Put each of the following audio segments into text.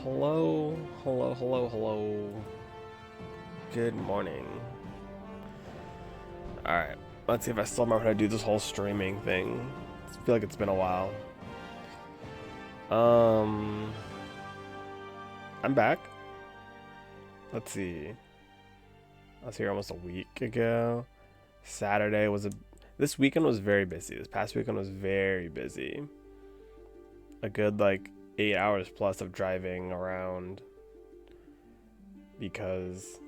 Hello, hello, hello, hello. Good morning. Alright, let's see if I still remember how to do this whole streaming thing. I feel like it's been a while. I'm back. Let's see. I was here almost a week ago. Saturday was this weekend was very busy. This past weekend was very busy. A good 8 hours plus of driving around because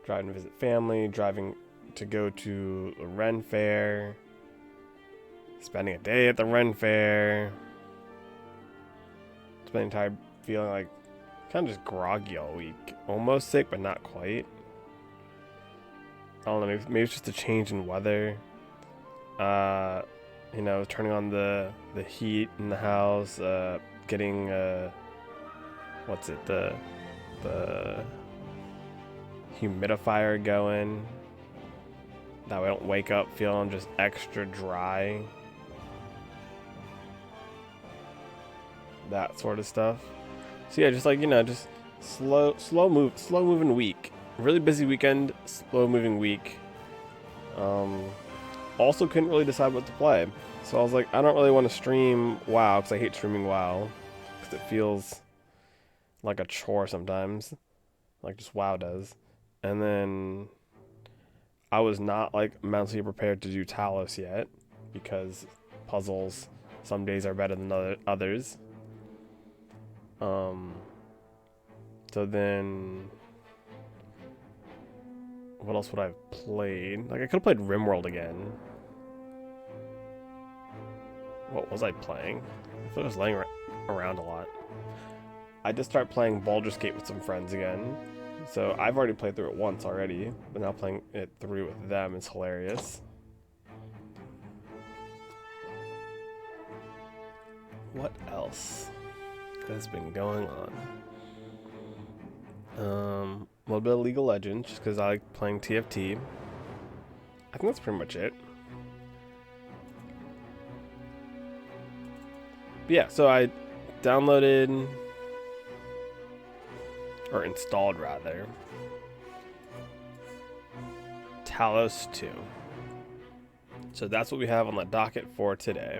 driving to visit family, driving to go to the Ren Fair, spending a day at the Ren Fair, spending time feeling like kind of just groggy all week. Almost sick, but not quite. I don't know, maybe it's just a change in weather. Turning on the heat in the house, getting the humidifier going. That way I don't wake up feeling just extra dry. That sort of stuff. So yeah, just just slow moving week. Really busy weekend, slow moving week. Also couldn't really decide what to play. So I was like, I don't really want to stream WoW because I hate streaming WoW because it feels like a chore sometimes, like just WoW does. And then I was not mentally prepared to do Talos yet because puzzles some days are better than others. So then what else would I have played? I could have played RimWorld again. What was I playing? I thought I was laying around a lot. I just started playing Baldur's Gate with some friends again. So I've already played through it once already, but now playing it through with them is hilarious. What else has been going on? A little bit of League of Legends, just because I like playing TFT. I think that's pretty much it. But yeah, so I downloaded, or installed rather, Talos 2. So that's what we have on the docket for today.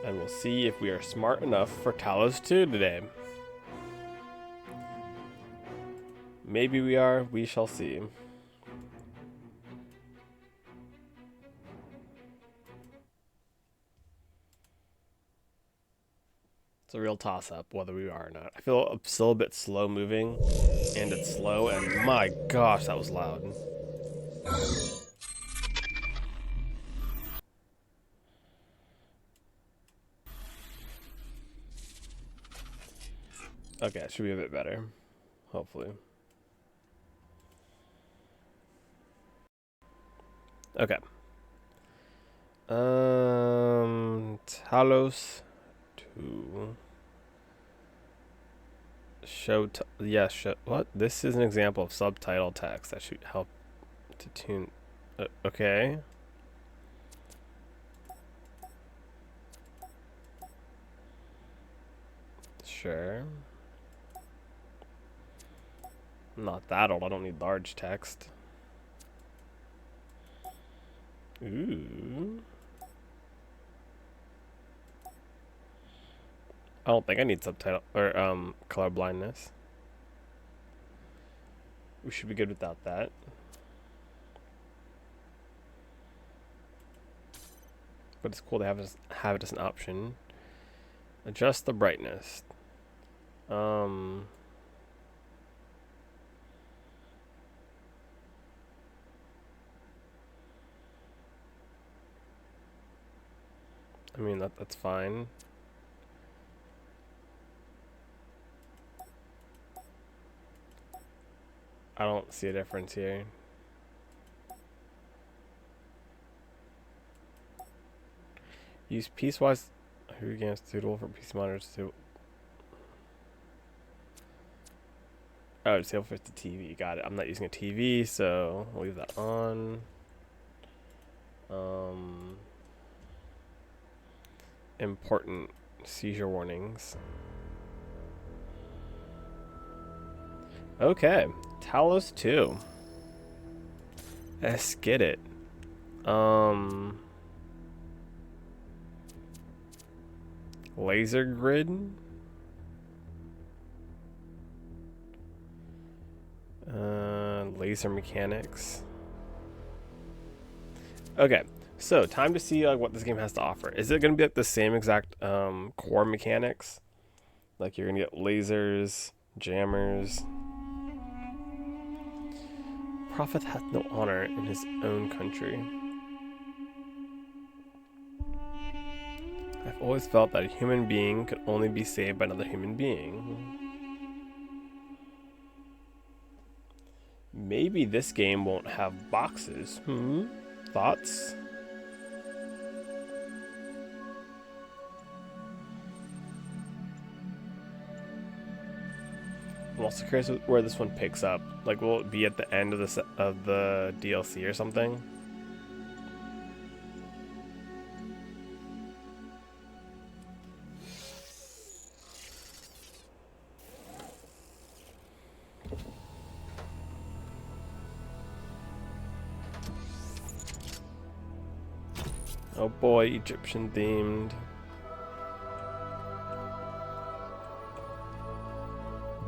And we'll see if we are smart enough for Talos 2 today. Maybe we are, we shall see. It's a real toss-up whether we are or not. I feel still a bit slow moving, and it's slow, and my gosh, that was loud. Okay, it should be a bit better, hopefully. Okay. Talos 2. What? This is an example of subtitle text that should help to tune. Okay. Sure. I'm not that old. I don't need large text. Ooh. I don't think I need subtitle or color blindness. We should be good without that. But it's cool to have it as an option. Adjust the brightness. I mean that's fine. I don't see a difference here. Use piecewise. Who games suitable for PC monitors too? Oh, disable for the TV. Got it. I'm not using a TV, so I'll leave that on. Important Seizure warnings. Okay, Talos 2. Let's get it. Laser grid. Laser mechanics. Okay, so time to see like what this game has to offer. Is it going to be like the same exact core mechanics? Like you're going to get lasers, jammers. Prophet hath no honor in his own country. I've always felt that a human being could only be saved by another human being. Maybe this game won't have boxes. Thoughts? I'm also curious where this one picks up. Like, will it be at the end of the DLC or something? Oh boy, Egyptian themed.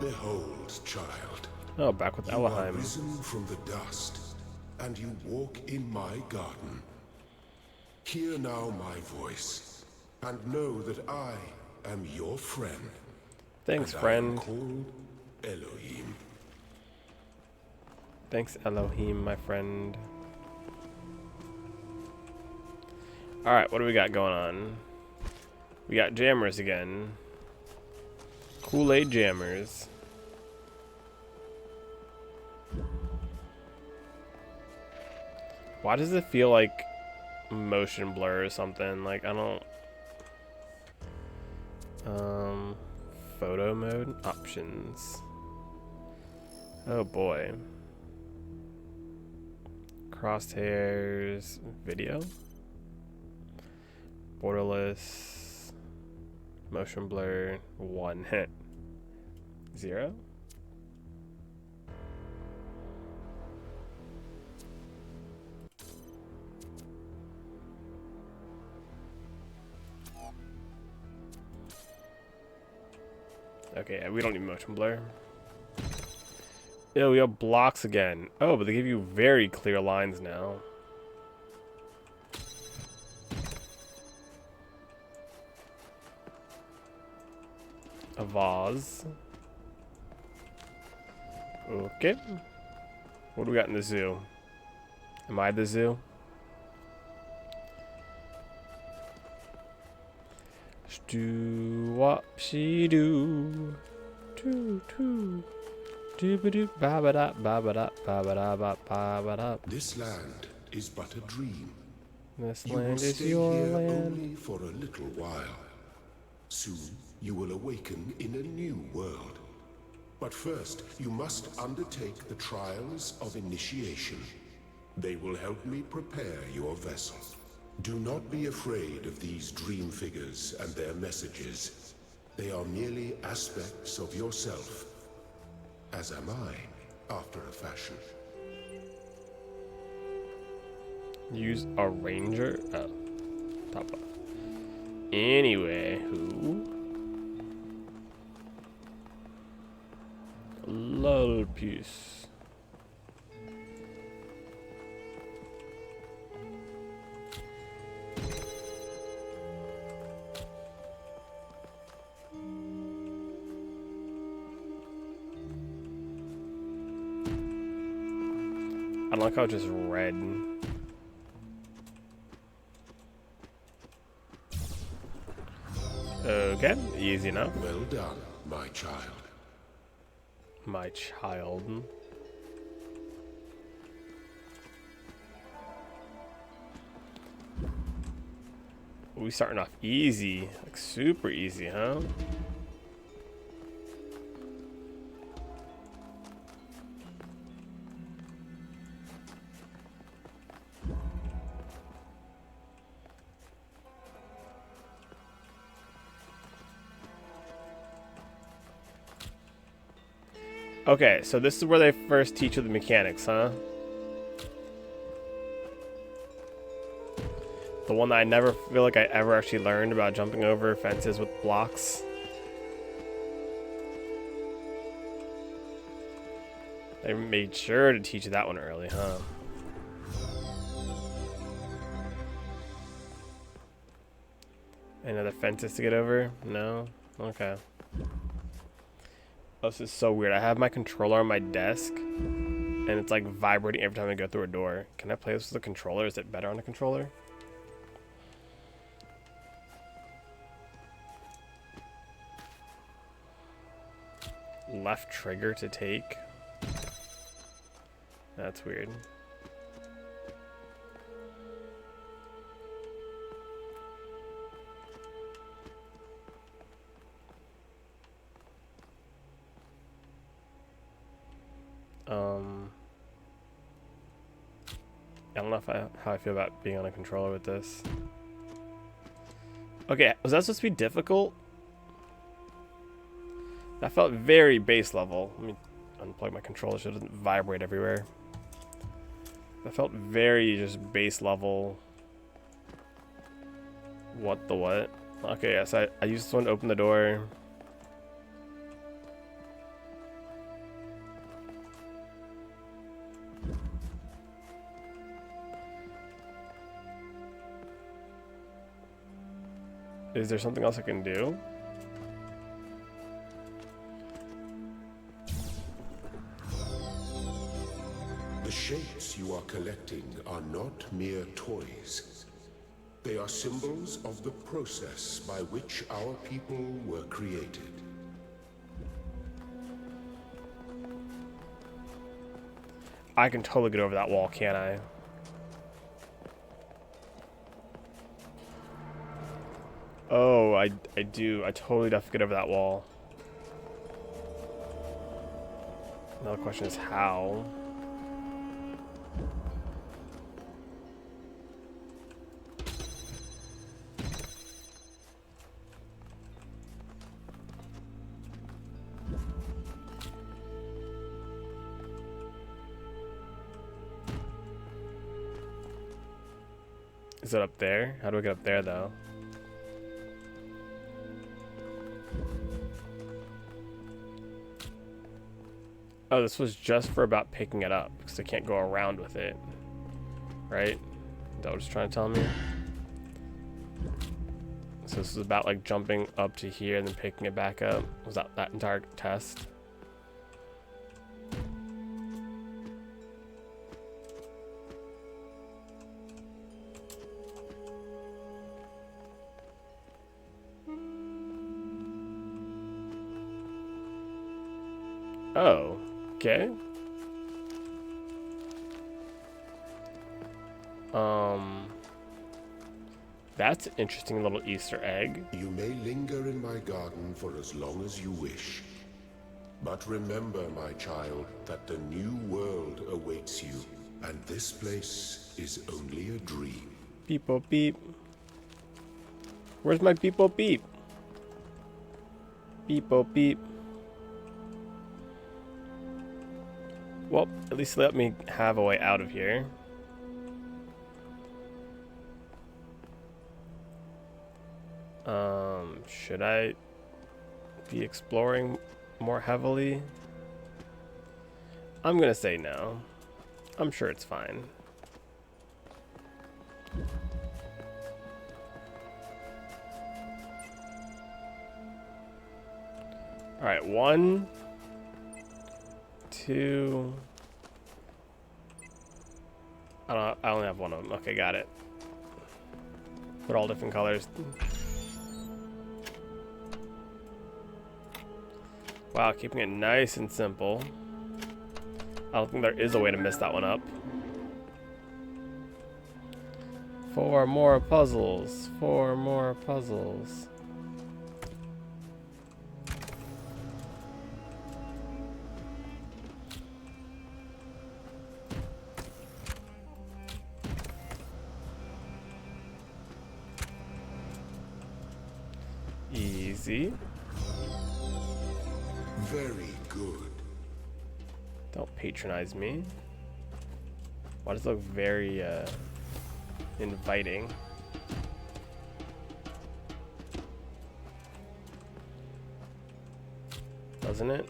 Behold, child. Oh, back with You are Elohim. risen from the dust, and you walk in my garden. Hear now my voice, and know that I am your friend. Thanks, and friend. I am called Elohim. Thanks, Elohim, my friend. Alright, what do we got going on? We got jammers again. Kool-Aid jammers. Why does it feel like motion blur or something? Like, I don't... Photo mode? Options. Oh boy. Crosshairs. Video? Borderless. Motion blur. 1. 0? Okay, we don't need motion blur. Ew, we have blocks again. Oh, but they give you very clear lines now. A vase. Okay. What do we got in the zoo? Am I the zoo? Do what she do. Do do. Doobadoo ba ba da ba ba da ba ba da ba ba da. This land is but a dream. This You will land is stay your here land. only for a little while. Soon you will awaken in a new world. But first, you must undertake the trials of initiation. They will help me prepare your vessel. Do not be afraid of these dream figures and their messages. They are merely aspects of yourself, as am I, after a fashion. Use a ranger. Oh, top off. Anyway, who? Lol piece. I don't like how it's just red. Okay, easy enough. Well done, my child. My child. We starting off easy, like super easy, huh? Okay, so this is where they first teach you the mechanics, huh? The one that I never feel like I ever actually learned about jumping over fences with blocks. They made sure to teach you that one early, huh? Any other fences to get over? No? Okay. Oh, this is so weird. I have my controller on my desk, and it's like vibrating every time I go through a door. Can I play this with a controller? Is it better on a controller? Left trigger to take? That's weird. I don't know how I feel about being on a controller with this. Okay, was that supposed to be difficult? That felt very base level. Let me unplug my controller so it doesn't vibrate everywhere. That felt very just base level. What the what? Okay, yes, I used this one to open the door. Is there something else I can do? The shapes you are collecting are not mere toys. They are symbols of the process by which our people were created. I can totally get over that wall, can't I? Oh, I do. I totally definitely get over that wall. Now the question is how. Is it up there? How do I get up there, though? Oh, this was just for about picking it up, because I can't go around with it. Right? Is that what it's trying to tell me? So this is about, like, jumping up to here and then picking it back up? Was that entire test? Oh, okay. That's an interesting little Easter egg. You may linger in my garden for as long as you wish. But remember, my child, that the new world awaits you, and this place is only a dream. Beep, boop, beep. Where's my beep, boop, beep? Beep, boop, beep. Well, at least let me have a way out of here. Should I be exploring more heavily? I'm gonna say no. I'm sure it's fine. All right, 1, 2. I only have one of them. Okay, got it. They're all different colors. Wow, keeping it nice and simple. I don't think there is a way to mess that one up. 4 more puzzles. 4 more puzzles. Easy. Very good. Don't patronize me. Why does it look very inviting? Doesn't it?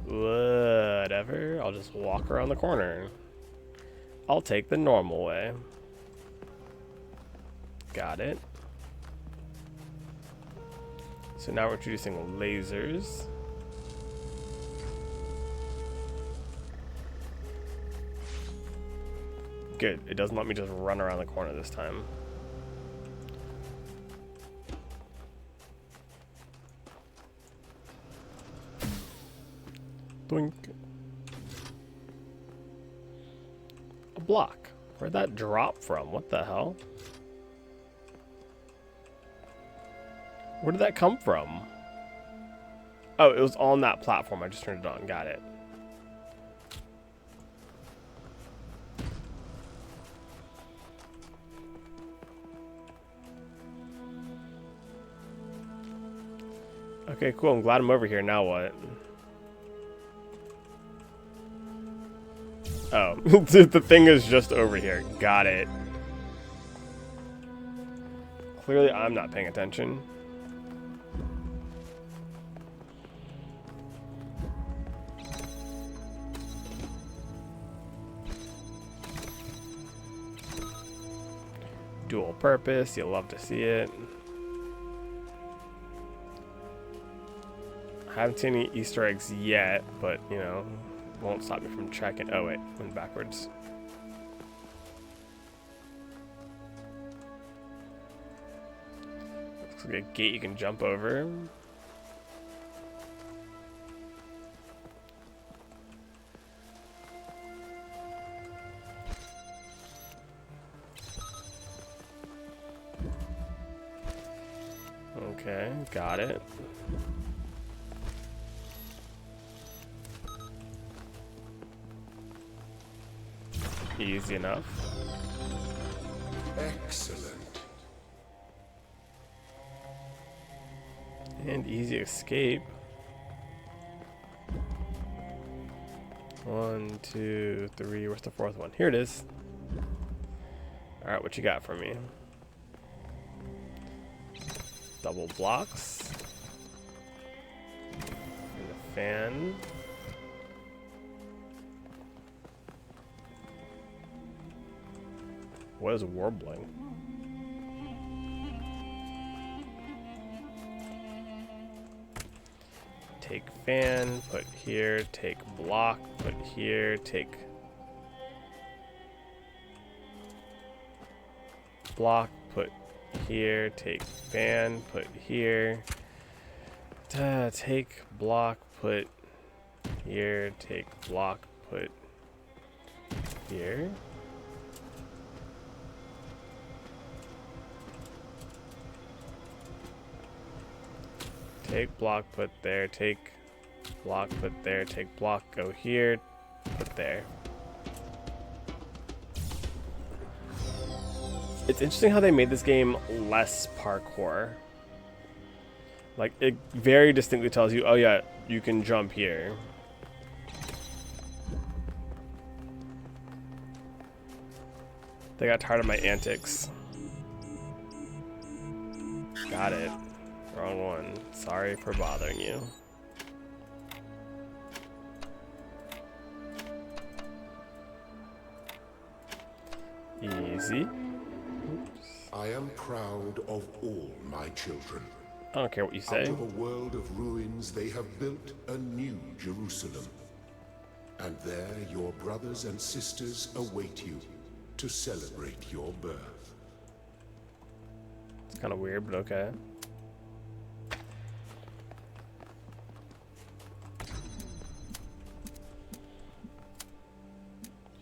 Whatever. I'll just walk around the corner. I'll take the normal way. Got it. So now we're introducing lasers. Good. It doesn't let me just run around the corner this time. Doink. A block. Where'd that drop from? What the hell? Where did that come from? Oh, it was on that platform. I just turned it on. Got it. Okay, cool. I'm glad I'm over here. Now what? Oh, the thing is just over here. Got it. Clearly, I'm not paying attention. Dual purpose. You'll love to see it. I haven't seen any Easter eggs yet, but, you know, won't stop me from checking. Oh, wait. Went backwards. Looks like a gate you can jump over. Okay, got it. Easy enough. Excellent. And easy escape. 1, 2, 3. Where's the fourth one? Here it is. Alright, what you got for me? Double blocks. And a fan. What is warbling? Take fan, put here, take block, put here, take block, put here, take fan, put here, take block, put here, take block, put here. Take block, put there, take block, put there, take block, go here, put there. It's interesting how they made this game less parkour. Like, it very distinctly tells you, oh yeah, you can jump here. They got tired of my antics. Got it. Wrong one. Sorry for bothering you. Easy. Oops. I am proud of all my children. I don't care what you say. Out of a world of ruins, they have built a new Jerusalem. And there your brothers and sisters await you to celebrate your birth. It's kind of weird, but okay.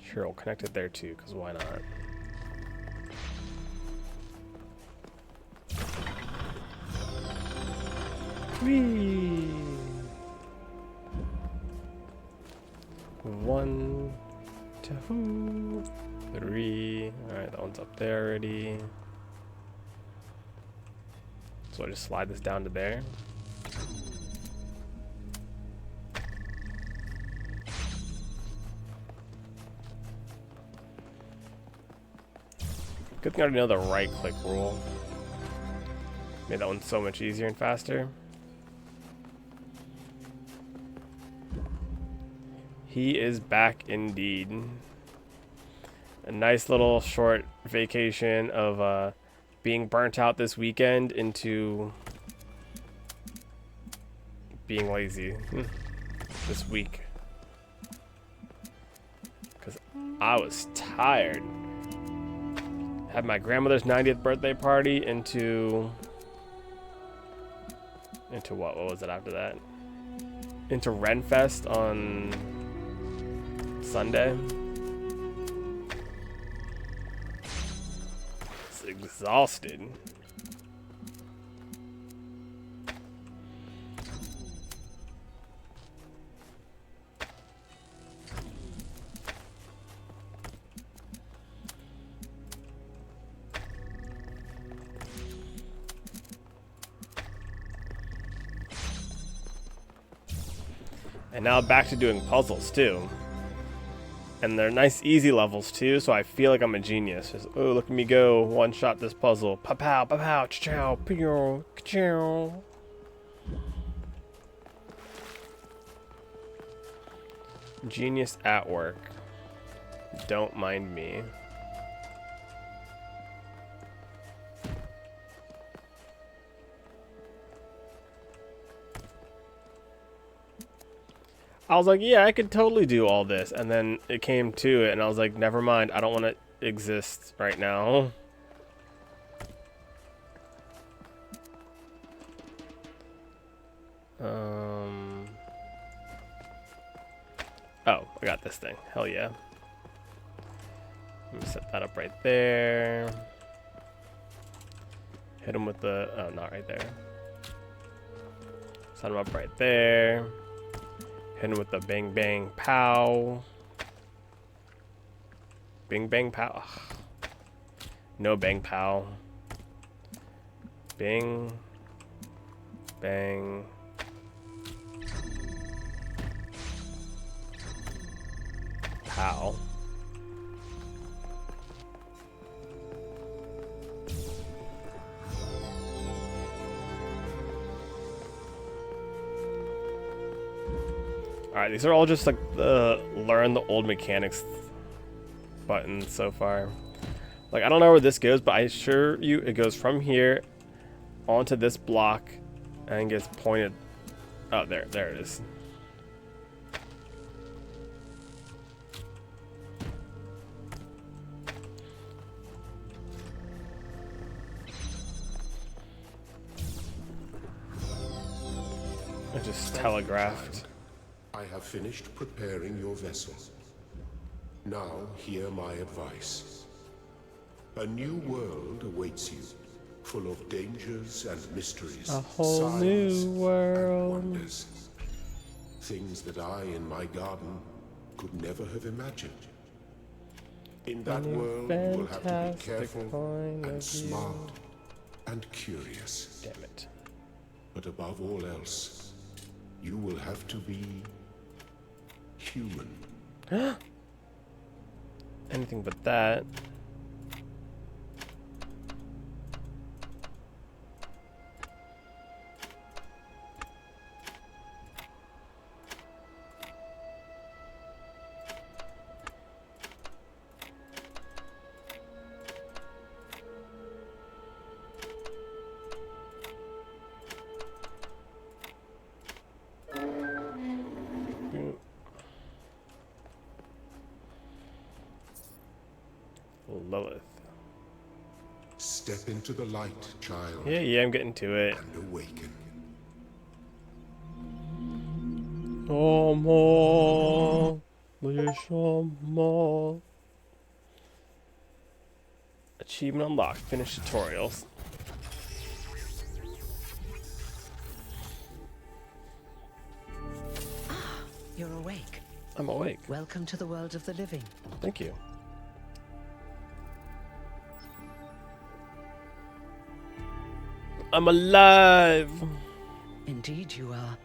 Sure, I'll connect it there too, because why not? Whee! 1, 2, 3. Alright, that one's up there already. It's So I just slide this down to there. Good thing I already know the right click rule. Made that one so much easier and faster. He is back indeed. A nice little short vacation of being burnt out this weekend into being lazy this week. Because I was tired. Had my grandmother's 90th birthday party into what? What was it after that? Into Renfest on Sunday. It's exhausted. And now back to doing puzzles too. And they're nice easy levels too, so I feel like I'm a genius. Just, oh, look at me go, one shot this puzzle. Pa pow, pa pow, chow, pew, chow. Genius at work. Don't mind me. I was like, yeah, I could totally do all this. And then it came to it, and I was like, never mind. I don't want to exist right now. Oh, I got this thing. Hell yeah. Let me set that up right there. Hit him with the... Oh, not right there. Set him up right there. Hit him with the bang bang pow. Bing bang pow. Ugh. No bang pow. Bing. Bang. Pow. Alright, these are all just like the learn the old mechanics buttons so far. Like, I don't know where this goes, but I assure you it goes from here onto this block and gets pointed. Oh, there it is. I just telegraphed. I have finished preparing your vessel. Now hear my advice. A new world awaits you, full of dangers and mysteries. A whole new world. And wonders. Things that I in my garden could never have imagined. In that world, you will have to be careful and smart and curious. Damn it. But above all else, you will have to be human. Anything but that. Lilith. Step into the light, child. Yeah, I'm getting to it. And awaken. Achievement unlocked. Finish tutorials. You're awake. I'm awake. Welcome to the world of the living. Thank you. I'm alive! Indeed you are.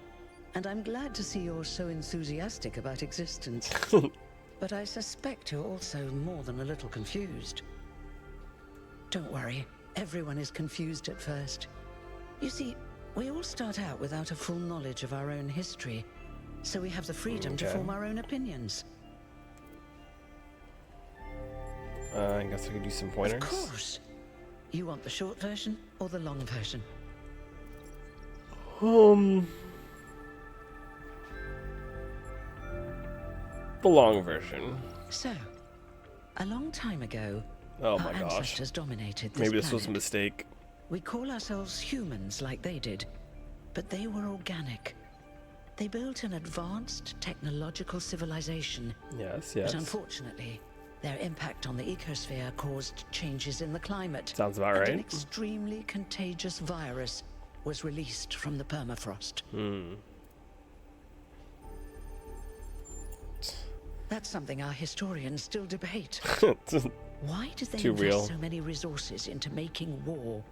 And I'm glad to see you're so enthusiastic about existence. But I suspect you're also more than a little confused. Don't worry, everyone is confused at first. You see, we all start out without a full knowledge of our own history, so we have the freedom to form our own opinions. I guess I could use some pointers. Of course. You want the short version or the long version? The long version. So, a long time ago, Oh our my gosh. ancestors dominated this Maybe this was a planet. mistake. We call ourselves humans like they did, but they were organic. They built an advanced technological civilization, Yes, yes. but unfortunately, their impact on the ecosphere caused changes in the climate. Sounds about and An right. extremely contagious virus was released from the permafrost. That's something our historians still debate. Why did they Too invest real. so many resources into making war,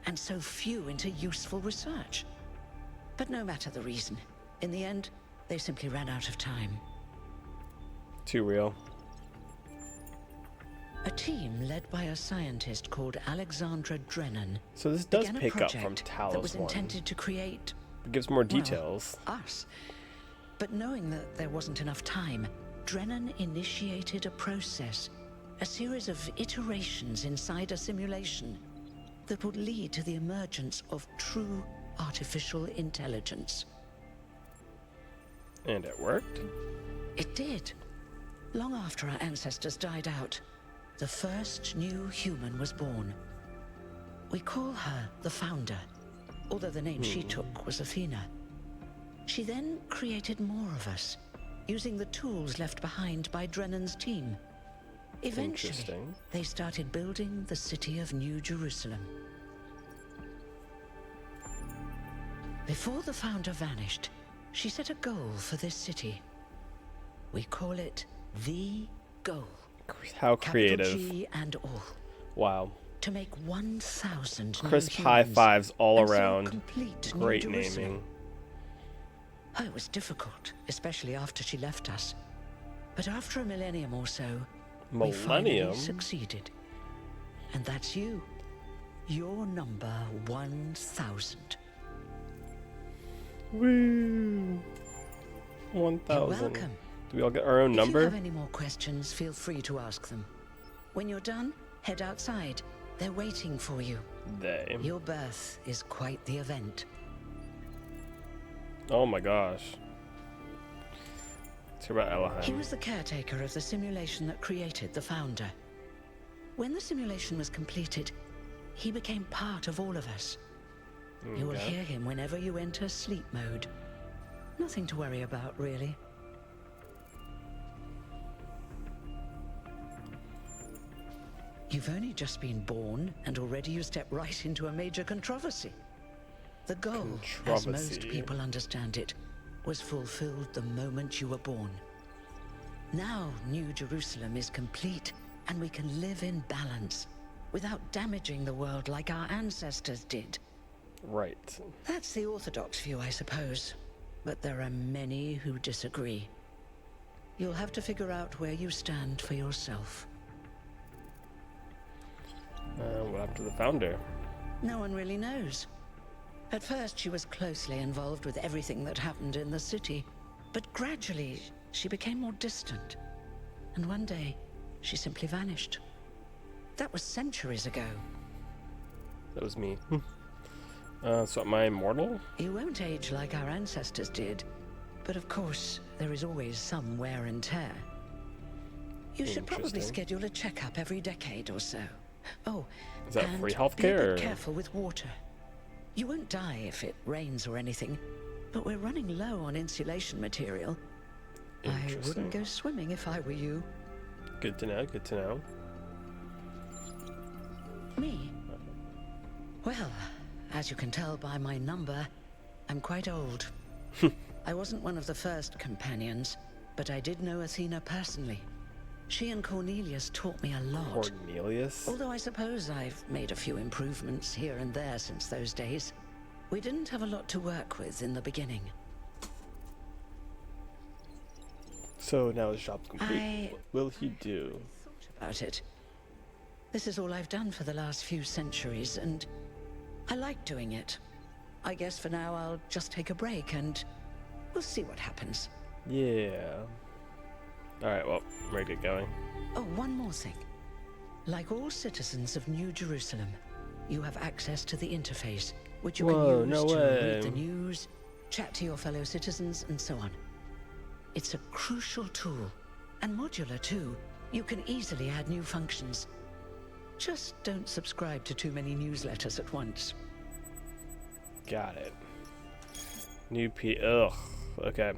and so few into useful research? But no matter the reason, in the end, they simply ran out of time. Too real. A team led by a scientist called Alexandra Drennan So this does began a pick up from project Talos that was 1. intended to create, It gives more well, details. us. But knowing that there wasn't enough time, Drennan initiated a process, a series of iterations inside a simulation that would lead to the emergence of true artificial intelligence. And it worked? It did. Long after our ancestors died out, the first new human was born. We call her the Founder, although the name she took was Athena. She then created more of us, using the tools left behind by Drennan's team. Eventually, Interesting. they started building the city of New Jerusalem. Before the Founder vanished, she set a goal for this city. We call it the goal. How Capital creative. G and all. Wow. To make 1,000 Crisp new high humans, fives all and so around. complete New Great Jerusalem. naming. Oh, it was difficult, especially after she left us. But after a millennium or so, we finally Millennium? succeeded. And that's you. You're number 1,000. Woo! 1,000. You're welcome. Do we all get our own If number? you have any more questions, feel free to ask them. When you're done, head outside. They're waiting for you. They. Your birth is quite the event. Oh my gosh. Let's hear about He Elohim. was the caretaker of the simulation that created the Founder. When the simulation was completed, he became part of all of us. You will Okay. hear him whenever you enter sleep mode. Nothing to worry about, really. You've only just been born, and already you step right into a major controversy. The goal, as most Controversy. people understand it, was fulfilled the moment you were born. Now New Jerusalem is complete, and we can live in balance, without damaging the world like our ancestors did. Right. That's the orthodox view, I suppose. But there are many who disagree. You'll have to figure out where you stand for yourself. What happened to the founder? No one really knows. At first, she was closely involved with everything that happened in the city. But gradually, she became more distant. And one day, she simply vanished. That was centuries ago. That was me. So am I immortal? You won't age like our ancestors did. But of course, there is always some wear and tear. You should probably Interesting. schedule a checkup every decade or so. Oh, Is that and free be a healthcare? bit careful with water. You won't die if it rains or anything, but we're running low on insulation material. I Interesting. wouldn't go swimming if I were you. Good to know, good to know. Me? Well, as you can tell by my number, I'm quite old. I wasn't one of the first companions, but I did know Athena personally. She and Cornelius taught me a lot. Cornelius? Although I suppose I've made a few improvements here and there since those days. We didn't have a lot to work with in the beginning. So now his job's complete. What will he do? Thought about it. This is all I've done for the last few centuries, and I like doing it. I guess for now I'll just take a break and we'll see what happens. Yeah. Alright, well, I'm ready to get going. Oh, one more thing. Like all citizens of New Jerusalem, you have access to the interface, which you can use to read the news, chat to your fellow citizens, and so on. It's a crucial tool, and modular too. You can easily add new functions. Just don't subscribe to too many newsletters at once. Got it. Ugh. Okay.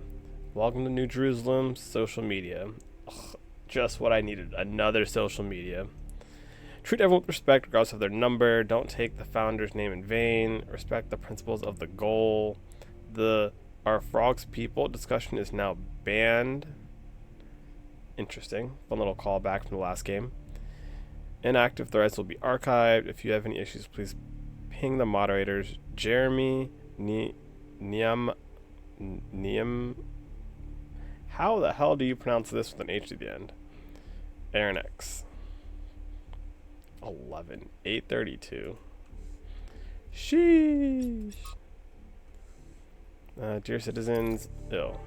Welcome to New Jerusalem social media. Ugh, just what I needed. Another social media. Treat everyone with respect regardless of their number. Don't take the founder's name in vain. Respect the principles of the goal. The Our Frogs People discussion is now banned. Interesting. Fun little callback from the last game. Inactive threads will be archived. If you have any issues, please ping the moderators. Jeremy, Niam. How the hell do you pronounce this with an H at the end? Aaron X. 11. 8:32. Sheesh. Dear citizens. Ew.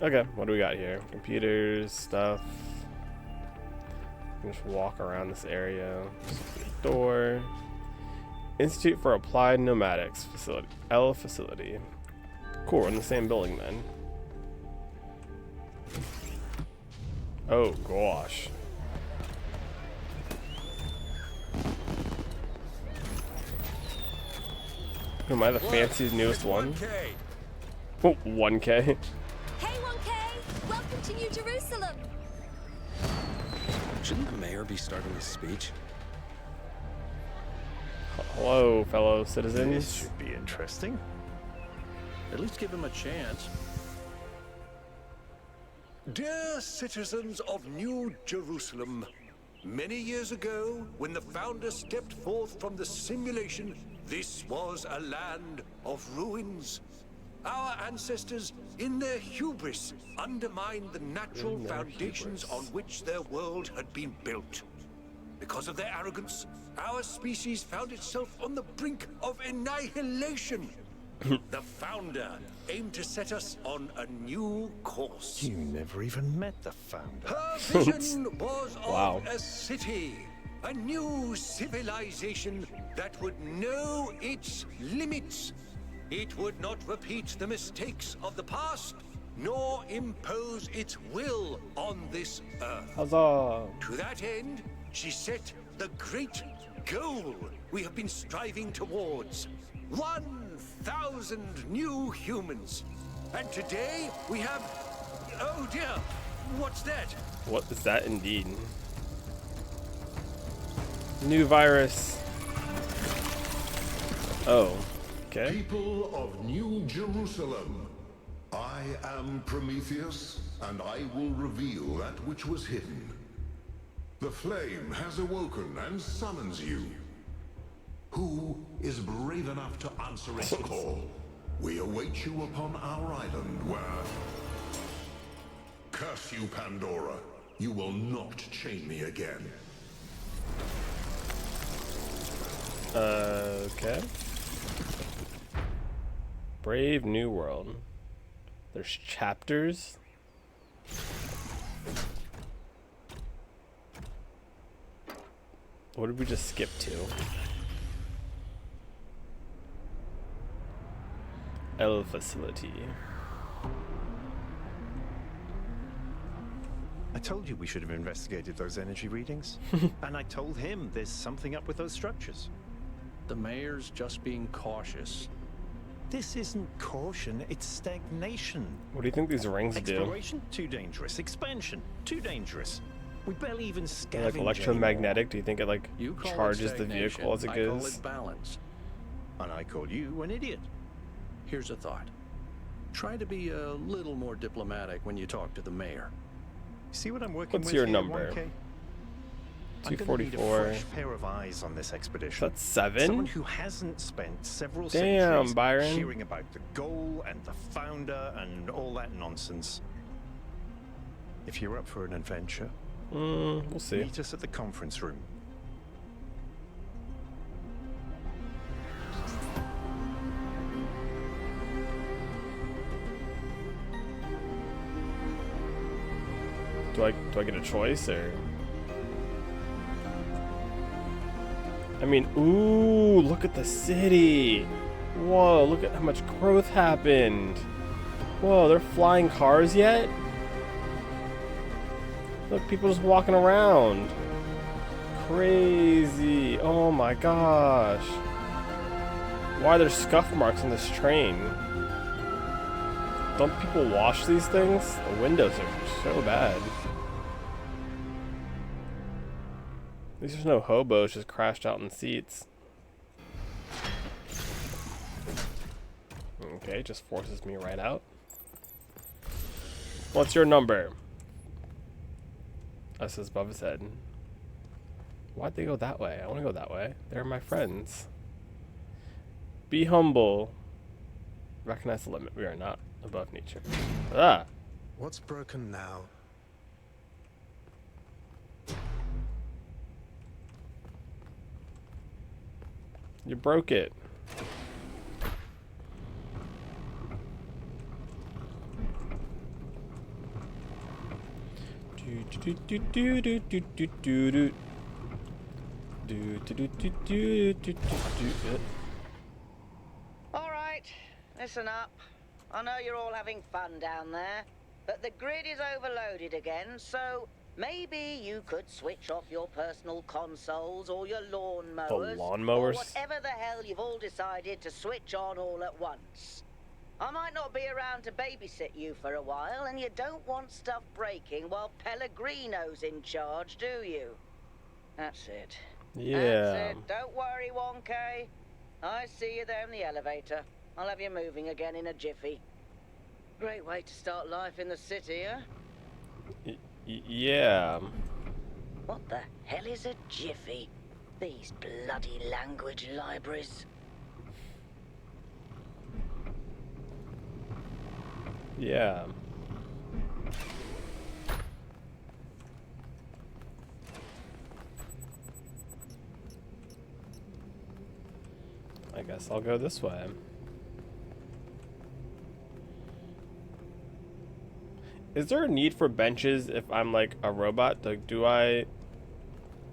Okay, what do we got here? Computers, stuff. Just walk around this area. Door. Institute for Applied Nomadics facility. Facility. Cool, we're in the same building then. Oh gosh. Am I the fanciest newest one? 1K. Hey 1K! Welcome to New Jerusalem! Shouldn't the mayor be starting his speech? Hello, fellow This citizens. should be interesting. At least give him a chance. Dear citizens of New Jerusalem, many years ago, when the founder stepped forth from the simulation, this was a land of ruins. Our ancestors, in their hubris, undermined the natural foundations on which their world had been built. Because of their arrogance, our species found itself on the brink of annihilation. The founder aimed to set us on a new course. You never even met the founder. Her vision was Wow. of a city, a new civilization that would know its limits. It would not repeat the mistakes of the past, nor impose its will on this earth. Huzzah! To that end, she set the great goal we have been striving towards. 1,000 new humans. And today we have... Oh dear, what's that? What is that indeed? New virus. Oh, okay. People of New Jerusalem, I am Prometheus, and I will reveal that which was hidden. The flame has awoken and summons you. Who is brave enough to answer its call? We await you upon our island where... Curse you, Pandora. You will not chain me again. Okay. Brave New World. There's chapters. What did we just skip to? L facility. I told you we should have investigated those energy readings. And I told him there's something up with those structures. The mayor's just being cautious. This isn't caution, it's stagnation. What do you think these rings do? Exploration, too dangerous. Expansion, too dangerous. We barely even They're like scavenge electromagnetic? Do you think it like You call charges it the stagnation, vehicle as it I call goes? it balance. anymore. And I call you an idiot. Here's a thought. Try to be a little more diplomatic when you talk to the mayor. See what I'm working What's with your here, number? 1K? I'm gonna need a 244. fresh pair of eyes on this expedition. That's 7? Someone who hasn't spent several Damn, centuries Byron. hearing about the goal and the founder and all that nonsense. If you're up for an adventure, We'll see. meet us at the conference room. Do I get a choice or? I mean, ooh, look at the city. Whoa, look at how much growth happened. Whoa, they're flying cars yet? Look, people just walking around. Crazy. Oh my gosh. Why are there scuff marks on this train? Don't people wash these things? The windows are so bad. At least there's no hobos just crashed out in seats. Okay, just forces me right out. What's your number? That says above his head. Why'd they go that way? I want to go that way. They're my friends. Be humble. Recognize the limit. We are not above nature. Ah! What's broken now? You broke it. All right, listen up. I know you're all having fun down there, but the grid is overloaded again, so maybe you could switch off your personal consoles or your lawnmowers. The lawnmowers? Or whatever the hell you've all decided to switch on all at once. I might not be around to babysit you for a while, and you don't want stuff breaking while Pellegrino's in charge, do you? That's it. Yeah. That's it. Don't worry, 1K. I see you there in the elevator. I'll have you moving again in a jiffy. Great way to start life in the city, huh? Yeah. What the hell is a jiffy? These bloody language libraries. Yeah. I guess I'll go this way. Is there a need for benches if I'm like a robot? Like, do I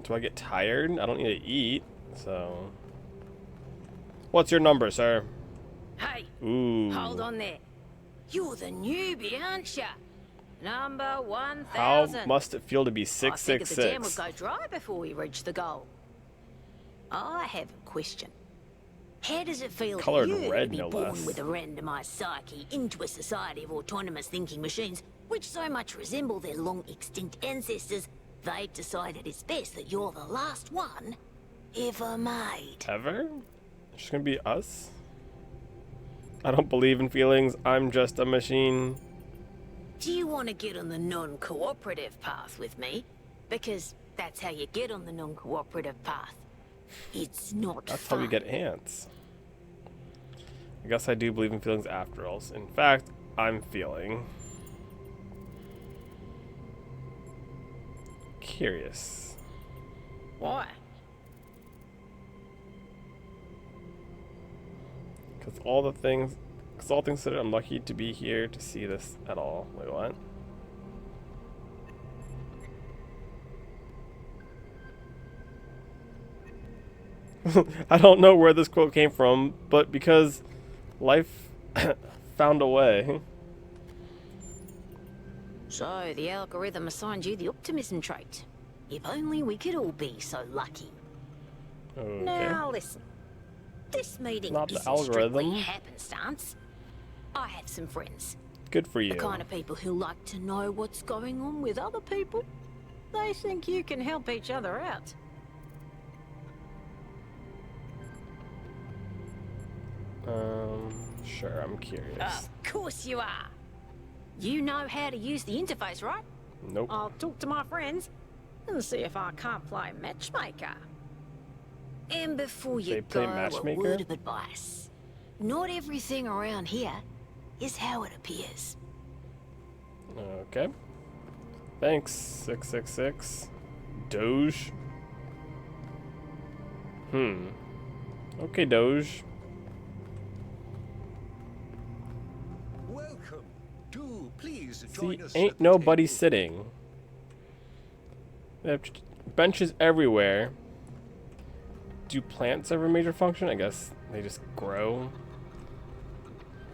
get tired? I don't need to eat, so. What's your number, sir? Hey, Ooh. hold on there. You're the newbie, aren't ya? Number 1000. How must it feel to be I figured the dam would 666? go dry before we reach the goal. I have a question. How does it feel Colored for you red, to be no born less. with a randomized psyche into a society of autonomous thinking machines which so much resemble their long-extinct ancestors, they've decided it's best that you're the last one ever made? Ever? It's just gonna be us? I don't believe in feelings. I'm just a machine. Do you want to get on the non-cooperative path with me? Because that's how you get on the non-cooperative path. It's not That's fun. how we get ants. I guess I do believe in feelings after all. In fact, I'm feeling curious. Why? Because all things considered, I'm lucky to be here to see this at all. Wait, what? I don't know where this quote came from, but because life found a way. So the algorithm assigned you the optimism trait. If only we could all be so lucky. Okay. Now listen. This meeting Not the isn't strictly algorithm. happenstance. I have some friends. Good for you. The kind of people who like to know what's going on with other people. They think you can help each other out. Sure, I'm curious. Of course you are. You know how to use the interface, right? Nope. I'll talk to my friends and see if I can't play matchmaker. And before you They play go, a matchmaker? word of advice. Not everything around here is how it appears. Okay. Thanks, 666. Doge. Okay, Doge. Welcome. Do please See, join us. ain't at the nobody table. sitting. They have benches everywhere. Do plants have a major function? I guess they just grow.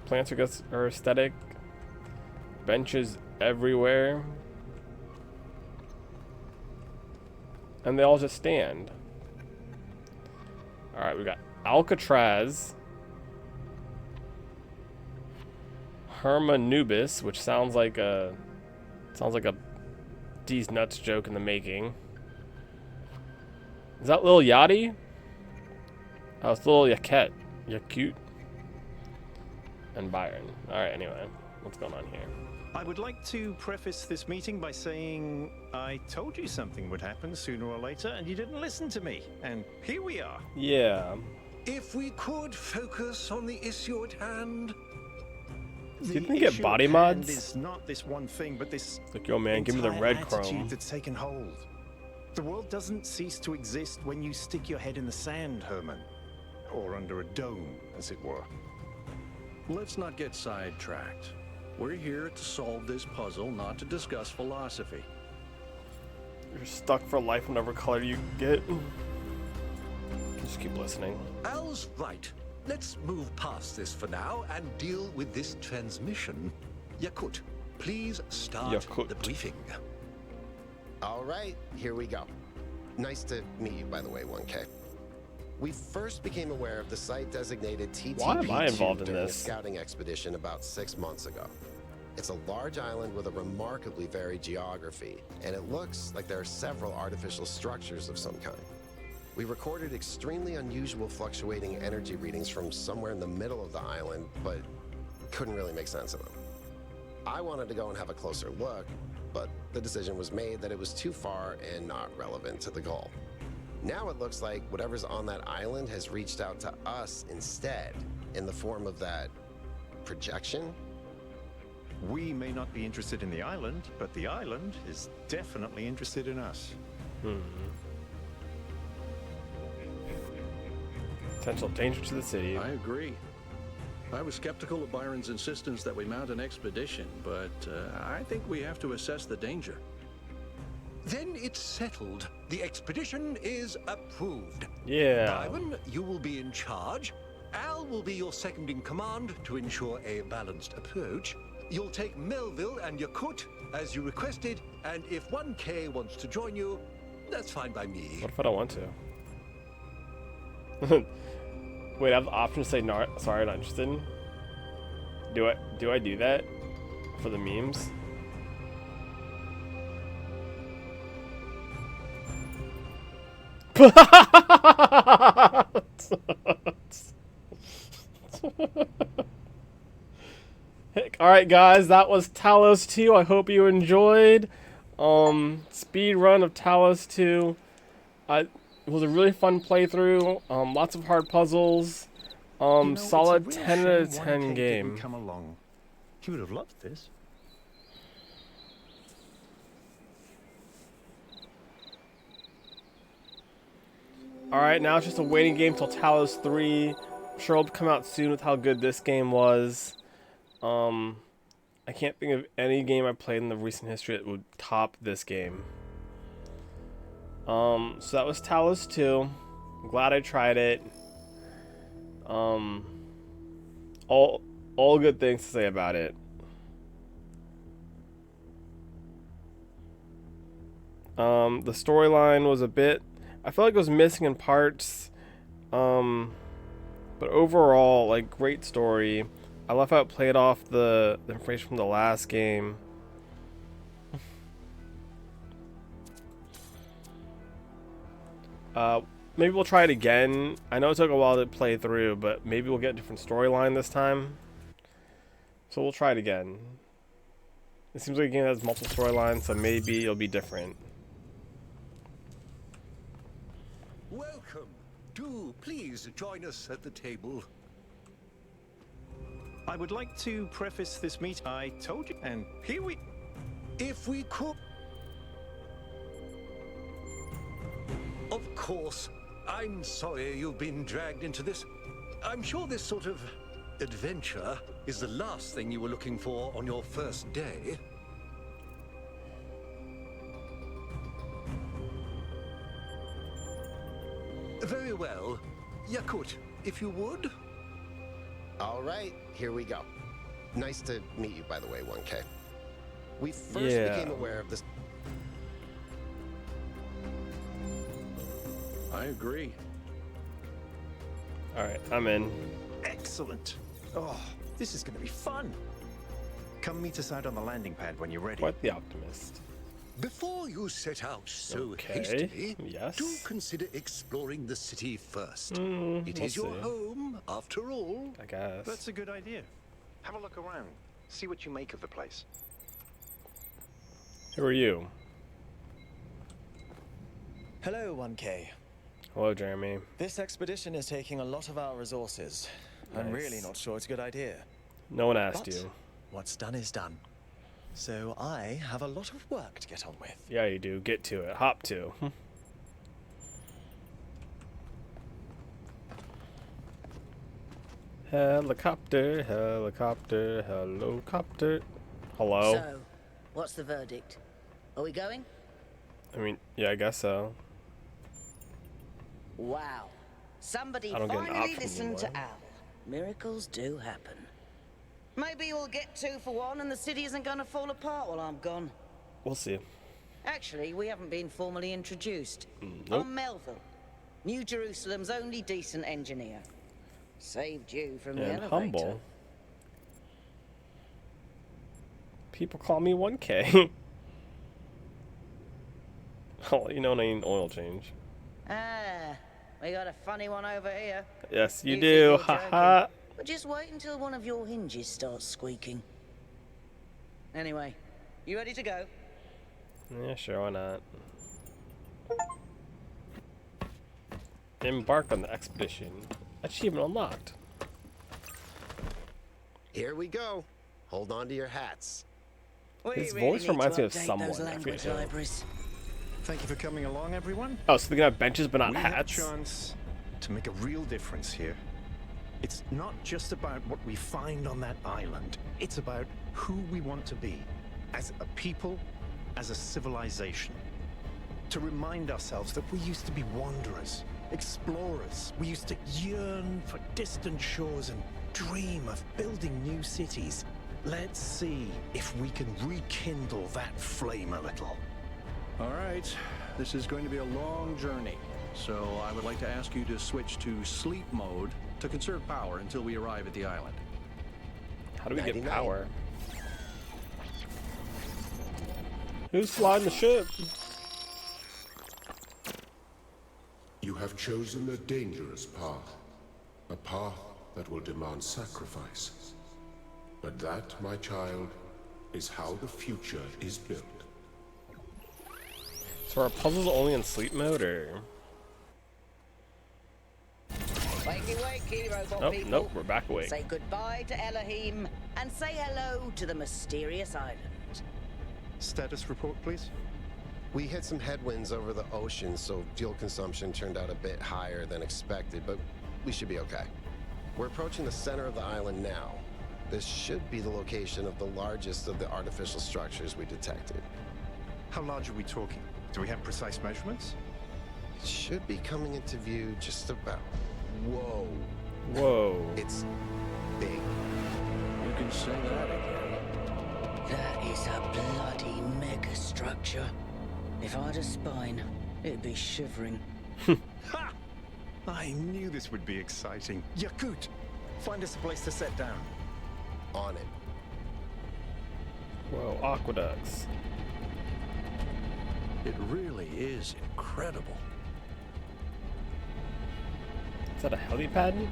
Plants, I guess, are aesthetic. Benches everywhere. And they all just stand. Alright, we got Alcatraz. Hermanubis, which sounds like a D's nuts joke in the making. Is that Lil Yachty? Oh, it's Lil Yaquette. Yakut. And Byron. Alright, anyway. What's going on here? I would like to preface this meeting by saying I told you something would happen sooner or later, and you didn't listen to me. And here we are. Yeah. If we could focus on the issue at hand. Didn't The we get issue body at hand mods? is not this one thing, but this Like, yo man, give me the entire red attitude chrome. that's taken hold. The world doesn't cease to exist when you stick your head in the sand, Herman. Or under a dome, as it were. Let's not get sidetracked. We're here to solve this puzzle, not to discuss philosophy. You're stuck for life whatever color you get. Just keep listening. Al's right. Let's move past this for now and deal with this transmission. Yakut, please start Yakut. the briefing. All right, here we go. Nice to meet you, by the way, 1K. We first became aware of the site designated TTP2 Why am I involved in during this? a scouting expedition about 6 months ago. It's a large island with a remarkably varied geography, and it looks like there are several artificial structures of some kind. We recorded extremely unusual fluctuating energy readings from somewhere in the middle of the island, but couldn't really make sense of them. I wanted to go and have a closer look, but the decision was made that it was too far and not relevant to the goal. Now it looks like whatever's on that island has reached out to us instead, in the form of that projection. We may not be interested in the island, but the island is definitely interested in us. Potential danger to the city. I agree. I was skeptical of Byron's insistence that we mount an expedition, but I think we have to assess the danger. Then it's settled. The expedition is approved. Yeah. Byron, you will be in charge. Al will be your second in command to ensure a balanced approach. You'll take Melville and Yakut as you requested, and if 1K wants to join you, that's fine by me. What if I don't want to? Wait, I have the option to say not, sorry, not interested. Do I do that for the memes? Alright guys, that was Talos 2. I hope you enjoyed. Speed run of Talos 2. It was a really fun playthrough. Lots of hard puzzles. Solid 10 out of 10 game. Come along. He would have loved this. Alright, now it's just a waiting game till Talos 3. I'm sure it'll come out soon with how good this game was. I can't think of any game I played in the recent history that would top this game. So that was Talos 2. I'm glad I tried it. All good things to say about it. The storyline was a bit, I felt like it was missing in parts. But overall, like, great story. I love how it played off the information from the last game. Maybe we'll try it again. I know it took a while to play through, but maybe we'll get a different storyline this time. So we'll try it again. It seems like a game that has multiple storylines, so maybe it'll be different. Welcome. Do please join us at the table. I would like to preface this meeting. I told you, and here we... If we could... Of course. I'm sorry you've been dragged into this. I'm sure this sort of adventure is the last thing you were looking for on your first day. Very well. Yakut, if you would. All right, here we go. Nice to meet you, by the way, 1K. We first became aware of this. I agree. Alright, I'm in. Excellent. Oh, this is going to be fun. Come meet us out on the landing pad when you're ready. Quite the optimist. Before you set out so Okay, hastily, yes. do consider exploring the city first. It we'll is your see. home, after all. I guess. That's a good idea. Have a look around. See what you make of the place. Who are you? Hello, 1K. Hello, Jeremy. This expedition is taking a lot of our resources. I'm Nice. really not sure it's a good idea. No one asked But you. what's done is done. So I have a lot of work to get on with. Yeah, you do. Get to it. Hop to. Helicopter, helicopter, helicopter. Hello? So, what's the verdict? Are we going? I mean, yeah, I guess so. Wow. Somebody I don't get an finally option listened to anymore. Al. Miracles do happen. Maybe we'll get 2 for 1 and the city isn't going to fall apart while I'm gone. We'll see. Actually, we haven't been formally introduced. Nope. I'm Melville, New Jerusalem's only decent engineer. Saved you from the And elevator. humble. People call me 1K. Oh, you know when I need an oil change. Ah, we got a funny one over here. Yes, you think do. you're Haha. joking, but just wait until one of your hinges starts squeaking. Anyway, you ready to go? Yeah, sure, why not? Embark on the expedition. Achievement unlocked. Here we go. Hold on to your hats. His voice reminds me of someone. Those I forget language who. libraries. Thank you for coming along, everyone. Oh, so they can have benches but not We have a hats? chance to make a real difference here. It's not just about what we find on that island. It's about who we want to be as a people, as a civilization. To remind ourselves that we used to be wanderers, explorers. We used to yearn for distant shores and dream of building new cities. Let's see if we can rekindle that flame a little. All right, this is going to be a long journey. So I would like to ask you to switch to sleep mode to conserve power until we arrive at the island. How do we get 99. power? Who's flying the ship? You have chosen a dangerous path. A path that will demand sacrifice. But that, my child, is how the future is built. So are puzzles only in sleep mode, or? Wakey, wakey, robot Nope, people. nope, we're back awake. Say goodbye to Elohim and say hello to the mysterious island. Status report, please. We hit some headwinds over the ocean, so fuel consumption turned out a bit higher than expected, but we should be okay. We're approaching the center of the island now. This should be the location of the largest of the artificial structures we detected. How large are we talking? Do we have precise measurements? It should be coming into view just about. Whoa. Whoa. It's big. You can say that again. That is a bloody mega structure. If I had a spine, it'd be shivering. Ha! I knew this would be exciting. Yakut, find us a place to set down. On it. Whoa, aqueducts. It really is incredible. Is that a helipad?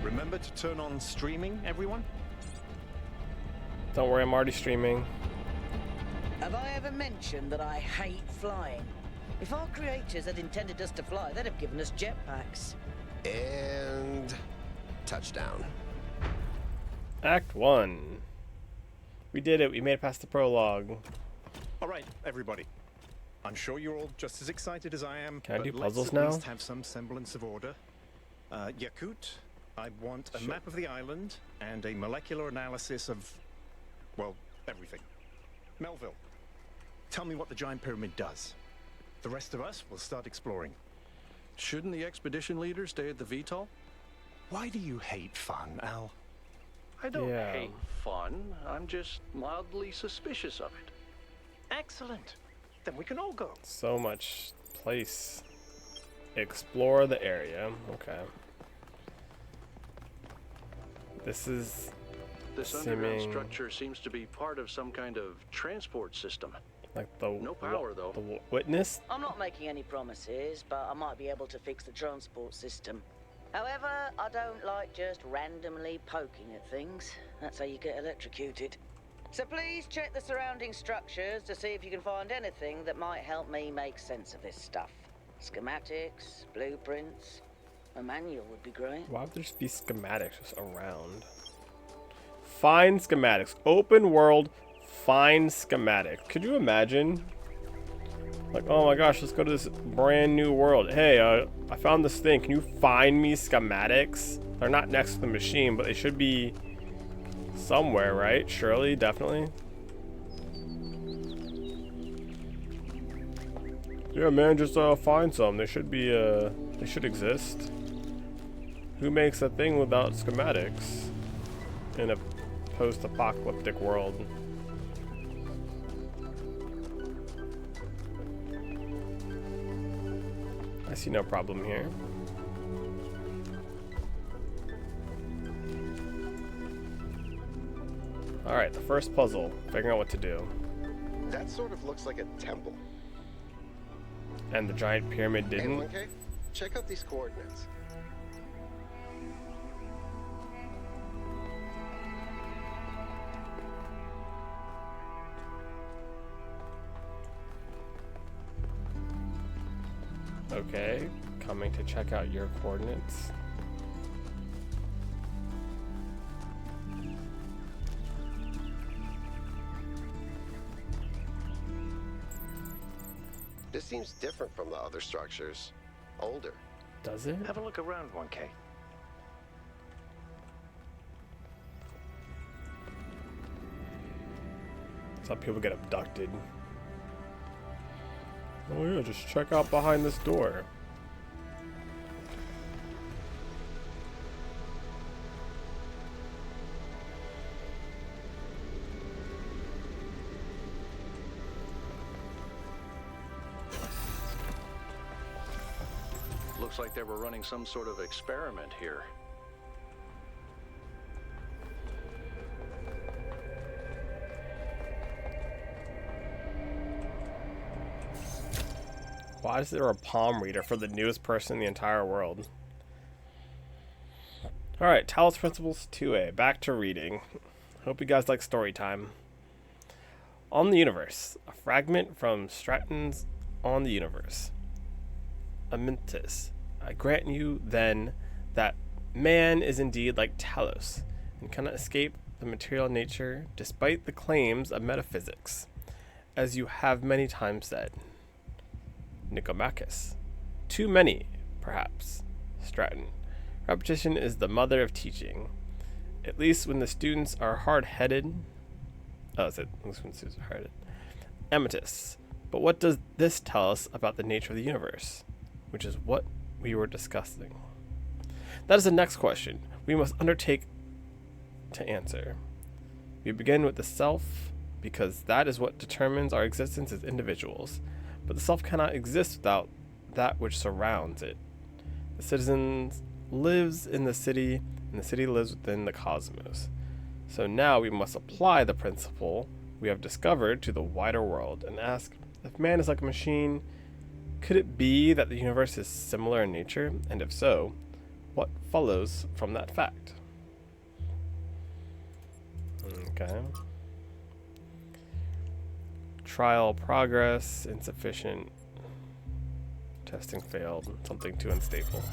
Remember to turn on streaming, everyone? Don't worry, I'm already streaming. Have I ever mentioned that I hate flying? If our creators had intended us to fly, they'd have given us jetpacks. And touchdown. Act 1. We did it. We made it past the prologue. All right, everybody. I'm sure you're all just as excited as I am. Can I do but puzzles let's now? at least have some semblance of order. Yakut, I want a map of the island and a molecular analysis of, well, everything. Melville, tell me what the giant pyramid does. The rest of us will start exploring. Shouldn't the expedition leader stay at the VTOL? Why do you hate fun, Al? I don't Yeah. hate fun. I'm just mildly suspicious of it. Excellent. Then we can all go. So much place. Explore the area. Okay. This is This underground seeming structure seems to be part of some kind of transport system. like the No power, though. The witness. I'm not making any promises, but I might be able to fix the transport system. However, I don't like just randomly poking at things. That's how you get electrocuted. So please check the surrounding structures to see if you can find anything that might help me make sense of this stuff. Schematics, blueprints, a manual would be great. Why would there just be schematics just around? Find schematics. Open world. Find schematics. Could you imagine? Like, oh my gosh, let's go to this brand new world. Hey, I found this thing. Can you find me schematics? They're not next to the machine, but they should be somewhere, right? Surely, definitely. Yeah, man, just find some. They should be, they should exist. Who makes a thing without schematics in a post-apocalyptic world? I see no problem here. Alright, the first puzzle. Figuring out what to do. That sort of looks like a temple. And the giant pyramid didn't? Hey, 1K, check out these coordinates. Okay, coming to check out your coordinates. This seems different from the other structures. Older. Does it? Have a look around, 1K. Some people get abducted. Oh yeah, just check out behind this door. Looks like they were running some sort of experiment here. Why is there a palm reader for the newest person in the entire world? Alright, Talos Principles 2A. Back to reading. Hope you guys like story time. On the Universe. A fragment from Stratton's On the Universe. Amintus. I grant you, then, that man is indeed like Talos, and cannot escape the material nature despite the claims of metaphysics, as you have many times said. Nicomachus. Too many, perhaps. Stratton. Repetition is the mother of teaching. At least when the students are hard-headed. Oh, is it? At least when the students are hard-headed. Amatus. But what does this tell us about the nature of the universe? Which is what we were discussing. That is the next question we must undertake to answer. We begin with the self, because that is what determines our existence as individuals. But the self cannot exist without that which surrounds it. The citizen lives in the city, and the city lives within the cosmos. So now we must apply the principle we have discovered to the wider world and ask, if man is like a machine, could it be that the universe is similar in nature? And if so, what follows from that fact? Okay. Trial progress insufficient. Testing failed. Something too unstable.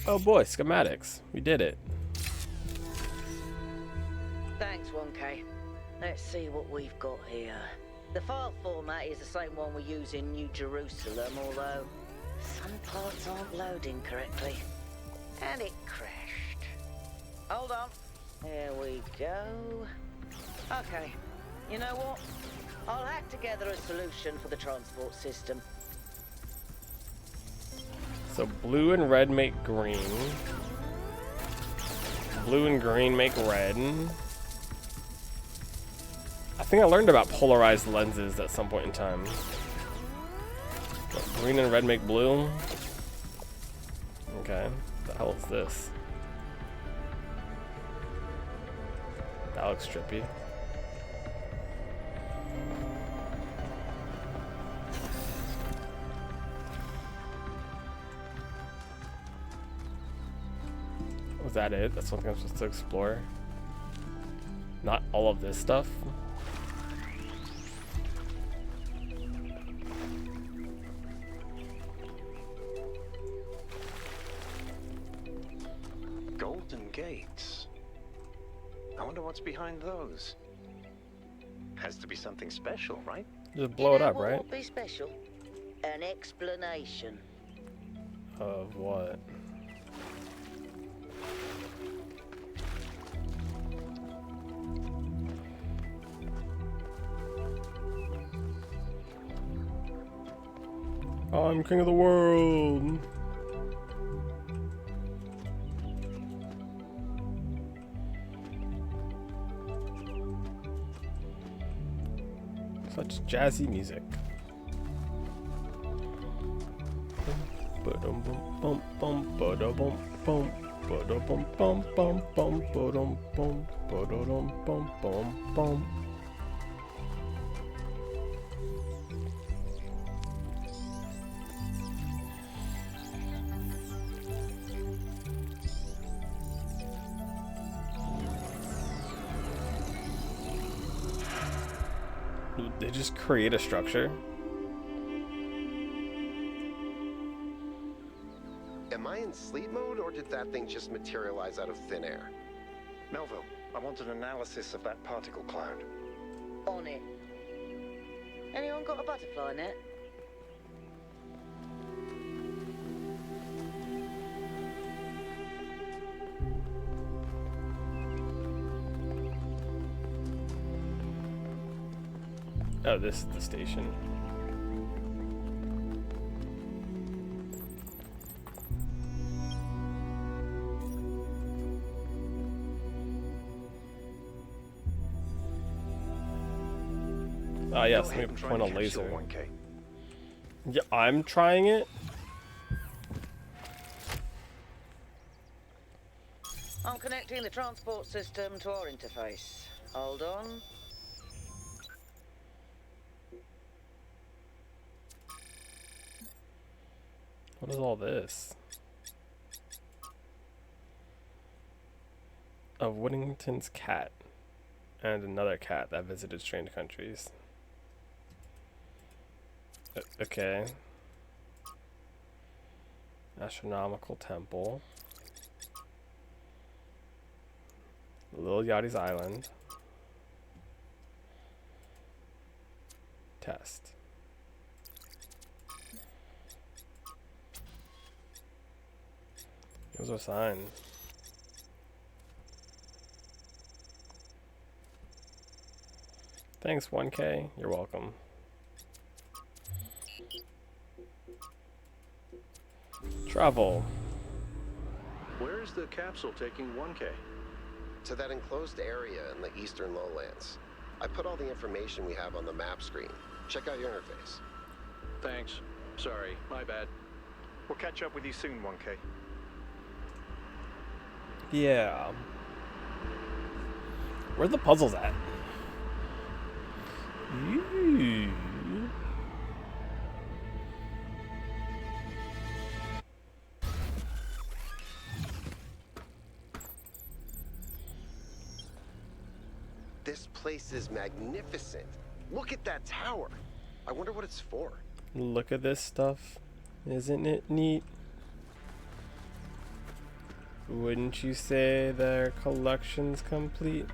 Oh boy, schematics. We did it. Thanks, 1K. Let's see what we've got here. The file format is the same one we use in New Jerusalem, although some parts aren't loading correctly. And it crashed. Hold on. Here we go. Okay. You know what? I'll hack together a solution for the transport system. So blue and red make green. Blue and green make red. I think I learned about polarized lenses at some point in time. But green and red make blue. Okay, what the hell is this? That looks trippy. Was that it? That's something I'm supposed to explore? Not all of this stuff? Golden gates. I wonder what's behind those. Has to be something special, right? Just blow it up, What right? would be special? An explanation. Of what? I'm king of the world. Such jazzy music. They just create a structure. Am I in sleep mode, or did that thing just materialize out of thin air? Melville, I want an analysis of that particle cloud. On it. Anyone got a butterfly net? Oh, this is the station. Ah, yes, let me point a laser. 1K. Yeah, I'm trying it. I'm connecting the transport system to our interface. Hold on. What is all this? Of Whittington's cat and another cat that visited strange countries. Okay. Astronomical temple. Little Yachty's Island. Test. Those are signs. Thanks, 1K. You're welcome. Travel. Where is the capsule taking 1K? To that enclosed area in the eastern lowlands. I put all the information we have on the map screen. Check out your interface. Thanks. Sorry, my bad. We'll catch up with you soon, 1K. Yeah. Where the puzzles at? Ooh. This place is magnificent. Look at that tower. I wonder what it's for. Look at this stuff. Isn't it neat? Wouldn't you say their collection's complete?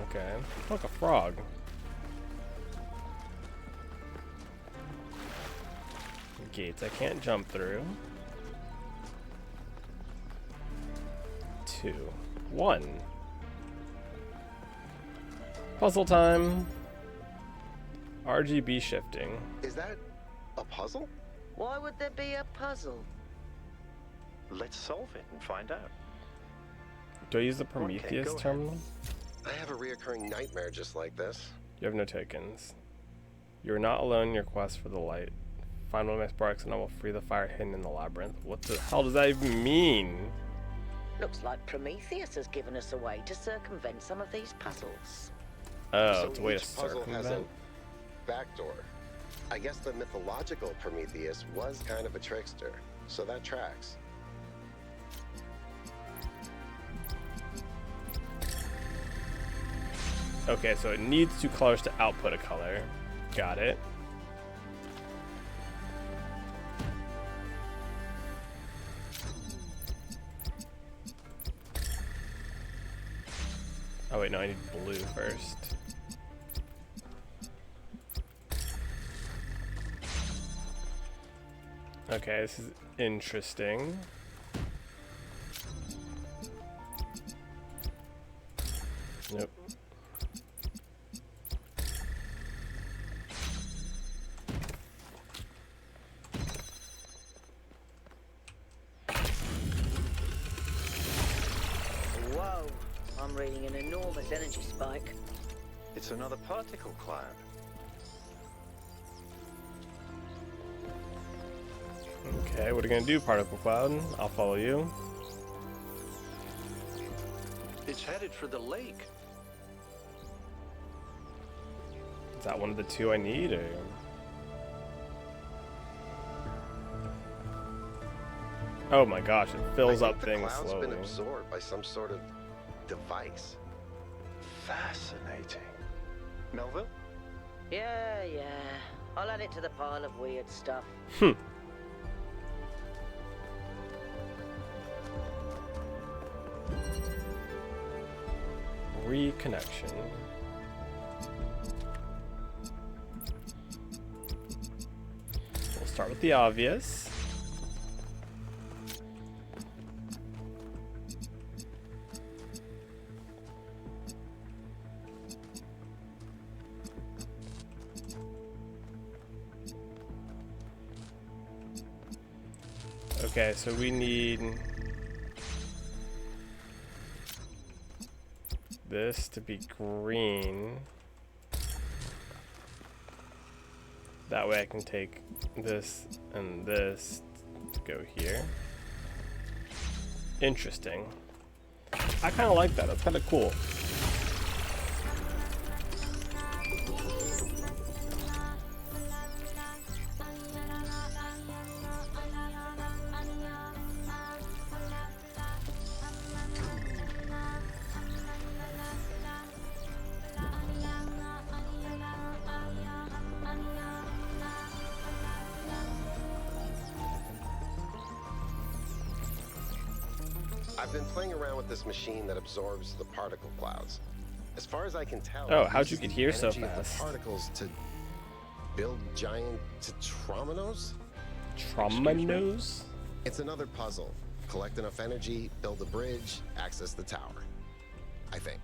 Okay. Like a frog. Gates I can't jump through. 2, 1. Puzzle time. RGB shifting. Is that a puzzle? Why would there be a puzzle? Let's solve it and find out. Do I use the Prometheus go terminal? I have a reoccurring nightmare just like this. You have no tokens. You are not alone in your quest for the light. Find one of my sparks and I will free the fire hidden in the labyrinth. What the hell does that even mean? Looks like Prometheus has given us a way to circumvent some of these puzzles. Oh, So it's a way to each puzzle has a circumvent. backdoor. I guess the mythological Prometheus was kind of a trickster, so that tracks. Okay, so it needs 2 colors to output a color. Got it. Oh wait, no, I need blue first. Okay, this is interesting. Nope. Whoa, I'm reading an enormous energy spike. It's another particle cloud. Okay, what are you gonna do, particle cloud? I'll follow you. It's headed for the lake. Is that one of the 2 I need, or? Oh my gosh, it fills I up think things the cloud's slowly. been absorbed by some sort of device. Fascinating. Melville? Yeah. I'll add it to the pile of weird stuff. Reconnection. We'll start with the obvious. Okay, so we need this to be green. That way I can take this and this to go here. Interesting. I kind of like that. That's kind of cool. I've been playing around with this machine that absorbs the particle clouds. As far as I can tell, Oh, it how'd you uses get the here so energy of the fast? particles to build giant tetrominos? Trauma nose? It's another puzzle. Collect enough energy, build a bridge, access the tower. I think.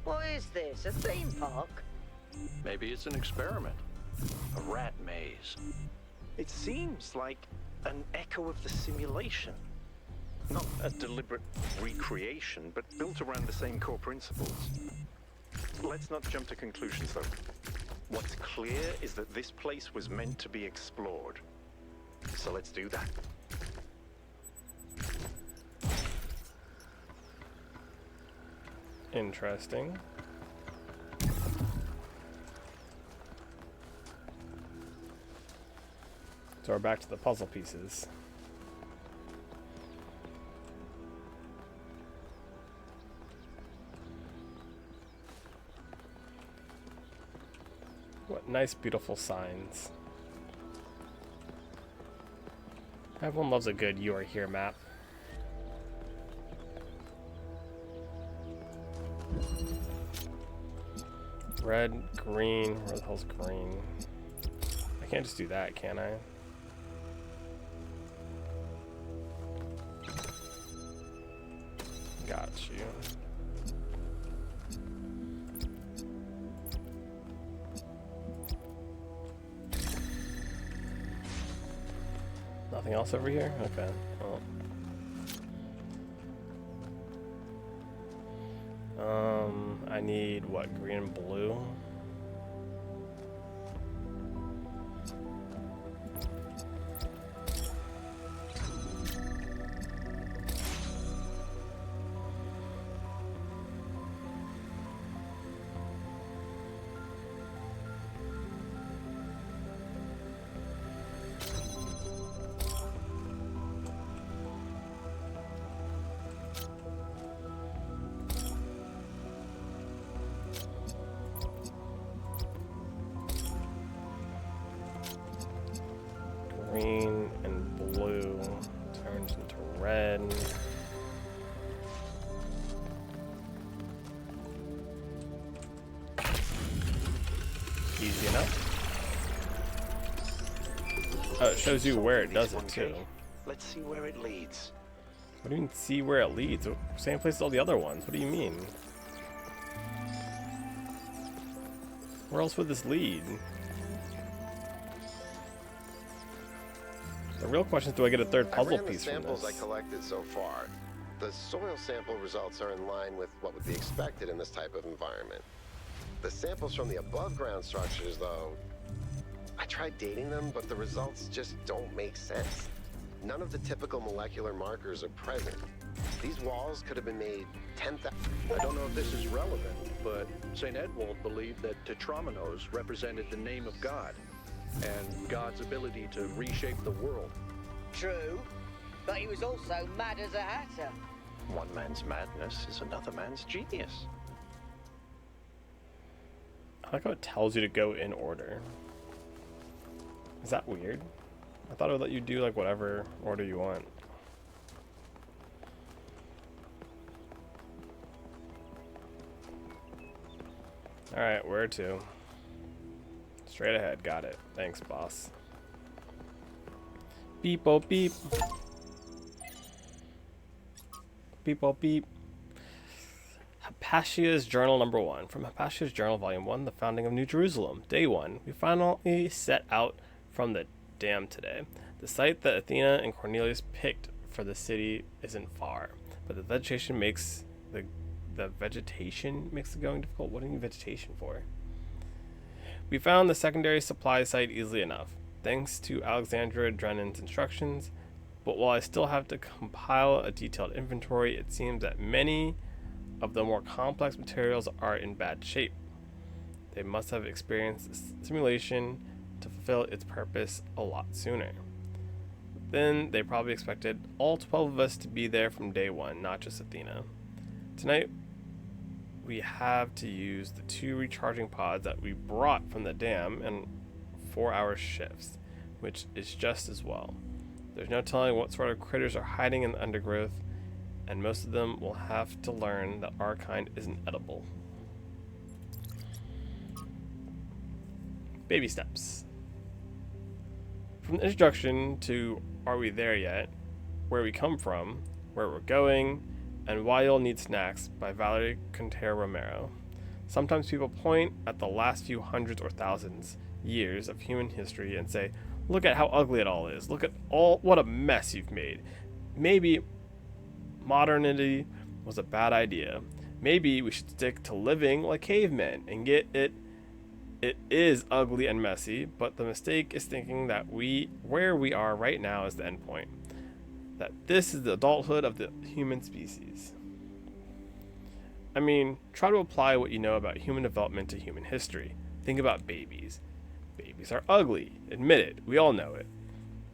What is this, a theme park? Maybe it's an experiment. A rat maze. It seems like an echo of the simulation. Not a deliberate recreation, but built around the same core principles. Let's not jump to conclusions, though. What's clear is that this place was meant to be explored. So let's do that. Interesting. So we're back to the puzzle pieces. What nice, beautiful signs. Everyone loves a good "You Are Here" map. Red, green, where the hell's green? I can't just do that, can I? Got you. Nothing else over here? Okay. Well. I need what? Green and blue? Green and blue turns into red. Easy enough. Oh, it shows you where it does it too. Let's see where it leads. What do you mean see where it leads? Same place as all the other ones. What do you mean? Where else would this lead? The real question is, do I get a third puzzle piece from the samples this? I collected so far. The soil sample results are in line with what would be expected in this type of environment. The samples from the above-ground structures, though, I tried dating them, but the results just don't make sense. None of the typical molecular markers are present. These walls could have been made 10,000... I don't know if this is relevant, but St. Edwald believed that Tetramenos represented the name of God, and God's ability to reshape the world. True, but he was also mad as a hatter. One man's madness is another man's genius. I like how it tells you to go in order. Is that weird? I thought it would let you do like whatever order you want. Alright, where to? Straight ahead, got it. Thanks, boss. Beep oh beep. Beep oh beep. Hypatia's Journal number 1. From Hypatia's Journal volume 1, the founding of New Jerusalem. Day 1. We finally set out from the dam today. The site that Athena and Cornelius picked for the city isn't far, but the vegetation makes the going difficult. What do you need vegetation for? We found the secondary supply site easily enough, thanks to Alexandra Drennan's instructions, but while I still have to compile a detailed inventory, it seems that many of the more complex materials are in bad shape. They must have experienced simulation to fulfill its purpose a lot sooner. Then they probably expected all 12 of us to be there from day 1, not just Athena. Tonight, we have to use the 2 recharging pods that we brought from the dam in 4-hour shifts, which is just as well. There's no telling what sort of critters are hiding in the undergrowth, and most of them will have to learn that our kind isn't edible. Baby steps. From the introduction to Are We There Yet?, Where We Come From, Where We're Going, and Why You'll Need Snacks by Valerie Quintero Romero. Sometimes people point at the last few hundreds or thousands years of human history and say, look at how ugly it all is. Look at what a mess you've made. Maybe modernity was a bad idea. Maybe we should stick to living like cavemen and get it. It is ugly and messy, but the mistake is thinking that where we are right now is the end point. That this is the adulthood of the human species. I mean, try to apply what you know about human development to human history. Think about babies. Babies are ugly. Admit it. We all know it.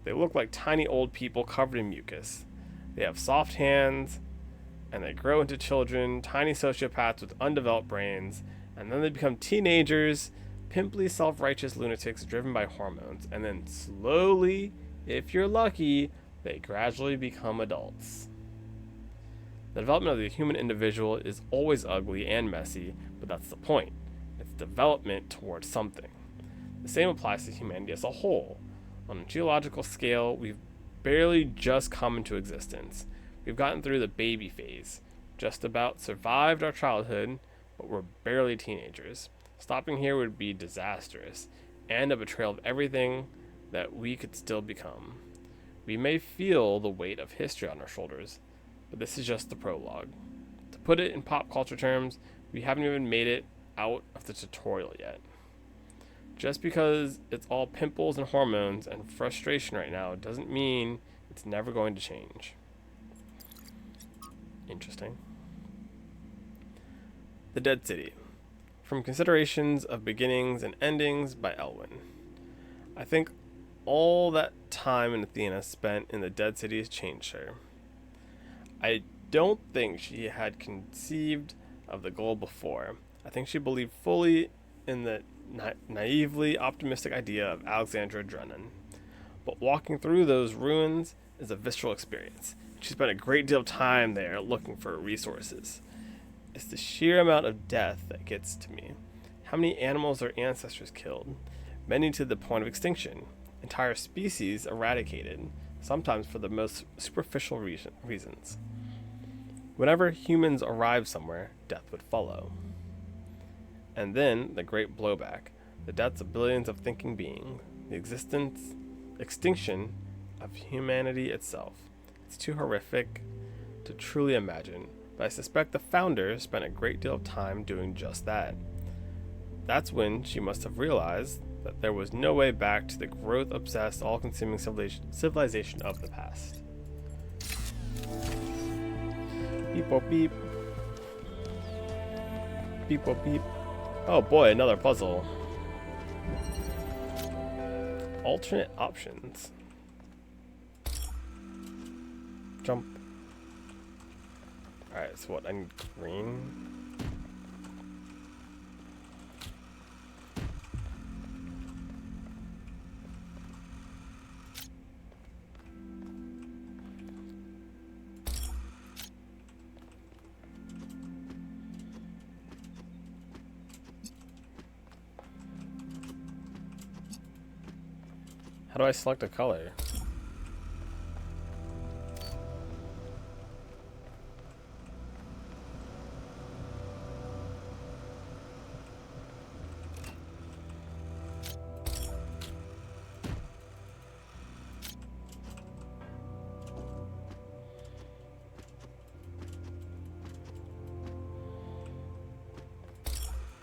They look like tiny old people covered in mucus. They have soft hands, and they grow into children, tiny sociopaths with undeveloped brains, and then they become teenagers, pimply, self-righteous lunatics driven by hormones, and then slowly, if you're lucky, they gradually become adults. The development of the human individual is always ugly and messy, but that's the point. It's development towards something. The same applies to humanity as a whole. On a geological scale, we've barely just come into existence. We've gotten through the baby phase, just about survived our childhood, but we're barely teenagers. Stopping here would be disastrous, and a betrayal of everything that we could still become. We may feel the weight of history on our shoulders, but this is just the prologue. To put it in pop culture terms, we haven't even made it out of the tutorial yet. Just because it's all pimples and hormones and frustration right now doesn't mean it's never going to change. Interesting. The Dead City. From Considerations of Beginnings and Endings by Elwyn. I think all that time in Athena spent in the Dead City has changed her. I don't think she had conceived of the goal before. I think she believed fully in the naively optimistic idea of Alexandra Drennan. But walking through those ruins is a visceral experience. She spent a great deal of time there looking for resources. It's the sheer amount of death that gets to me. How many animals our ancestors killed? Many to the point of extinction. Entire species eradicated, sometimes for the most superficial reasons. Whenever humans arrived somewhere, death would follow. And then the great blowback, the deaths of billions of thinking beings, the extinction of humanity itself. It's too horrific to truly imagine, but I suspect the founder spent a great deal of time doing just that. That's when she must have realized that there was no way back to the growth-obsessed, all-consuming civilization of the past. Beep, boop, beep. Beep, boop, beep. Oh boy, another puzzle. Alternate options. Jump. Alright, so what? I need green. How do I select a color?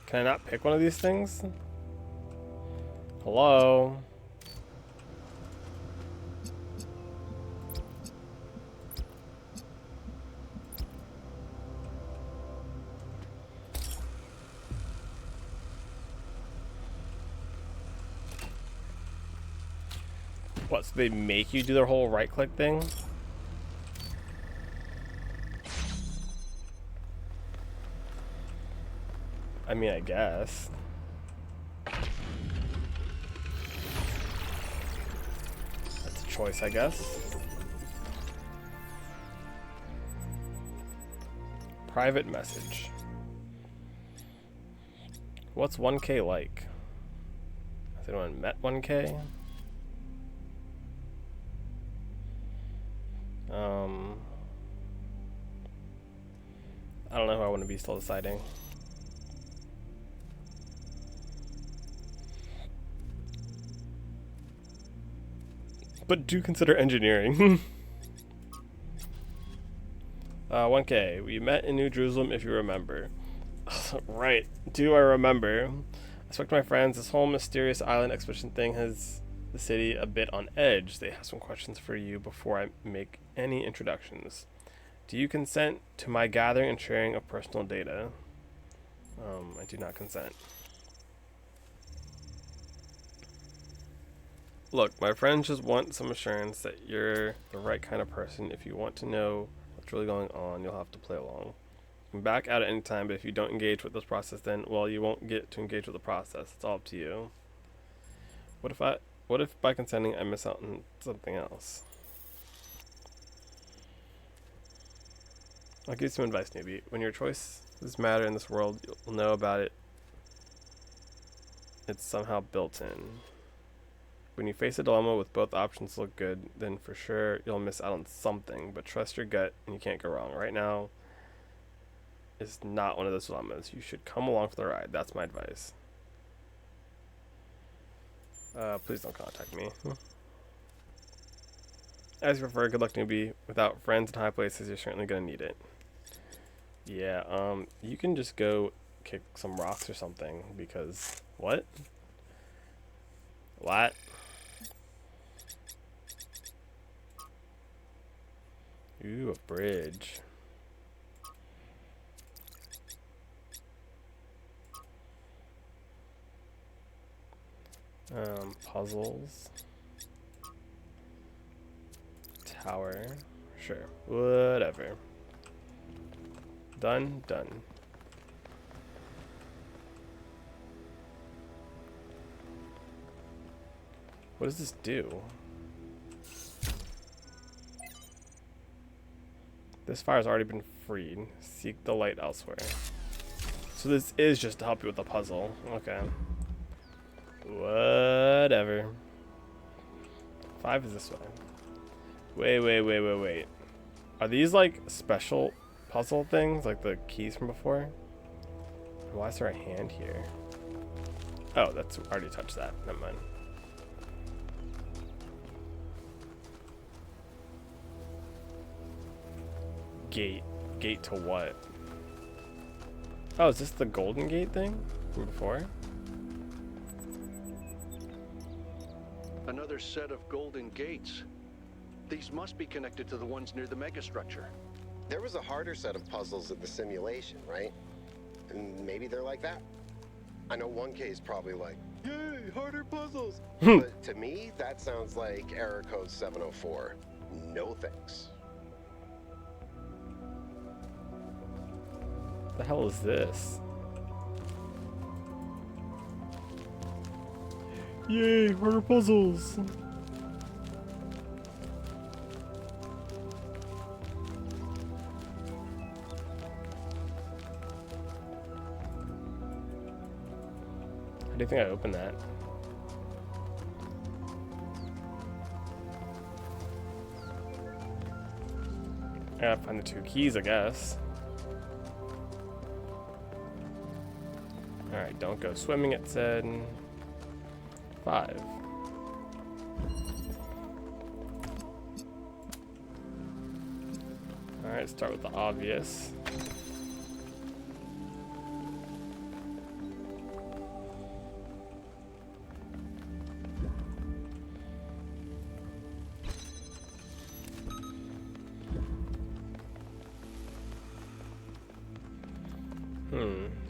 Can I not pick one of these things? Hello? What, so they make you do their whole right-click thing? I mean, I guess. That's a choice, I guess. Private message. What's 1K like? Has anyone met 1K? I don't know who I want to be, still deciding. But do consider engineering. 1K, we met in New Jerusalem if you remember. Right, do I remember? I spoke to my friends. This whole mysterious island expedition thing has the city a bit on edge. They have some questions for you before I make any introductions. Do you consent to my gathering and sharing of personal data? I do not consent. Look, my friends just want some assurance that you're the right kind of person. If you want to know what's really going on, you'll have to play along. You can back out at any time, but if you don't engage with this process, then, well, you won't get to engage with the process. It's all up to you. What if by consenting I miss out on something else? I'll give you some advice, newbie. When your choices matter in this world, you'll know about it. It's somehow built in. When you face a dilemma with both options look good, then for sure you'll miss out on something, but trust your gut and you can't go wrong. Right now is not one of those dilemmas. You should come along for the ride. That's my advice. Please don't contact me. As you prefer, good luck, newbie. Without friends in high places, you're certainly going to need it. Yeah, you can just go kick some rocks or something, because... What? What? Ooh, a bridge. Puzzles. Tower. Sure. Whatever. Done. What does this do? This fire's already been freed. Seek the light elsewhere. So this is just to help you with the puzzle. Okay. Whatever. 5 is this way. Wait. Are these like special puzzle things? Like the keys from before? Why is there a hand here? Oh, that's already touched that. Never mind. Gate to what? Oh, is this the golden gate thing from before? Another set of golden gates. These must be connected to the ones near the megastructure. There was a harder set of puzzles in the simulation, right? And maybe they're like that. I know 1K is probably like, yay, harder puzzles. But to me, that sounds like error code 704. No thanks. The hell is this? Yay, harder puzzles! How do you think I open that? I gotta find the 2 keys, I guess. Alright, don't go swimming, it said. 5. Alright, start with the obvious.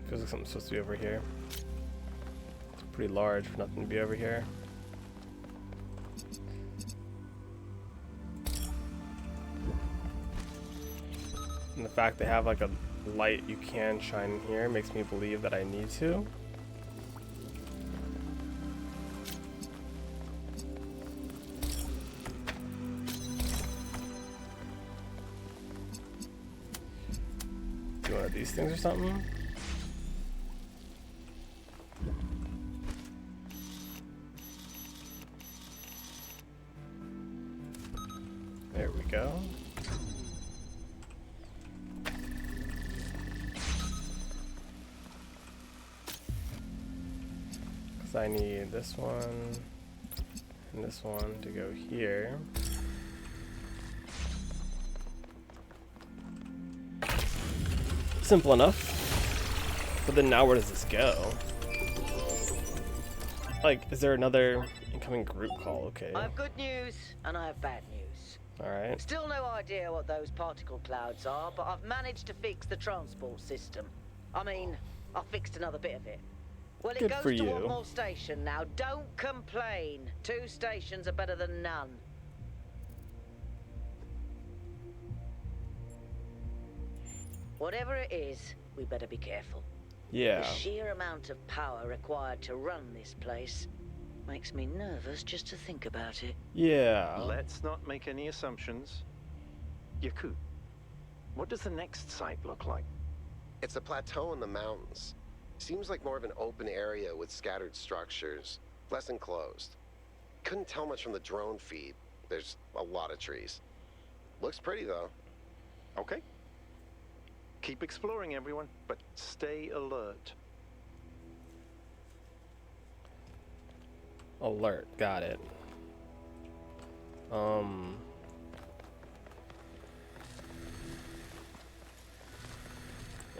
Feels like something's supposed to be over here. It's pretty large for nothing to be over here. And the fact they have like a light you can shine in here makes me believe that I need to. Do one of these things or something? There we go. Because I need this one and this one to go here. Simple enough. But then now where does this go? Like, is there another incoming group call? Okay. I have good news and I have bad news. Alright. Still no idea what those particle clouds are, but I've managed to fix the transport system. I mean, I fixed another bit of it. Well, it Good goes for to you. one more station now. Don't complain. 2 stations are better than none. Whatever it is, we better be careful. Yeah. The sheer amount of power required to run this place makes me nervous just to think about it. Yeah. Let's not make any assumptions. Yakut, what does the next site look like? It's a plateau in the mountains. Seems like more of an open area with scattered structures, less enclosed. Couldn't tell much from the drone feed. There's a lot of trees. Looks pretty though. Okay. Keep exploring, everyone, but stay alert. Alert. Got it.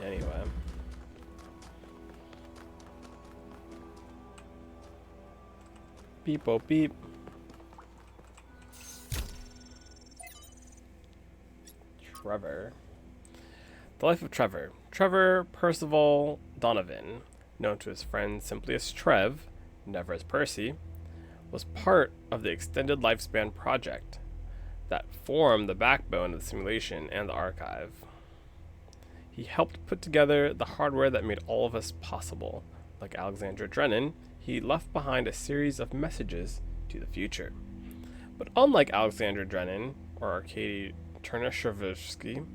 Anyway. Beep, oh, beep. Trevor. The life of Trevor. Trevor Percival Donovan, known to his friends simply as Trev, never as Percy, was part of the Extended Lifespan Project that formed the backbone of the simulation and the archive. He helped put together the hardware that made all of us possible. Like Alexandra Drennan, he left behind a series of messages to the future. But unlike Alexandra Drennan or Arkady Chernyshevsky,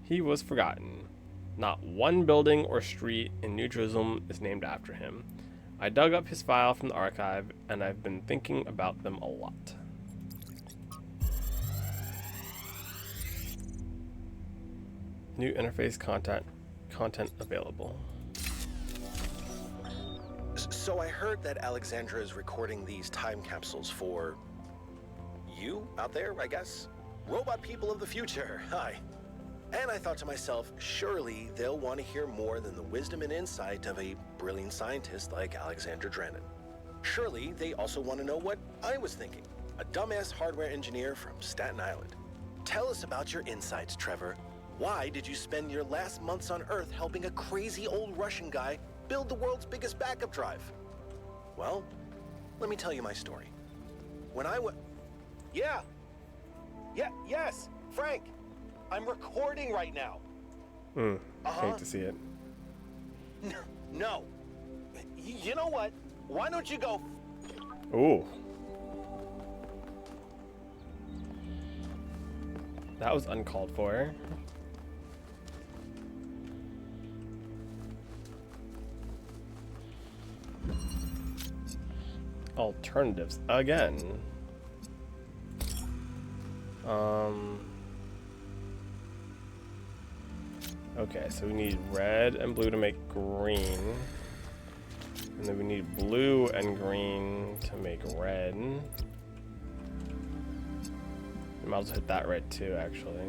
he was forgotten. Not one building or street in New Jerusalem is named after him. I dug up his file from the archive, and I've been thinking about them a lot. New interface content available. So I heard that Alexandra is recording these time capsules for you out there, I guess? Robot people of the future, hi. And I thought to myself, surely they'll want to hear more than the wisdom and insight of a brilliant scientist like Alexandra Drennan. Surely they also want to know what I was thinking, a dumbass hardware engineer from Staten Island. Tell us about your insights, Trevor. Why did you spend your last months on Earth helping a crazy old Russian guy build the world's biggest backup drive? Well, let me tell you my story. When I was... Yes, Frank. I'm recording right now. Hate to see it. No. You know what? Why don't you go... Ooh. That was uncalled for. Alternatives again. Okay, so we need red and blue to make green. And then we need blue and green to make red. I might as well hit that red too, actually.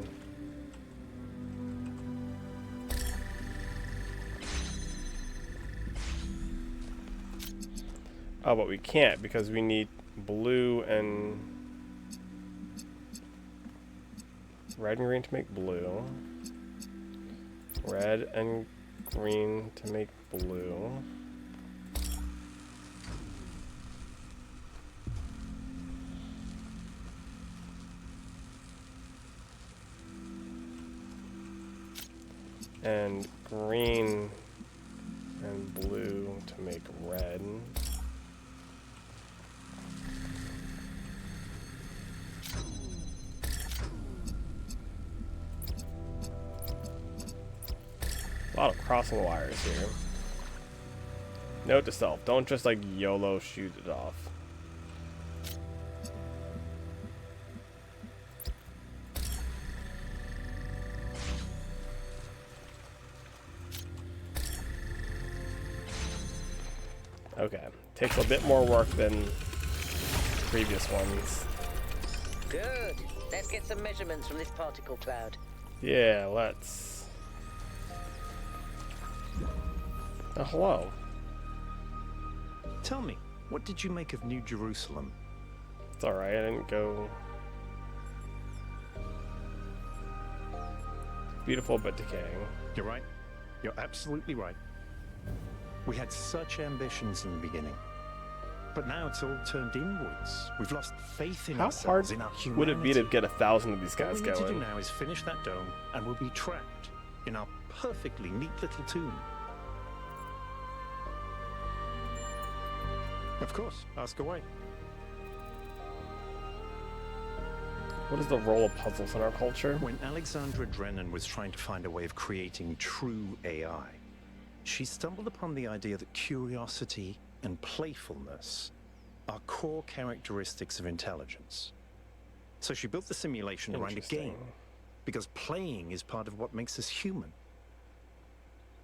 Oh, but we can't because we need blue and red and green to make blue. Red and green to make blue. And green and blue to make red. A lot of crossing wires here. Note to self, don't just like YOLO shoot it off. Okay, takes a bit more work than previous ones. Good. Let's get some measurements from this particle cloud. Yeah, let's. Oh, hello. Tell me, what did you make of New Jerusalem? It's alright, I didn't go beautiful but decaying. You're right. You're absolutely right. We had such ambitions in the beginning. But now it's all turned inwards. We've lost faith in How ourselves, hard in our humanity. would it be to get 1,000 of these guys What we need to do going? now is finish that dome, and we'll be trapped in our perfectly neat little tomb. Of course, ask away. What is the role of puzzles in our culture? When Alexandra Drennan was trying to find a way of creating true AI, she stumbled upon the idea that curiosity and playfulness are core characteristics of intelligence. So she built the simulation around a game, because playing is part of what makes us human.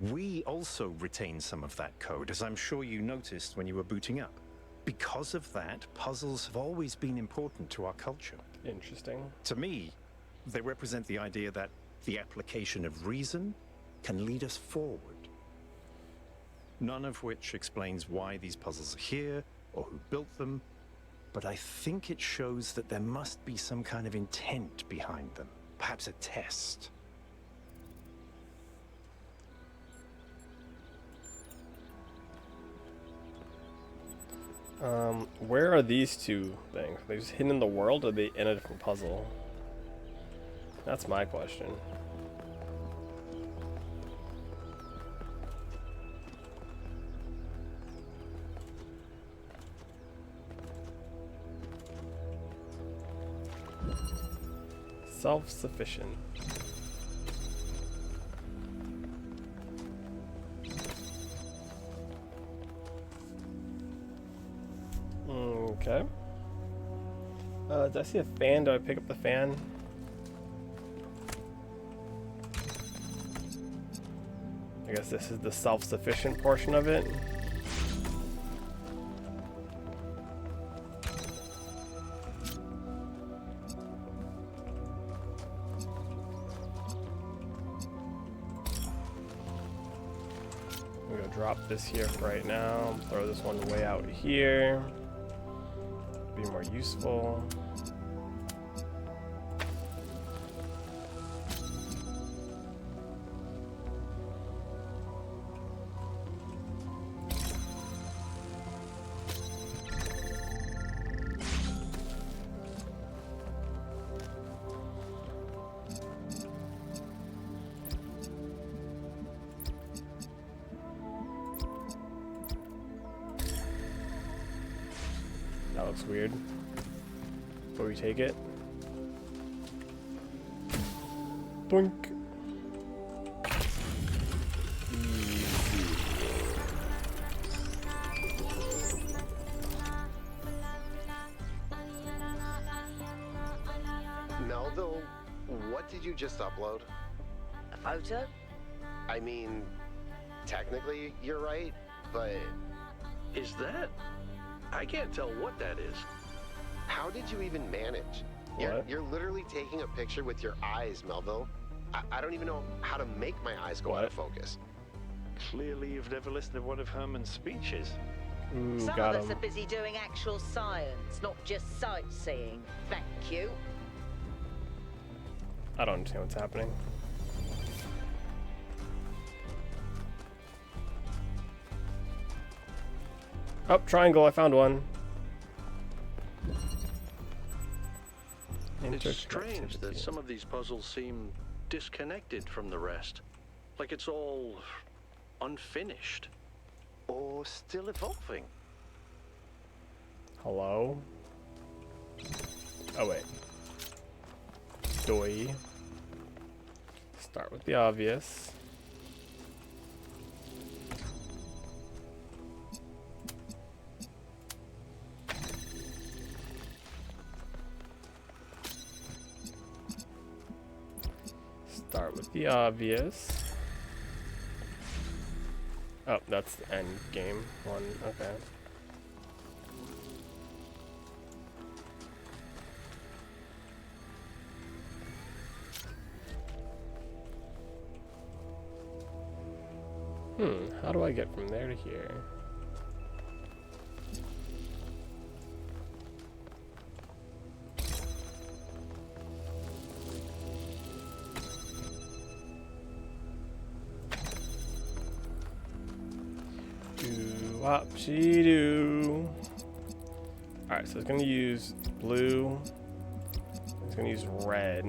We also retain some of that code, as I'm sure you noticed when you were booting up. Because of that, puzzles have always been important to our culture. Interesting. To me, they represent the idea that the application of reason can lead us forward. None of which explains why these puzzles are here, or who built them, but I think it shows that there must be some kind of intent behind them. Perhaps a test. Where are these two things? Are they just hidden in the world, or are they in a different puzzle? That's my question. Self-sufficient. Okay. Did I see a fan? Do I pick up the fan? I guess this is the self-sufficient portion of it. I'm gonna drop this here for right now. Throw this one way out here. Be more useful. That looks weird. Before we take it. Boink. Melville, what did you just upload? A photo? I mean, technically you're right, but... Is that? I can't tell what that is. How did you even manage? What? You're literally taking a picture with your eyes, Melville. I don't even know how to make my eyes go out of focus. Clearly you've never listened to one of Herman's speeches. Ooh, Some got of us him. are busy doing actual science, not just sightseeing. Thank you. I don't understand what's happening. Oh, triangle, I found one. It's strange that Interconnectivity. some of these puzzles seem disconnected from the rest. Like it's all unfinished. Or still evolving. Hello? Oh, wait. Doi. Start with the obvious. Start with the obvious. Oh, that's the end game one. Okay. How do I get from there to here? Whoop-she-doo. Alright, so it's gonna use blue. It's gonna use red.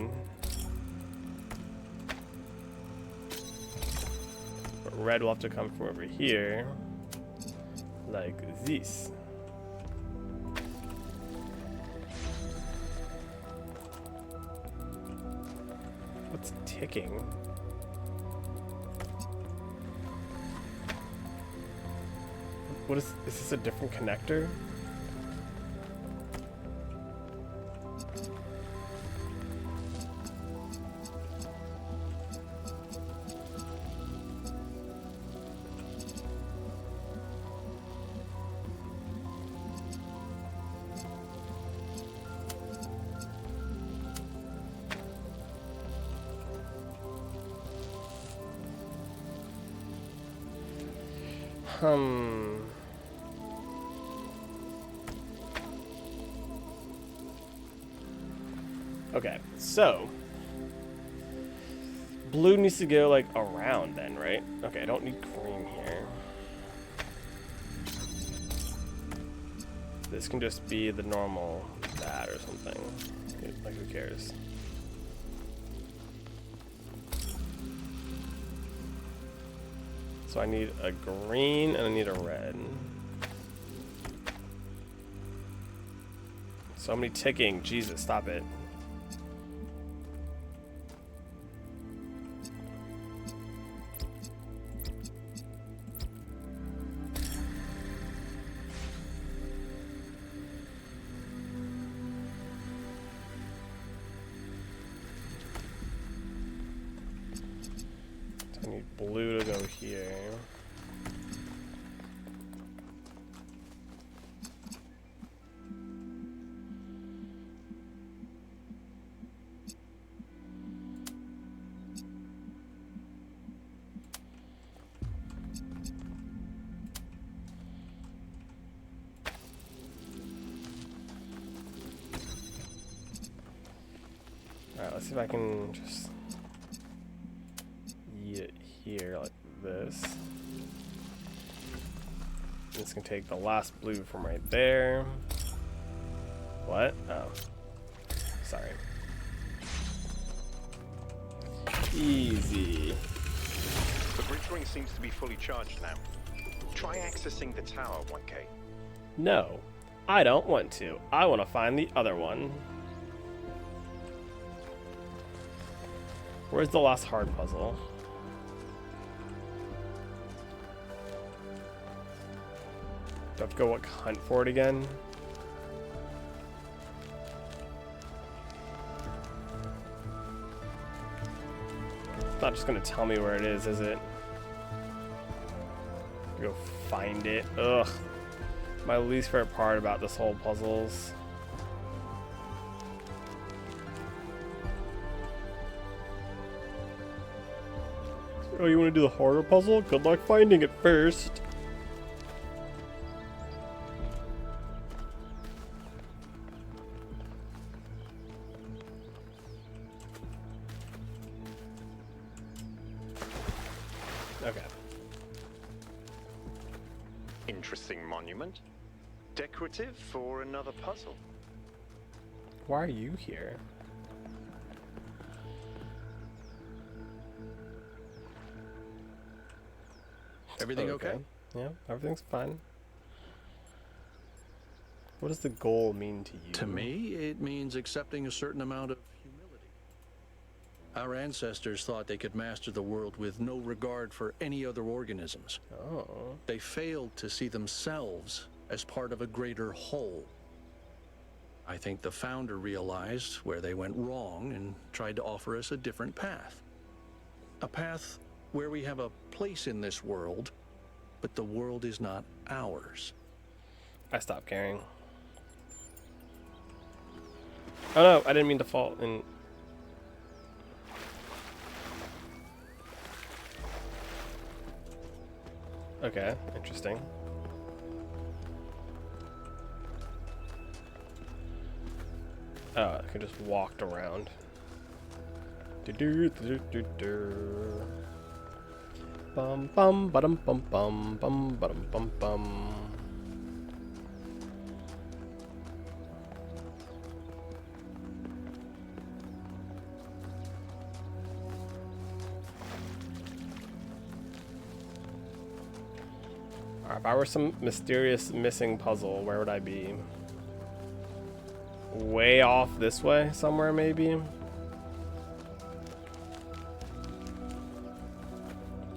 But red will have to come from over here. Like this. What's ticking? What is this a different connector? Okay, so blue needs to go like around then, right? Okay, I don't need green here. This can just be the normal that or something. Like, who cares? So I need a green and I need a red. So many ticking. Jesus, stop it. I need blue to go here. Alright, let's see if I can just here like this. This can take the last blue from right there. What? Oh. Sorry. Easy. The bridge ring seems to be fully charged now. Try accessing the tower, 1K. No, I don't want to. I want to find the other one. Where's the last hard puzzle? Do I have to go hunt for it again? It's not just gonna tell me where it is it? Go find it. Ugh. My least favorite part about this whole puzzles. Oh, you want to do the harder puzzle? Good luck finding it first. Okay. Interesting monument. Decorative for another puzzle. Why are you here? Everything okay? Yeah, everything's fine. What does the goal mean to you? To me, it means accepting a certain amount of humility. Our ancestors thought they could master the world with no regard for any other organisms. Oh. They failed to see themselves as part of a greater whole. I think the founder realized where they went wrong and tried to offer us a different path. A path where we have a place in this world, but the world is not ours. I stopped caring. Oh no, I didn't mean to fall in. Okay, interesting. Oh, I could just walked around. Bum bum ba-dum bum bum bum ba-dum bum bum. Alright, if I were some mysterious missing puzzle, where would I be? Way off this way somewhere, maybe?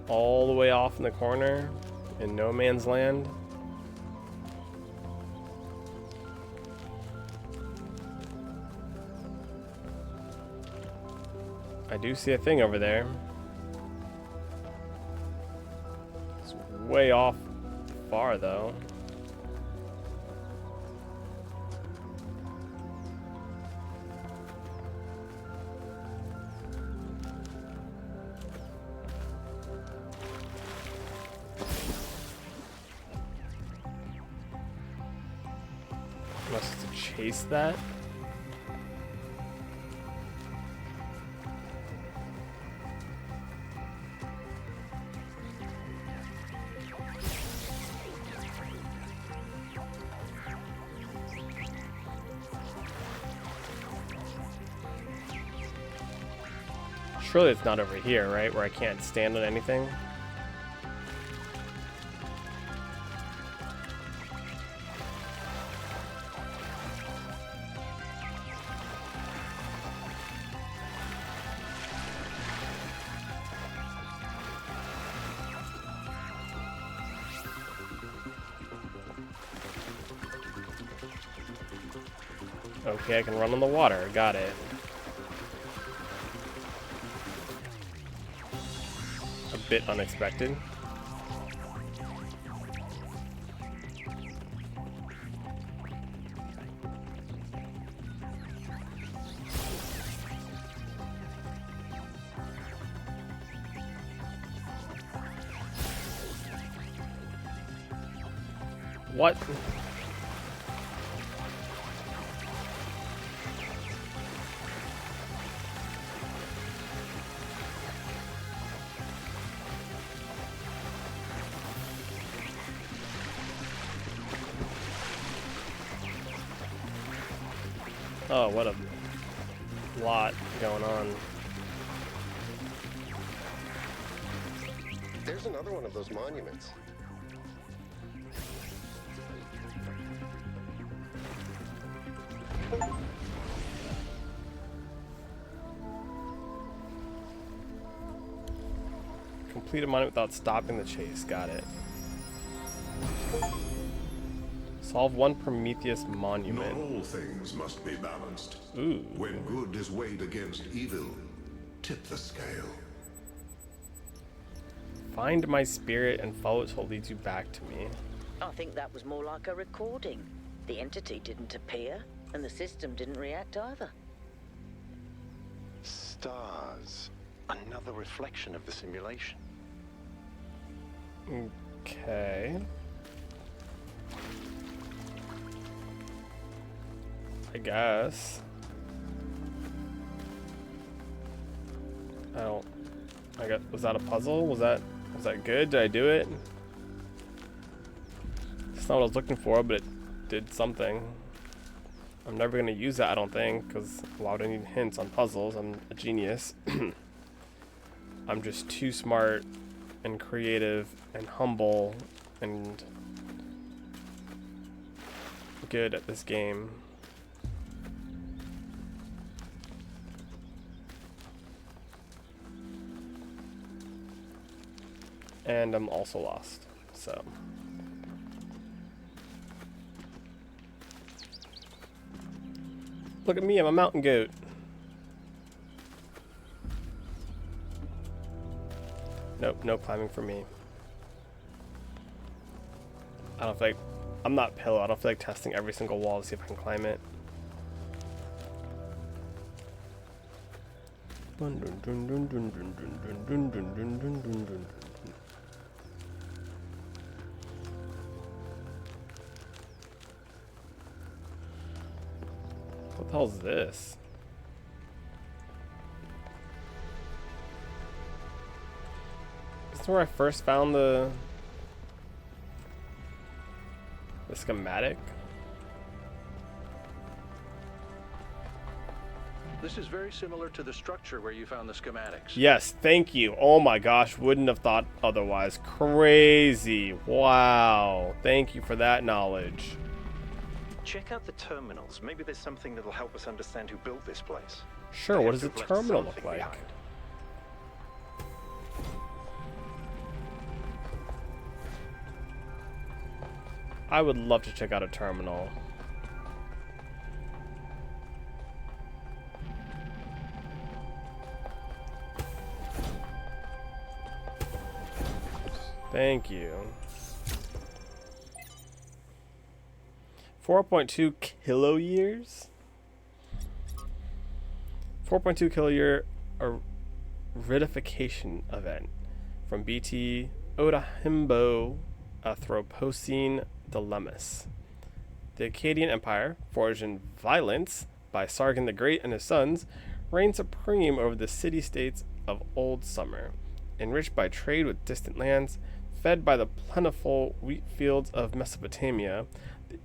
All the way off in the corner in no man's land. I do see a thing over there. It's way off far though. Must chase that. Surely it's not over here, right? Where I can't stand on anything. Okay, I can run on the water. Got it. A bit unexpected. What? Oh, what a lot going on. There's another one of those monuments. Complete a monument without stopping the chase. Got it. Solve one Prometheus monument. Not all things must be balanced. Ooh. When good is weighed against evil, tip the scale. Find my spirit and follow it till it leads you back to me. I think that was more like a recording. The entity didn't appear, and the system didn't react either. Stars. Another reflection of the simulation. Okay. I guess. I got, was that a puzzle? Was that good? Did I do it? It's not what I was looking for, but it did something. I'm never gonna use that, I don't think, because why would I need hints on puzzles? I'm a genius. I'm just too smart and creative and humble and good at this game. And I'm also lost, so. Look at me, I'm a mountain goat. Nope, no climbing for me. I don't feel like, I'm not Pillow, I don't feel like testing every single wall to see if I can climb it. What the hell is this? That's where I first found the schematic. This is very similar to the structure where you found the schematics. Yes, thank you. Oh my gosh, wouldn't have thought otherwise. Crazy. Wow. Thank you for that knowledge. Check out the terminals. Maybe there's something that'll help us understand who built this place. Sure, what does a terminal look like? Behind. I would love to check out a terminal. Thank you. 4.2 kilo years? 4.2 kilo year aridification event from BT Odahimbo Anthropocene Dilemmas. The Akkadian Empire, forged in violence by Sargon the Great and his sons, reigned supreme over the city-states of Old Summer, enriched by trade with distant lands. Fed by the plentiful wheat fields of Mesopotamia,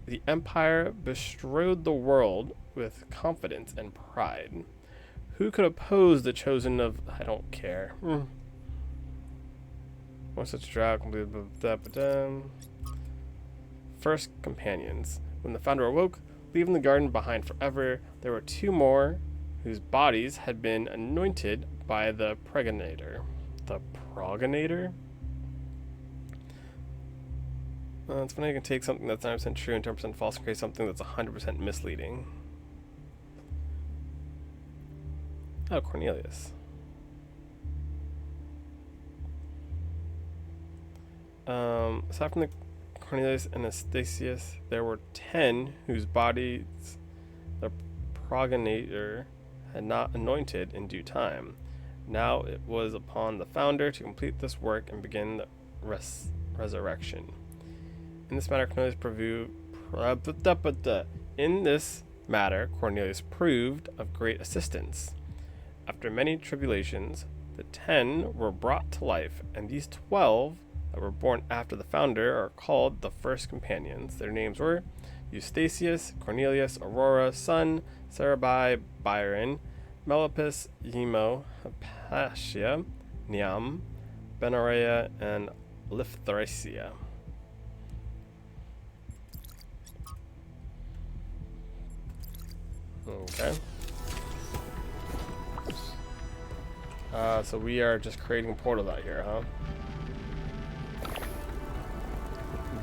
the empire bestrode the world with confidence and pride. Who could oppose the chosen of... I don't care. What's such a drought? First companions. When the founder awoke, leaving the garden behind forever, there were two more whose bodies had been anointed by the pregnator. The progenitor? It's funny I can take something that's 90% true and 10% false and create something that's 100% misleading. Oh, Cornelius. Aside from the Cornelius and Astasius, there were 10 whose bodies the progenitor had not anointed in due time. Now it was upon the founder to complete this work and begin the resurrection. In this matter, Cornelius proved of great assistance. After many tribulations, the 10 were brought to life, and these 12 that were born after the founder are called the first companions. Their names were Eustachius, Cornelius, Aurora, Sun, Sarabai, Byron, Melipus, Yemo, Hypatia, Niam, Benaria, and Lithracia. Okay. So we are just creating a portal out here, huh?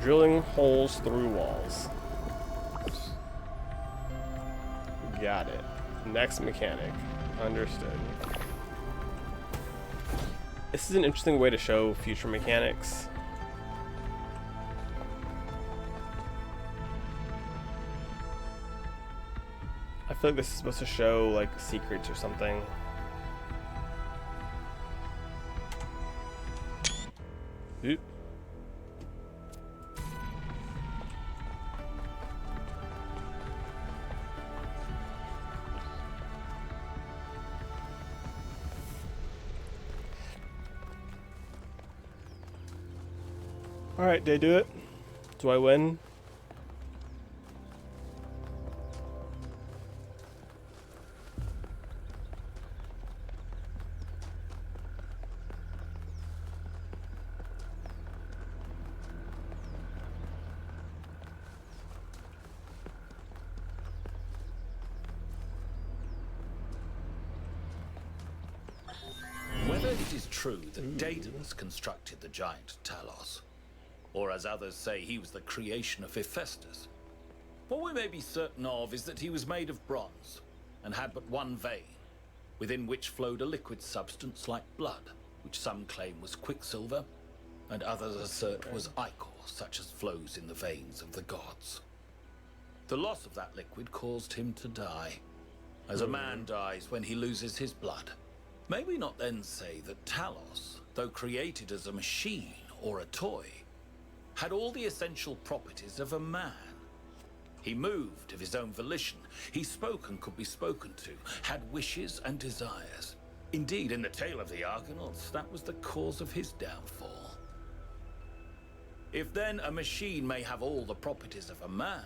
Drilling holes through walls. Got it. Next mechanic. Understood. This is an interesting way to show future mechanics. I feel like this is supposed to show like secrets or something. Oop. Alright, did I do it? Do I win? Whether it is true that Daedalus constructed the giant Talos, or as others say he was the creation of Hephaestus, what we may be certain of is that he was made of bronze, and had but one vein, within which flowed a liquid substance like blood, which some claim was quicksilver, and others assert was ichor, such as flows in the veins of the gods. The loss of that liquid caused him to die, as a man dies when he loses his blood. May we not then say that Talos, though created as a machine or a toy, had all the essential properties of a man? He moved of his own volition, he spoke and could be spoken to, had wishes and desires, Indeed, in the tale of the Argonauts, that was the cause of his downfall. If then a machine may have all the properties of a man,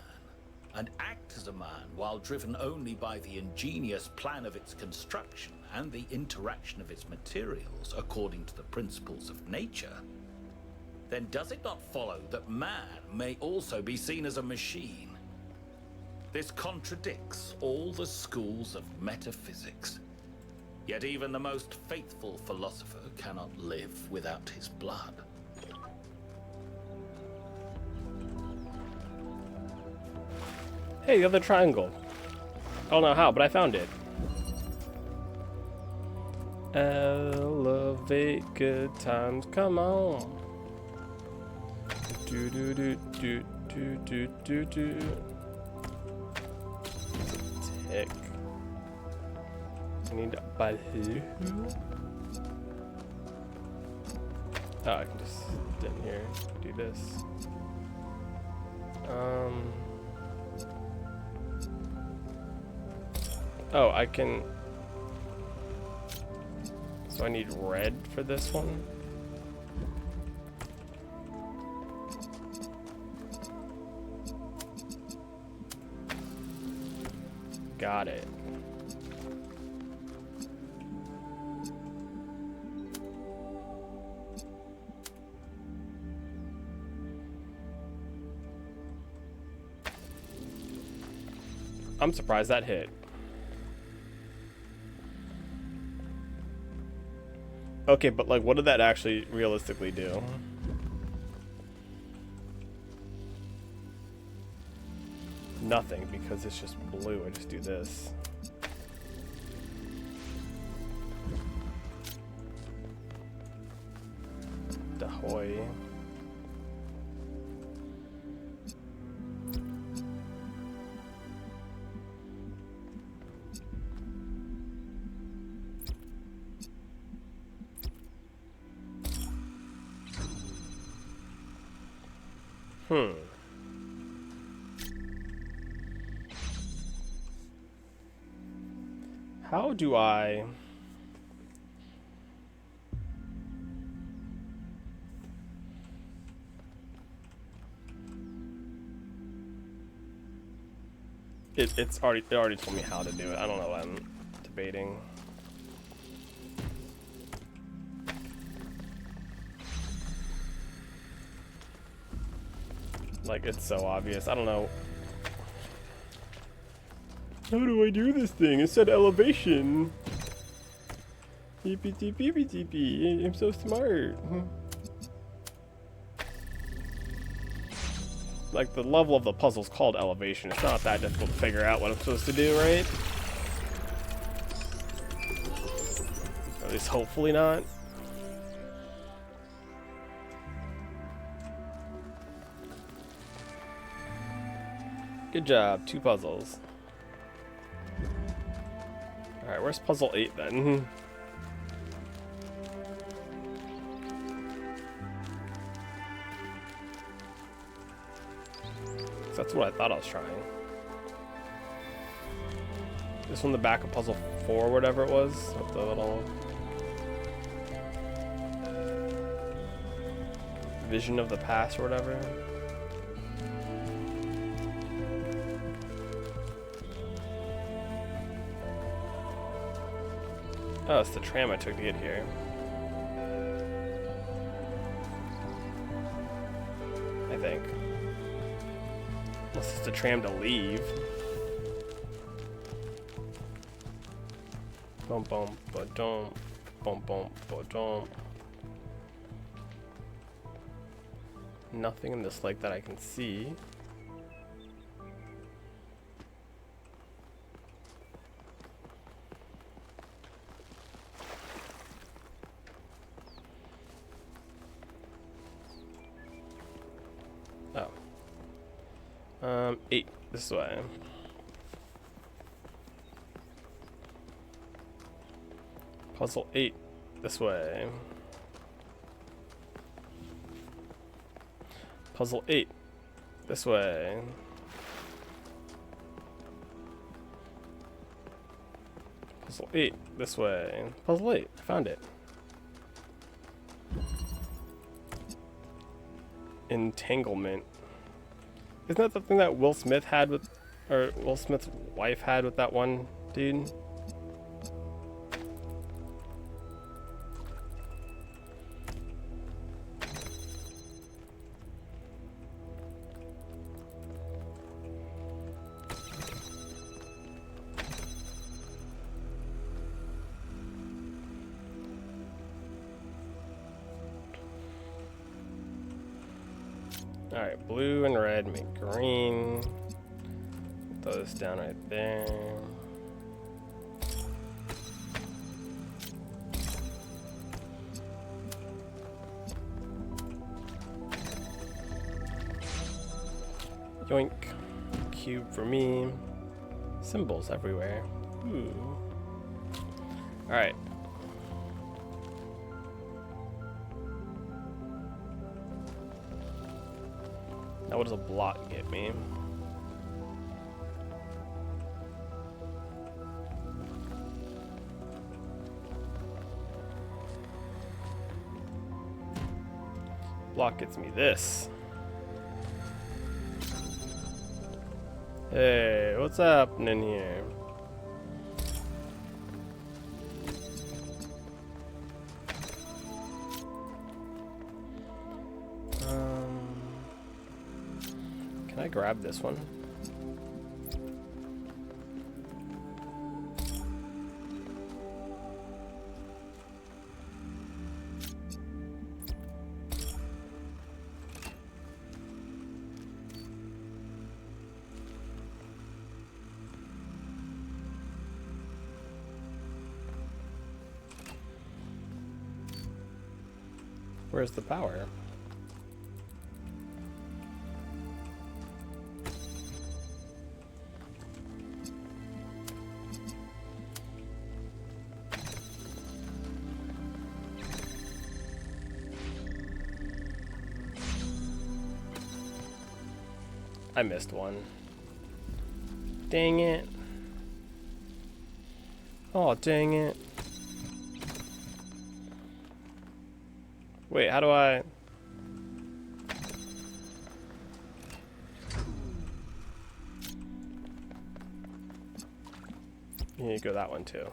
and act as a man while driven only by the ingenious plan of its construction and the interaction of its materials according to the principles of nature, then does it not follow that man may also be seen as a machine? This contradicts all the schools of metaphysics. Yet even the most faithful philosopher cannot live without his blood. Hey, the other triangle. I don't know how, but I found it. Elevate good times, come on. Do do do do do do do do. Tick. I need a balloon. Oh, I can just sit in here, do this. Oh, I can. So I need red for this one. Got it. I'm surprised that hit. Okay, but like, what did that actually realistically do? Nothing, because it's just blue. I just do this. Dahoy. How do I... It already told me how to do it. I don't know what I'm debating. Like, it's so obvious. I don't know. How do I do this thing? It said elevation. TP. I'm so smart. Like, the level of the puzzle's called elevation. It's not that difficult to figure out what I'm supposed to do, right? At least hopefully not. Good job. 2 puzzles. Alright, where's puzzle 8 then? That's what I thought I was trying. This one, the back of puzzle 4, whatever it was, with the little vision of the past or whatever. Oh, it's the tram I took to get here. I think. Unless it's the tram to leave. Bum bum ba dum. Bum bum ba dum. Nothing in this lake that I can see. Oh. 8 this way. Puzzle 8 this way. Puzzle 8 this way. Puzzle 8, this way. Puzzle 8, I found it. Entanglement. Isn't that the thing that Will Smith had with, or Will Smith's wife had with that one dude? Alright, blue and red make green. Throw this down right there. Yoink. Cube for me. Symbols everywhere. Ooh. Alright. Now what does a block get me? Block gets me this. Hey, what's happening here? Can I grab this one? Where's the power? I missed one. Dang it. Oh, dang it. Wait, how do I... You need to go that one too.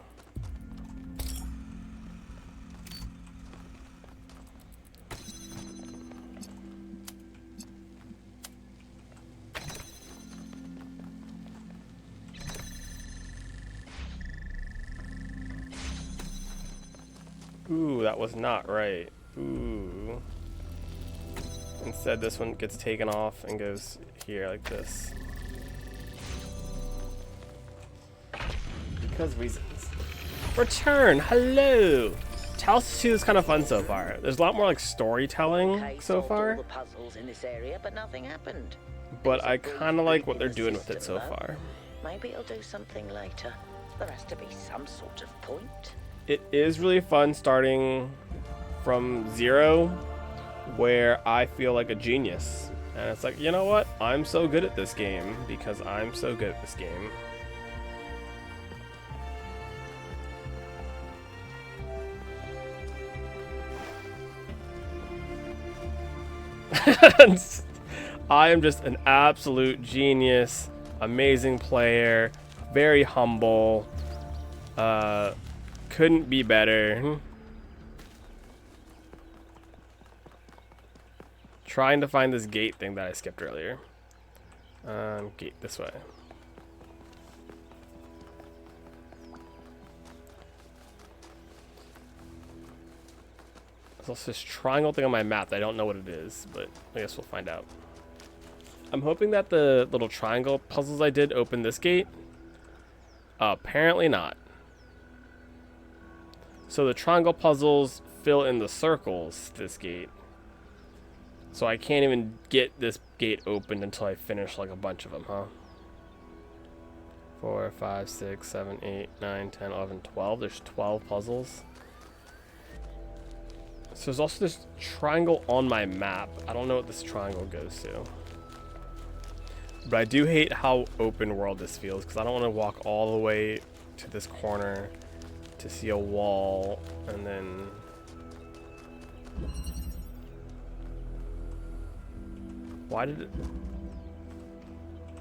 Ooh, that was not right. Ooh. Instead, this one gets taken off and goes here like this. Because reasons. Return! Hello! Talos 2 is kind of fun so far. There's a lot more like storytelling so far. All the puzzles in this area, but nothing happened. But I kind of like what they're doing with it so far. Maybe it'll do something later. There has to be some sort of point. It is really fun starting from 0, where I feel like a genius. And it's like, you know what? I'm so good at this game because I'm so good at this game. I am just an absolute genius, amazing player, very humble, couldn't be better. Trying to find this gate thing that I skipped earlier. Gate this way. There's also this triangle thing on my map that I don't know what it is, but I guess we'll find out. I'm hoping that the little triangle puzzles I did open this gate. Apparently not. So the triangle puzzles fill in the circles this gate. So I can't even get this gate opened until I finish like a bunch of them, huh? 4, 5, 6, 7, 8, 9, 10, 11, 12. There's 12 puzzles. So there's also this triangle on my map. I don't know what this triangle goes to. But I do hate how open world this feels because I don't want to walk all the way to this corner to see a wall, and then why did it?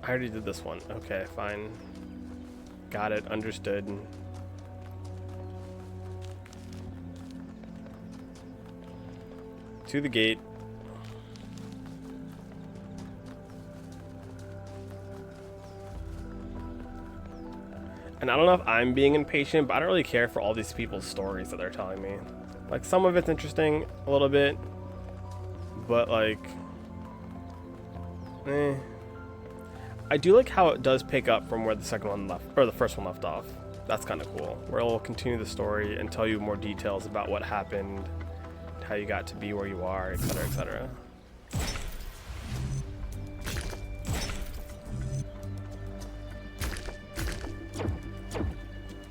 I already did this one. Okay, fine. Got it. Understood. To the gate. And I don't know if I'm being impatient, but I don't really care for all these people's stories that they're telling me. Like, some of it's interesting a little bit, but like, I do like how it does pick up from where the second one left, or the first one left off. That's kind of cool. Where it'll continue the story and tell you more details about what happened, how you got to be where you are, etc., etc.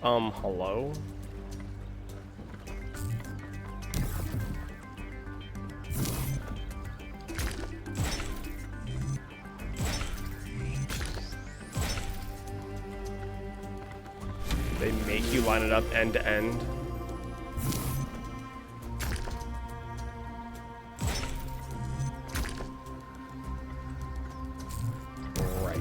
Hello? They make you line it up end to end. Right.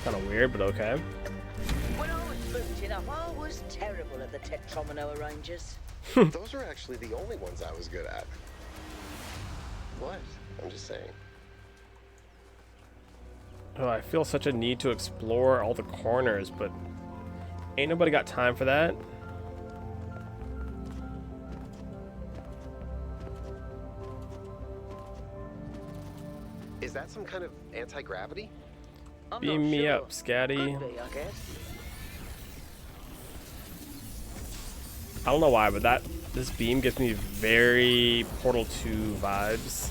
Kind of weird, but okay. When I was booted up, I was terrible at the Tetromino arrangers. Those are actually the only ones I was good at. What? I'm just saying. Oh, I feel such a need to explore all the corners, but ain't nobody got time for that. Is that some kind of anti-gravity? Beam me up, Scatty. Could be, I guess. I don't know why, but this beam gives me very Portal 2 vibes.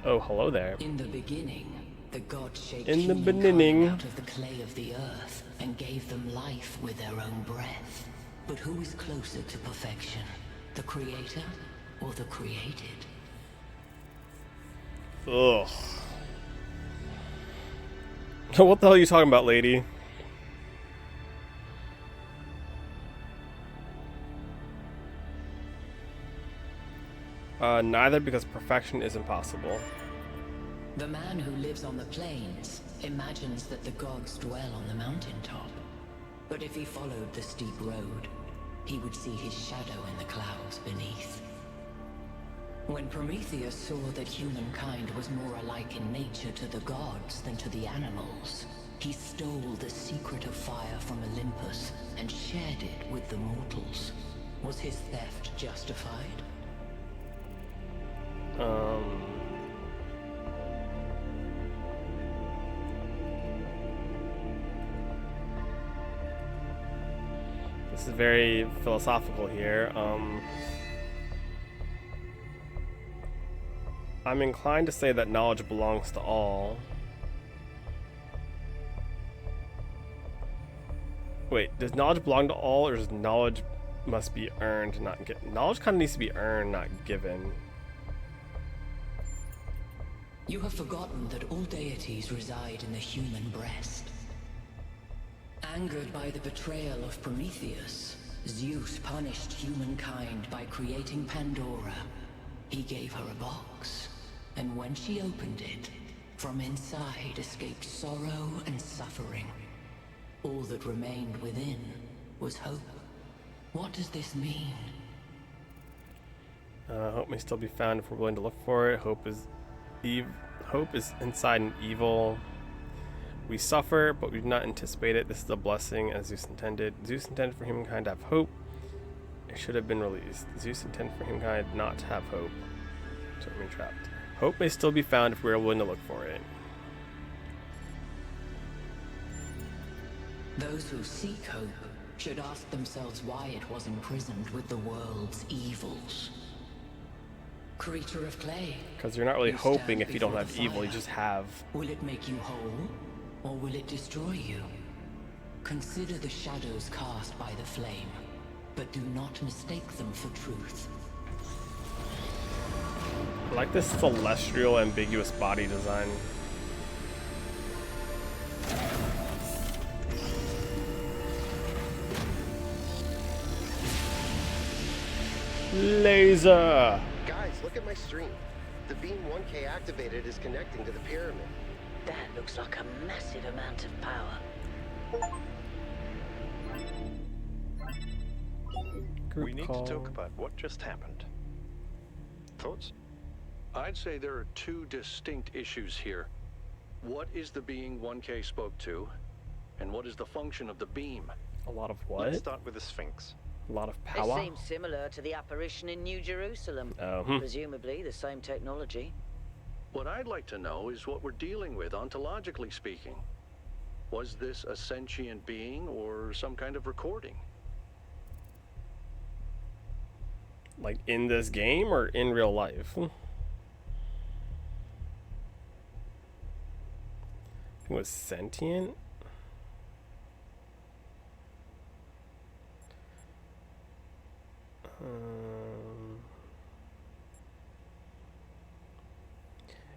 Oh, hello there. In the beginning, the gods shaped In the humankind beginning. out of the clay of the earth and gave them life with their own breath. But who is closer to perfection, the creator or the created? Ugh. What the hell are you talking about, lady? Neither, because perfection is impossible. The man who lives on the plains imagines that the gods dwell on the mountaintop. But if he followed the steep road, he would see his shadow in the clouds beneath. When Prometheus saw that humankind was more alike in nature to the gods than to the animals, he stole the secret of fire from Olympus and shared it with the mortals. Was his theft justified? This is very philosophical here. I'm inclined to say that knowledge belongs to all. Wait, does knowledge belong to all, or does knowledge must be earned, not given? Knowledge kind of needs to be earned, not given. You have forgotten that all deities reside in the human breast. Angered by the betrayal of Prometheus, Zeus punished humankind by creating Pandora. He gave her a box, and when she opened it, from inside escaped sorrow and suffering. All that remained within was hope. What does this mean? Hope may still be found if we're willing to look for it. Hope is inside an evil. We suffer, but we do not anticipate it. This is a blessing, as Zeus intended. Zeus intended for humankind to have hope. It should have been released. Zeus intended for humankind not to have hope. To remain trapped. Hope may still be found if we are willing to look for it. Those who seek hope should ask themselves why it was imprisoned with the world's evils. Creature of clay. Because you're not really You hoping stand if you don't before have the evil, you fire. just have. Will it make you whole, or will it destroy you? Consider the shadows cast by the flame, but do not mistake them for truth. I like this celestial ambiguous body design. Laser! Guys, look at my stream. The beam 1K activated is connecting to the pyramid. That looks like a massive amount of power. We need to talk about what just happened. Thoughts? I'd say there are two distinct issues here. What is the being 1K spoke to? And what is the function of the beam? A lot of what? Let's start with the Sphinx. A lot of It power. seems similar to the apparition in New Jerusalem. Presumably the same technology. What I'd like to know is what we're dealing with, ontologically speaking. Was this a sentient being or some kind of recording? Like in this game or in real life? I think it was sentient.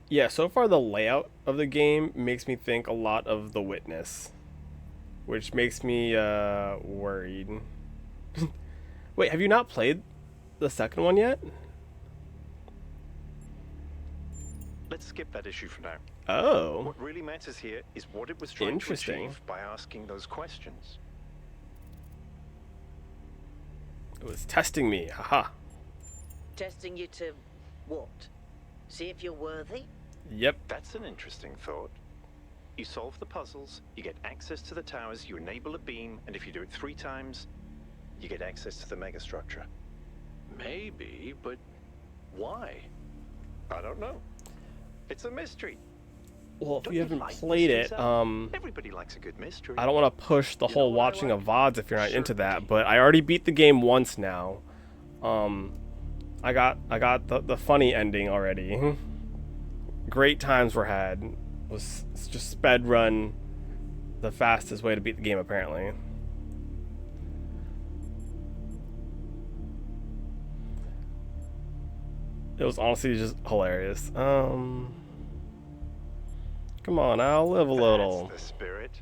Yeah, so far the layout of the game makes me think a lot of The Witness, which makes me worried. Wait, have you not played the second one yet? Let's skip that issue for now. Oh. What really matters here is what it was trying to Interesting. achieve by asking those questions. It was testing me, haha. Testing you to what? See if you're worthy? Yep. That's an interesting thought. You solve the puzzles, you get access to the towers, you enable a beam, and if you do it 3 times, you get access to the megastructure. Maybe, but why? I don't know. It's a mystery. Well, if Don't you you haven't like played mysteries, it, Alan? Everybody likes a good mystery. I don't want to push the You whole know what I watching like? of VODs if you're not into that, but I already beat the game once now. I got the funny ending already. Great times were had. Was just sped run the fastest way to beat the game apparently. It was honestly just hilarious. Come on, I'll live a little. That's the spirit.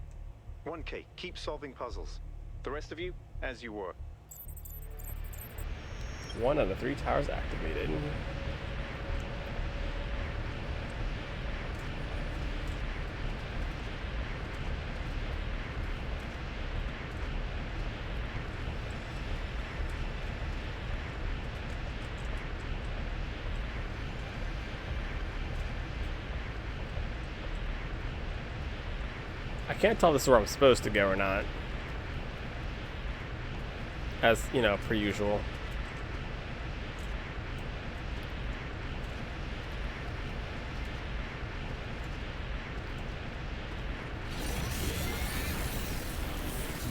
1K, keep solving puzzles. The rest of you, as you were. 1 out of 3 towers activated. I can't tell if this is where I'm supposed to go or not. As, you know, per usual.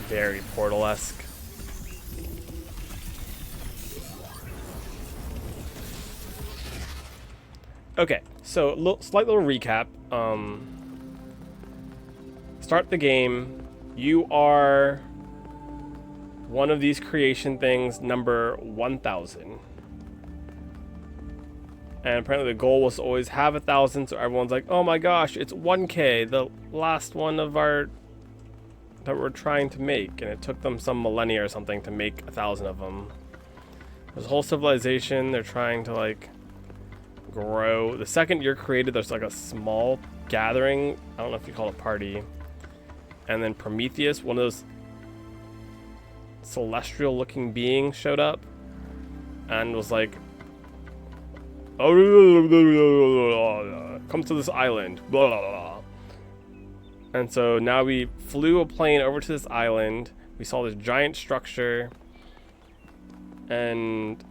Very Portal-esque. Okay, so slight little recap. Start the game. You are one of these creation things, number 1000. And apparently the goal was to always have 1,000, so everyone's like, oh my gosh, it's 1K, the last one of our that we're trying to make, and it took them some millennia or something to make 1,000 of them. There's a whole civilization they're trying to like grow. The second you're created, there's like a small gathering. I don't know if you call it a party. And then Prometheus, one of those celestial looking beings, showed up and was like, oh, come to this island, blah, blah, blah. And so now we flew a plane over to this island. We saw this giant structure, and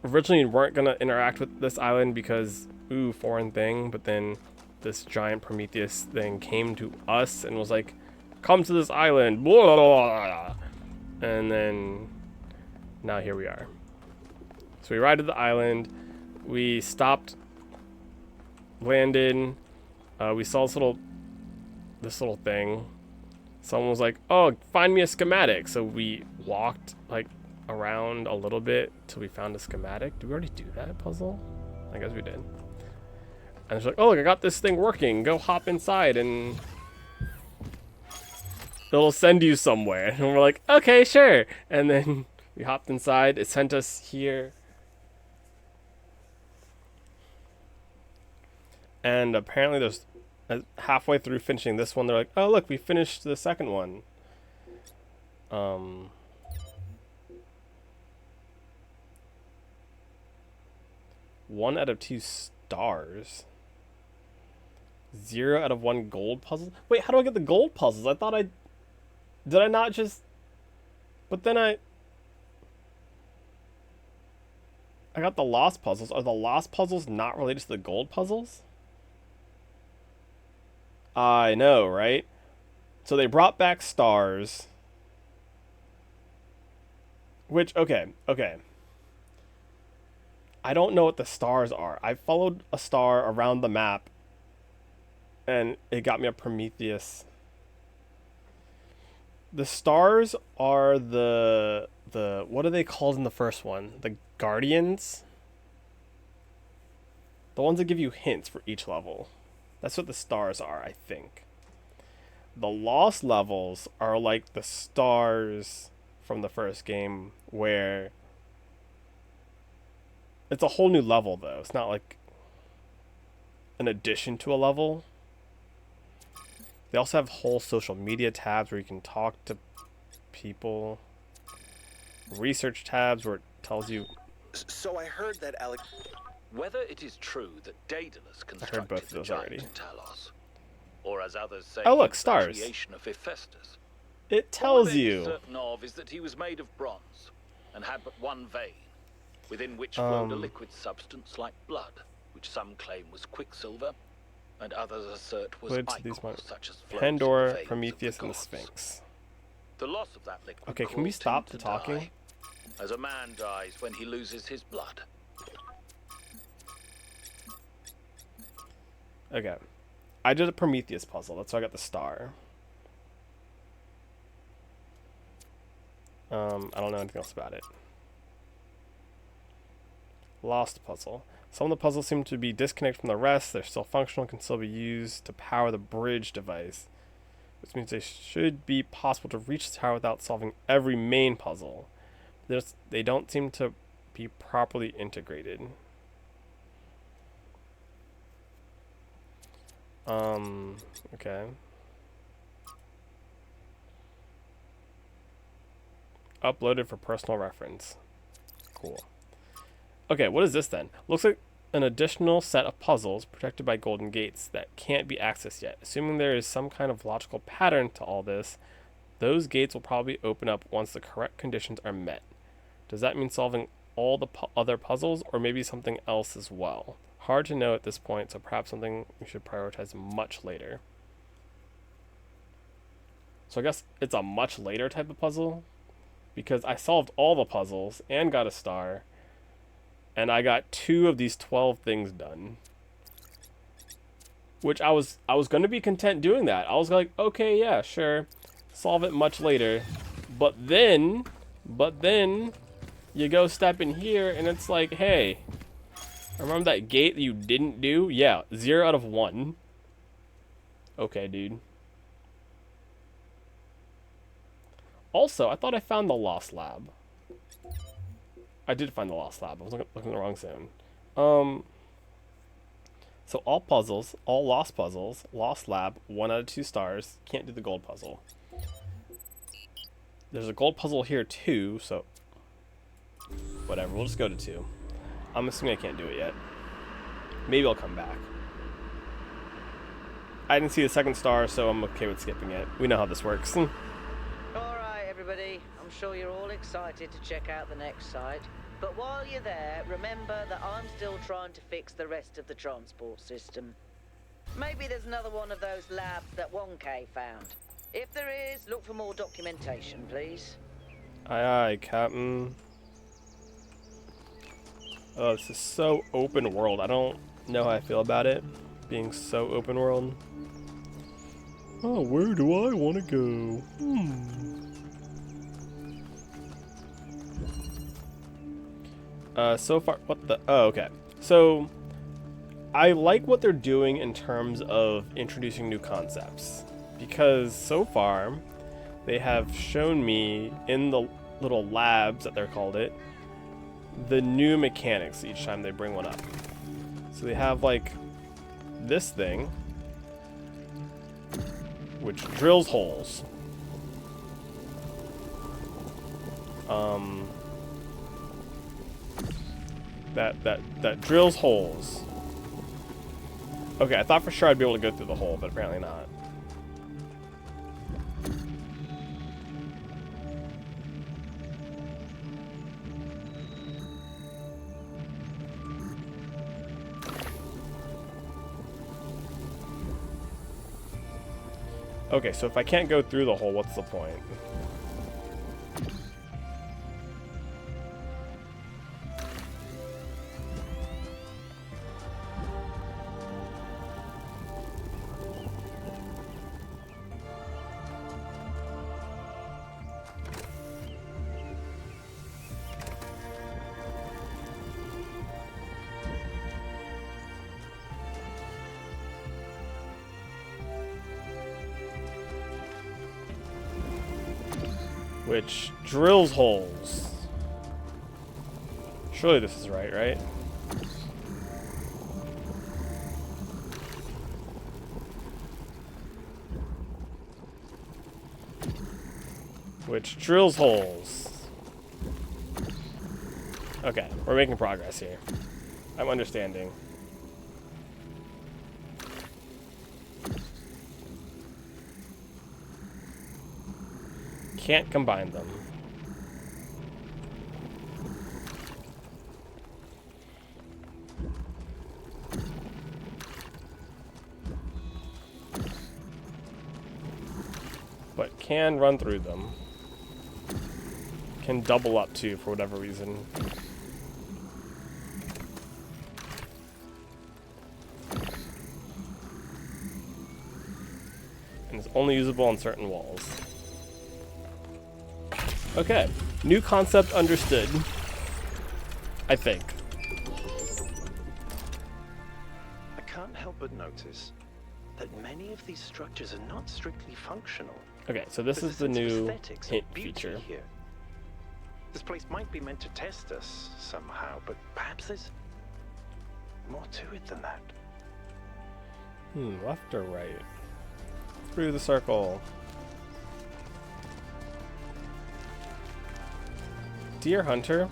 originally weren't gonna interact with this island because foreign thing, but then this giant Prometheus thing came to us and was like, come to this island, blah, blah, blah. And then now here we are. So we arrived at the island. We stopped, landed. We saw this little thing. Someone was like, "Oh, find me a schematic." So we walked like around a little bit till we found a schematic. Did we already do that puzzle? I guess we did. And it's like, "Oh, look, I got this thing working. Go hop inside and it'll send you somewhere." And we're like, "Okay, sure." And then we hopped inside. It sent us here. And apparently there's halfway through finishing this one, they're like, "Oh, look, we finished the second one." 1 out of 2 stars. 0 out of 1 gold puzzle. Wait, how do I get the gold puzzles? I thought did I not just... But then I got the lost puzzles. Are the lost puzzles not related to the gold puzzles? I know, right? So they brought back stars. Which, okay. I don't know what the stars are. I followed a star around the map, and it got me a Prometheus. The stars are the what are they called in the first one? The Guardians? The ones that give you hints for each level. That's what the stars are, I think. The lost levels are like the stars from the first game, where it's a whole new level, though. It's not like an addition to a level. They also have whole social media tabs where you can talk to people. Research tabs where it tells you... So I heard that Whether it is true that Daedalus constructed both of the those giant already. Talos, or as others say, Oh, look, he was stars. the creation of Hephaestus. It All tells we're you. certain of is that he was made of bronze and had but one vein, within which flowed a liquid substance like blood, which some claim was quicksilver, and others assert was Related to these ichor, such as flows in the Pandora, veins of Prometheus, the and the gods. Sphinx. The loss of that liquid Okay, can we caused stop him to talking? die, as a man dies when he loses his blood. Okay. I did a Prometheus puzzle. That's why I got the star. I don't know anything else about it. Lost puzzle. Some of the puzzles seem to be disconnected from the rest. They're still functional, can still be used to power the bridge device, which means they should be possible to reach the tower without solving every main puzzle. They don't seem to be properly integrated. Okay. Uploaded for personal reference. Cool. Okay, what is this then? Looks like an additional set of puzzles protected by golden gates that can't be accessed yet. Assuming there is some kind of logical pattern to all this, those gates will probably open up once the correct conditions are met. Does that mean solving all the other puzzles, or maybe something else as well? Hard to know at this point, so perhaps something we should prioritize much later. So I guess it's a much later type of puzzle, because I solved all the puzzles and got a star, and I got 2 of these 12 things done. Which I was going to be content doing that. I was like, okay, yeah, sure. Solve it much later. But then you go step in here and it's like, hey, remember that gate that you didn't do? Yeah, 0 out of 1. Okay, dude. Also, I thought I found the lost lab. I did find the lost lab. I was looking in the wrong zone. So all puzzles, all lost puzzles, lost lab, 1 out of 2 stars. Can't do the gold puzzle. There's a gold puzzle here too, so whatever. We'll just go to 2. I'm assuming I can't do it yet. Maybe I'll come back. I didn't see the second star, so I'm okay with skipping it. We know how this works. All right, everybody. I'm sure you're all excited to check out the next site. But while you're there, remember that I'm still trying to fix the rest of the transport system. Maybe there's another one of those labs that Wonke found. If there is, look for more documentation, please. Aye, aye, Captain. Oh, this is so open world. I don't know how I feel about it being so open world. Oh, where do I want to go? So far, what the? Oh, okay. So, I like what they're doing in terms of introducing new concepts. Because so far, they have shown me in the little labs that they're called it, the new mechanics each time they bring one up. So they have like this thing, which drills holes. That drills holes. Okay, I thought for sure I'd be able to go through the hole, but apparently not. Okay, so if I can't go through the hole, what's the point? Which drills holes. Surely this is right? Which drills holes. Okay, we're making progress here. I'm understanding. Can't combine them. But can run through them. Can double up too for whatever reason. And is only usable on certain walls. Okay, new concept understood. I think. I can't help but notice that many of these structures are not strictly functional. Okay, so this is the new hint feature. Here. This place might be meant to test us somehow, but perhaps there's more to it than that. Left or right? Through the circle. Deer hunter.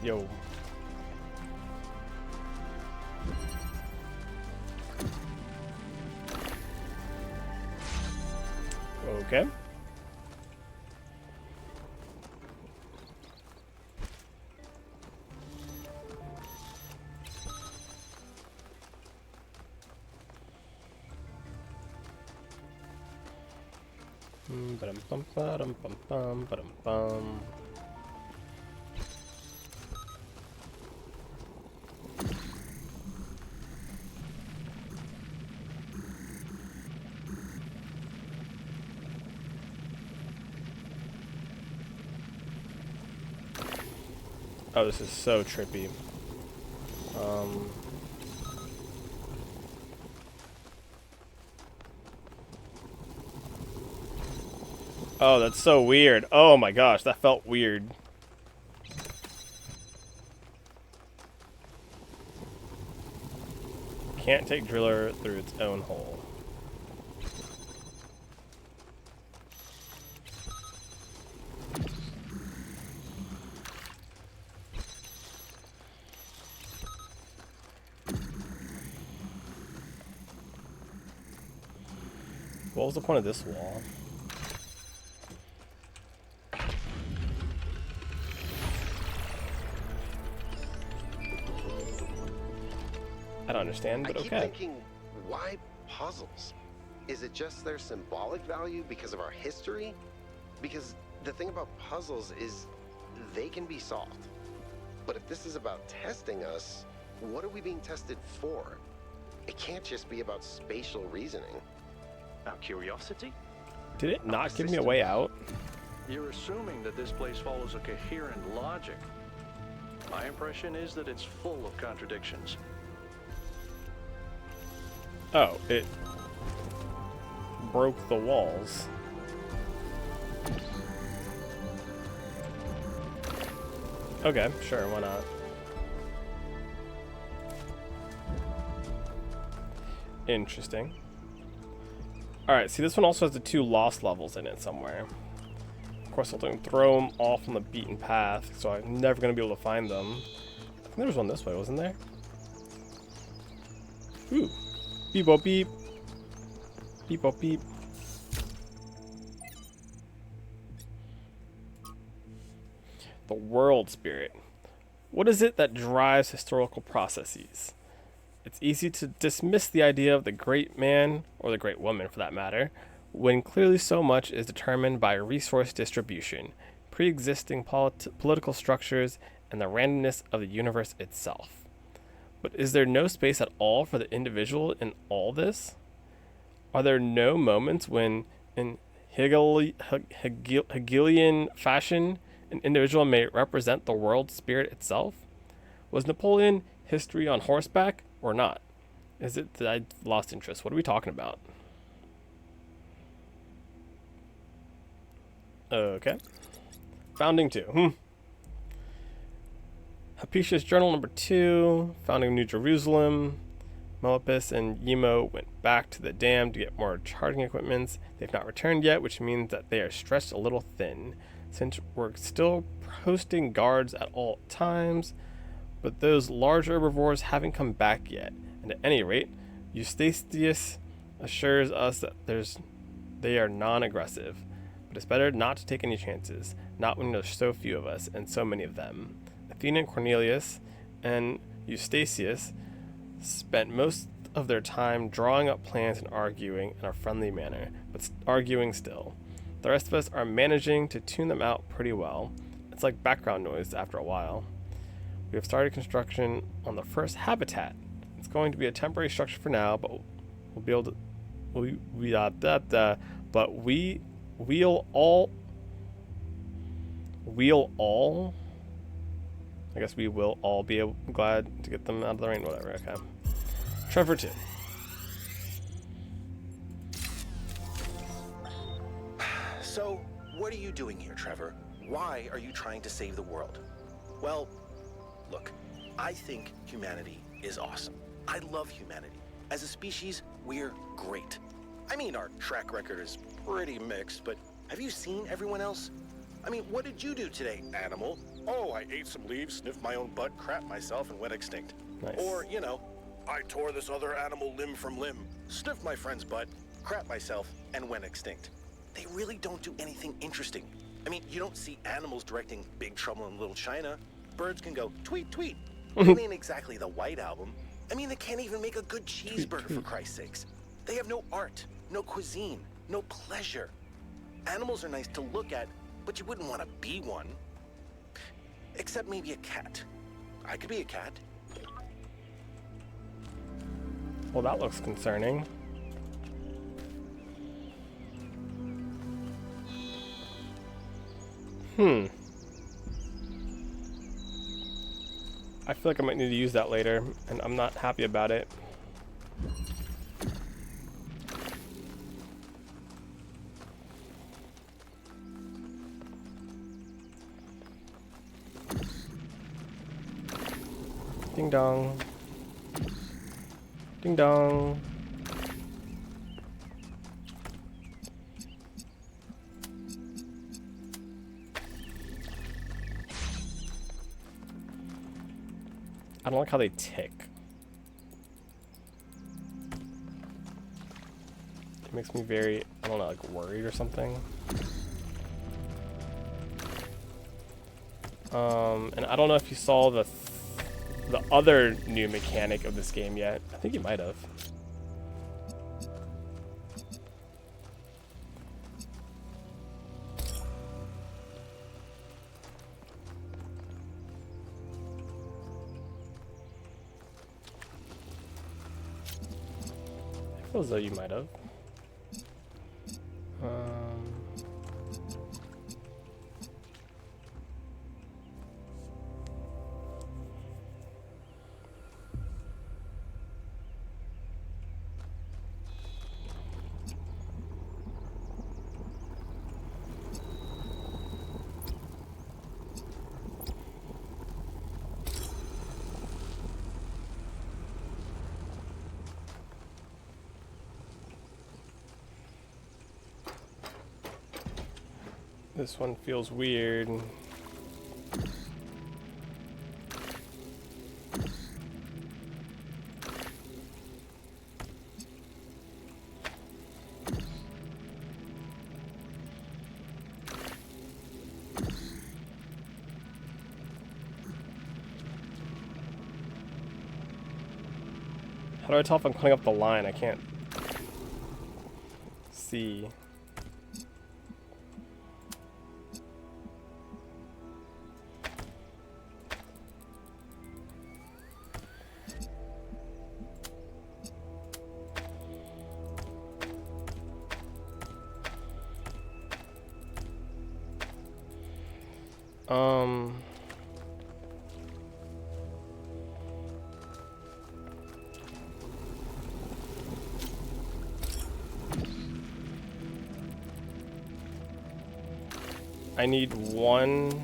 Yo. Okay. Ba-dum-bum-ba-dum-bum-bum. Oh, this is so trippy. Oh, that's so weird. Oh my gosh, that felt weird. Can't take driller through its own hole. What was the point of this wall? I don't understand, but I keep okay. thinking, why puzzles? Is it just their symbolic value because of our history? Because the thing about puzzles is they can be solved. But if this is about testing us, what are we being tested for? It can't just be about spatial reasoning. Our curiosity? Did it not give me a way out? You're assuming that this place follows a coherent logic. My impression is that it's full of contradictions. Oh, it broke the walls. Okay, sure, why not? Interesting. Alright, see, this one also has the 2 lost levels in it somewhere. Of course, I'll throw them off on the beaten path, so I'm never going to be able to find them. I think there was one this way, wasn't there? Ooh. Beep, bop, beep. Beep, bop, beep. The world spirit. What is it that drives historical processes? It's easy to dismiss the idea of the great man, or the great woman for that matter, when clearly so much is determined by resource distribution, pre-existing political structures, and the randomness of the universe itself. But is there no space at all for the individual in all this? Are there no moments when, in Hegelian fashion, an individual may represent the world spirit itself? Was Napoleon history on horseback or not? Is it that I lost interest? What are we talking about? Okay. Founding 2. Hypatia's Journal number 2. Founding New Jerusalem. Melipus and Yemo went back to the dam to get more charging equipments. They've not returned yet, which means that they are stretched a little thin. Since we're still posting guards at all times, but those large herbivores haven't come back yet. And at any rate, Eustachius assures us that they are non-aggressive. But it's better not to take any chances, not when there's so few of us and so many of them. Athena and Cornelius and Eustachius spent most of their time drawing up plans and arguing in a friendly manner, but arguing still. The rest of us are managing to tune them out pretty well. It's like background noise after a while. We have started construction on the first habitat. It's going to be a temporary structure for now, but we'll be able to. We'll all. I guess we will all be glad to get them out of the rain. Whatever. Okay. Trevor 2. So, what are you doing here, Trevor? Why are you trying to save the world? Well, look, I think humanity is awesome. I love humanity. As a species, we're great. I mean, our track record is pretty mixed, but have you seen everyone else? I mean, what did you do today, animal? Oh, I ate some leaves, sniffed my own butt, crapped myself, and went extinct. Nice. Or, you know, I tore this other animal limb from limb, sniffed my friend's butt, crapped myself, and went extinct. They really don't do anything interesting. I mean, you don't see animals directing Big Trouble in Little China. Birds can go tweet, tweet. It ain't exactly the White Album. I mean, they can't even make a good cheeseburger, for Christ's sakes. They have no art, no cuisine, no pleasure. Animals are nice to look at, but you wouldn't want to be one. Except maybe a cat. I could be a cat. Well, that looks concerning. I feel like I might need to use that later, and I'm not happy about it. Ding dong. Ding dong. I don't like how they tick. It makes me very, I don't know, like worried or something. And I don't know if you saw the other new mechanic of this game yet. I think you might have. Feels though you might have. This one feels weird. How do I tell if I'm cutting up the line? I can't see. I need one.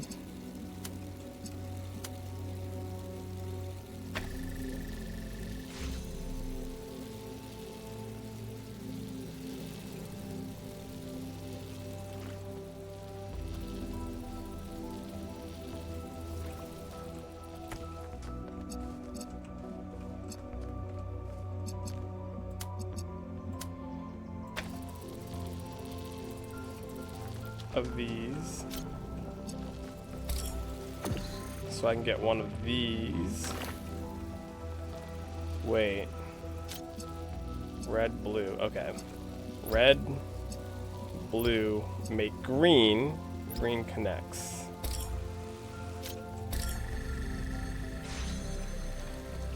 Of these, so I can get one of these. Wait, red, blue. Okay, red, blue make green. Green connects.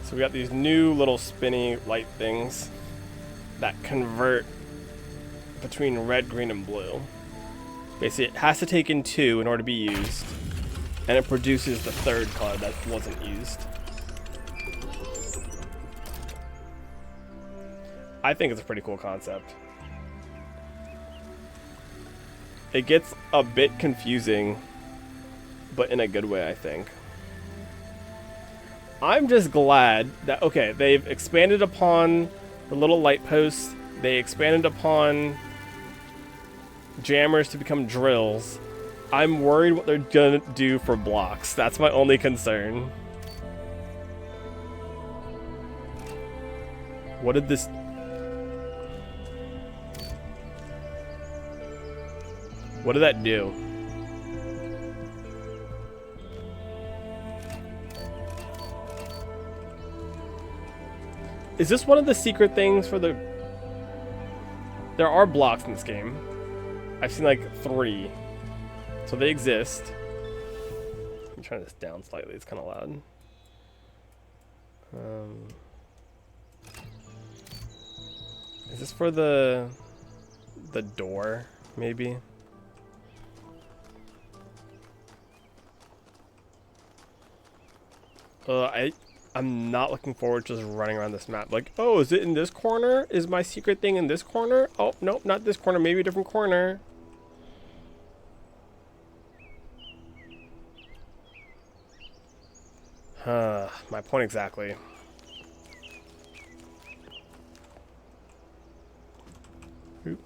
So we got these new little spinny light things that convert between red, green, and blue. Basically, it has to take in two in order to be used, and it produces the third color that wasn't used. I think it's a pretty cool concept. It gets a bit confusing, but in a good way, I think. I'm just glad that, okay, they've expanded upon the little light posts, they expanded upon jammers to become drills. I'm worried what they're gonna do for blocks. That's my only concern. What did this... What did that do? Is this one of the secret things for the... There are blocks in this game. I've seen like 3. So they exist. Let me turn this down slightly, it's kind of loud. Is this for the door, maybe? I'm not looking forward to just running around this map. Like, oh, is it in this corner? Is my secret thing in this corner? Oh, nope, not this corner, maybe a different corner. My point exactly. Oop.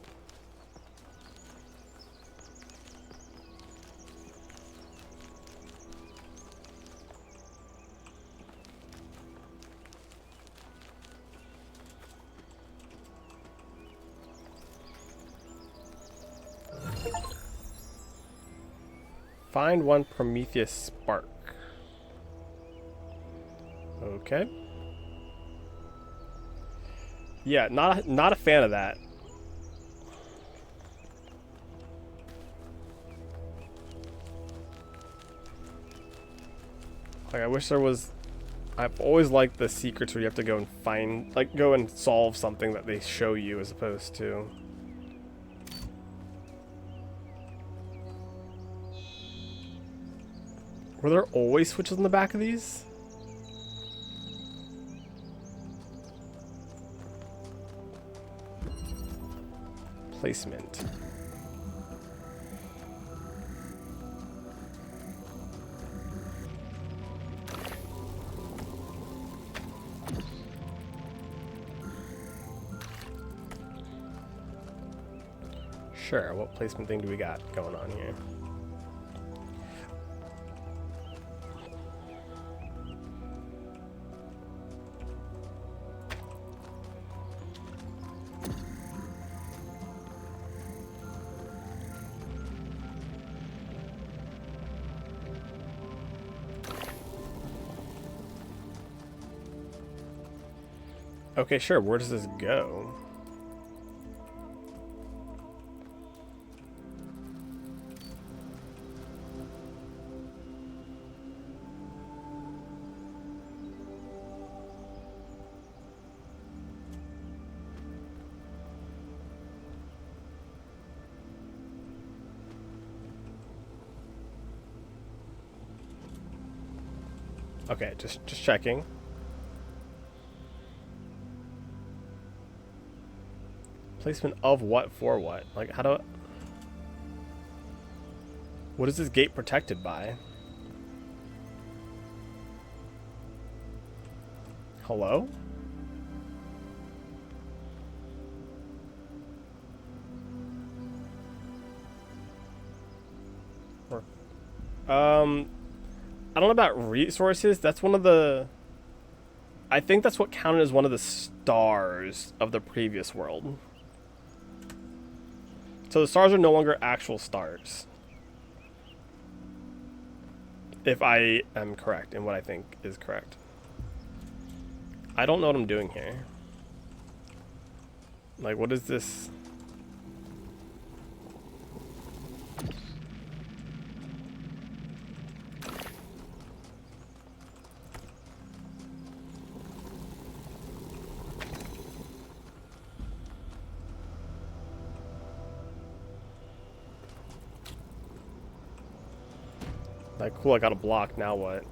Find one Prometheus spark. Okay. Yeah, not a fan of that. Like, I wish there was I've always liked the secrets where you have to go and find, like, go and solve something that they show you as opposed to. Were there always switches on the back of these? Placement. Sure, what placement thing do we got going on here? Okay, sure, where does this go? Okay, just checking. Placement of what for what? Like, how do... What is this gate protected by? Hello? I don't know about resources. That's one of the... I think that's what counted as one of the stars of the previous world. So the stars are no longer actual stars. If I am correct in what I think is correct. I don't know what I'm doing here. Like, what is this? Like, cool, I got a block, now what?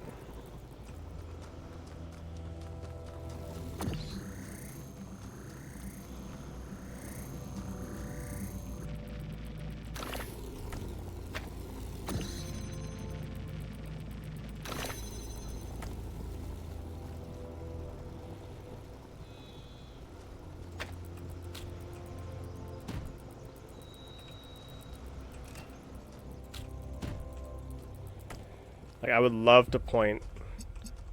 Like, I would love to point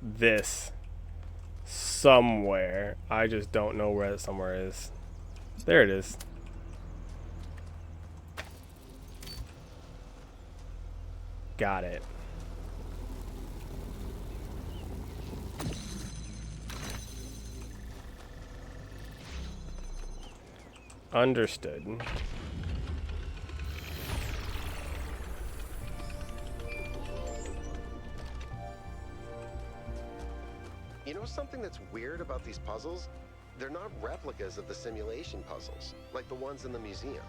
this somewhere. I just don't know where that somewhere is. There it is. Got it. Understood. You know something that's weird about these puzzles? They're not replicas of the simulation puzzles, like the ones in the museum.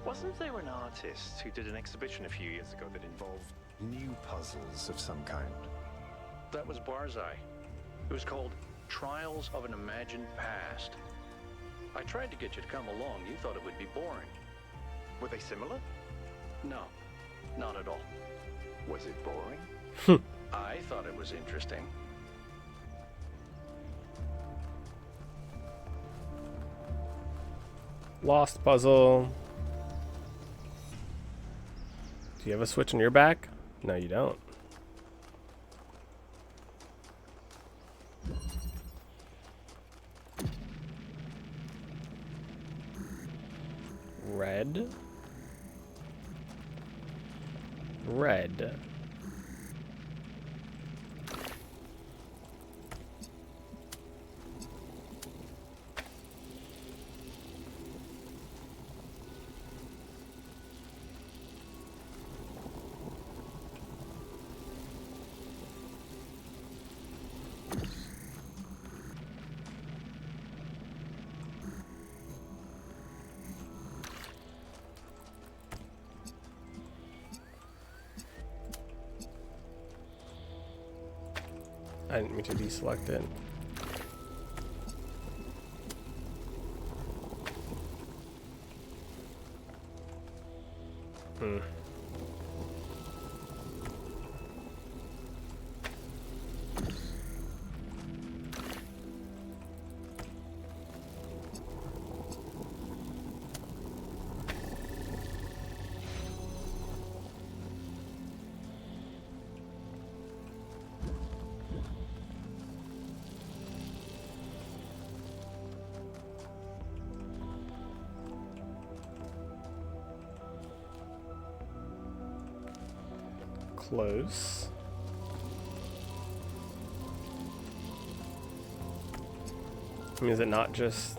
Wasn't there an artist who did an exhibition a few years ago that involved new puzzles of some kind? That was Barzai. It was called Trials of an Imagined Past. I tried to get you to come along. You thought it would be boring. Were they similar? No, not at all. Was it boring? I thought it was interesting. Lost puzzle. Do you have a switch on your back? No, you don't. Red. Red. I didn't mean to deselect it. Close. I mean, is it not just...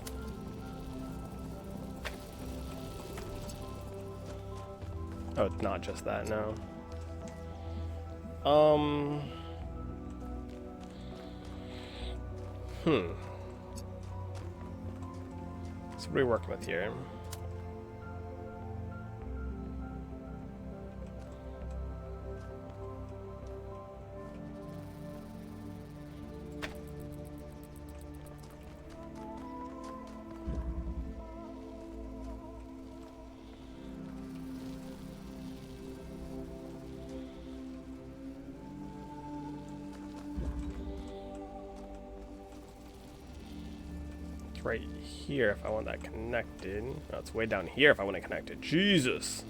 Oh, it's not just that, no. So what are we working with here? Right here if I want that connected. Oh, it's way down here if I want it connected. Jesus.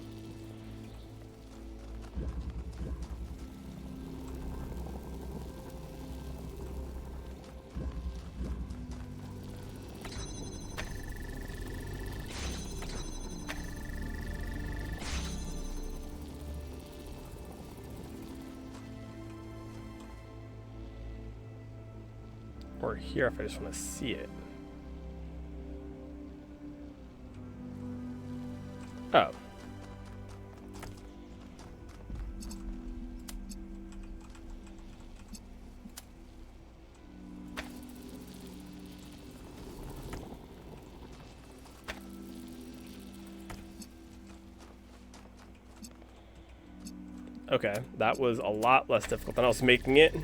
Or here if I just want to see it. Oh. Okay, that was a lot less difficult than I was making it.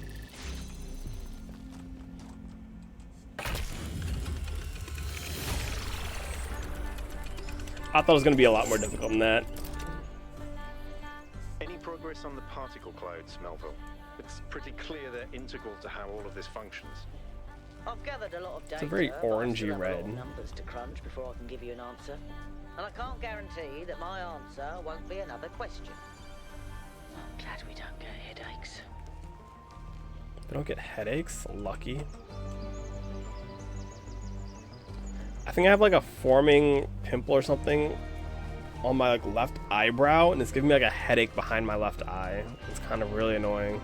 I thought it was going to be a lot more difficult than that. Any progress on the particle clouds, Melville? It's pretty clear they're integral to how all of this functions. I've gathered a lot of data. It's a very but I orangey still have a lot of red. numbers to crunch before I can give you an answer. And I can't guarantee that my answer won't be another question. I'm glad we don't get headaches. They don't get headaches? Lucky. I think I have like a forming pimple or something on my like left eyebrow, and it's giving me like a headache behind my left eye. It's kind of really annoying.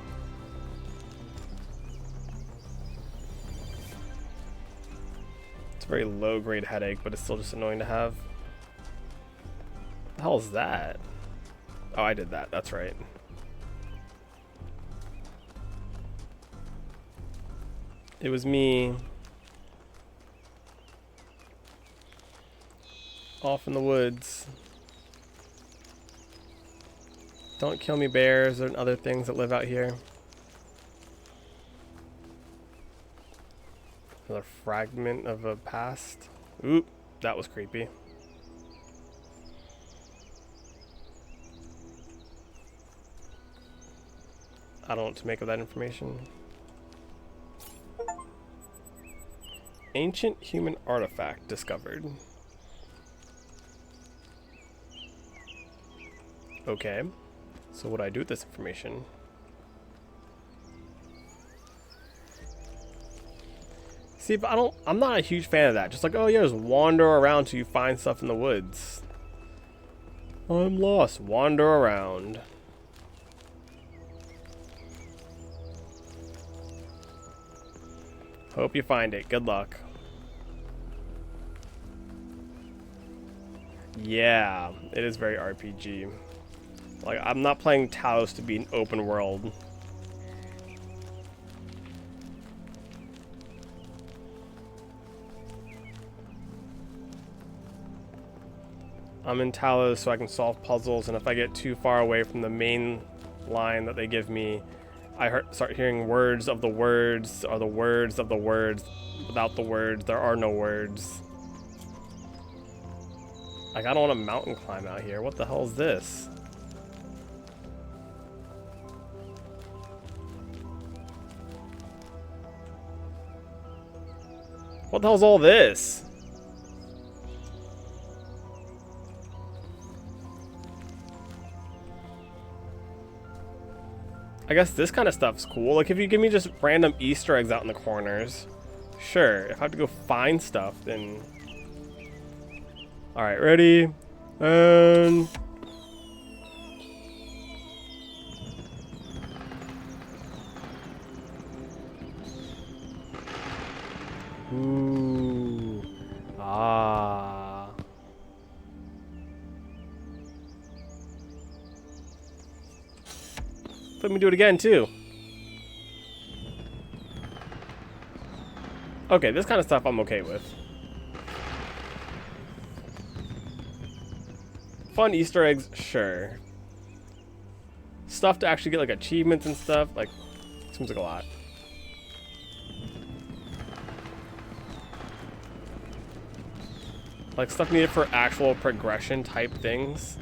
It's a very low grade headache, but it's still just annoying to have. What the hell is that? Oh, I did that. That's right. It was me. Off in the woods. Don't kill me, bears and other things that live out here. Another fragment of a past. Oop, that was creepy. I don't know what to make of that information. Ancient human artifact discovered. Okay, so what do I do with this information? See, but I'm not a huge fan of that. Just like, oh yeah, just wander around till you find stuff in the woods. I'm lost, wander around. Hope you find it, good luck. Yeah, it is very RPG. Like, I'm not playing Talos to be an open world. I'm in Talos so I can solve puzzles, and if I get too far away from the main line that they give me, start hearing words of the words are the words of the words. Without the words, there are no words. Like, I don't want to mountain climb out here. What the hell is this? What the hell's all this? I guess this kind of stuff's cool. Like, if you give me just random Easter eggs out in the corners, sure. If I have to go find stuff, then... Alright, ready? And... Ooh. Ah. Let me do it again, too. Okay, this kind of stuff I'm okay with. Fun Easter eggs, sure. Stuff to actually get, like, achievements and stuff, like, seems like a lot. Like, stuff needed for actual progression type things.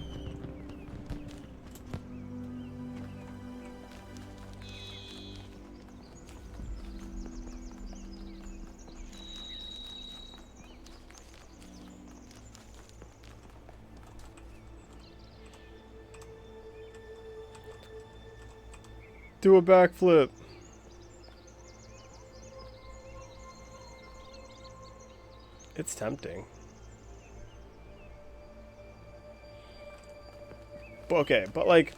Do a backflip. It's tempting. Okay, but like,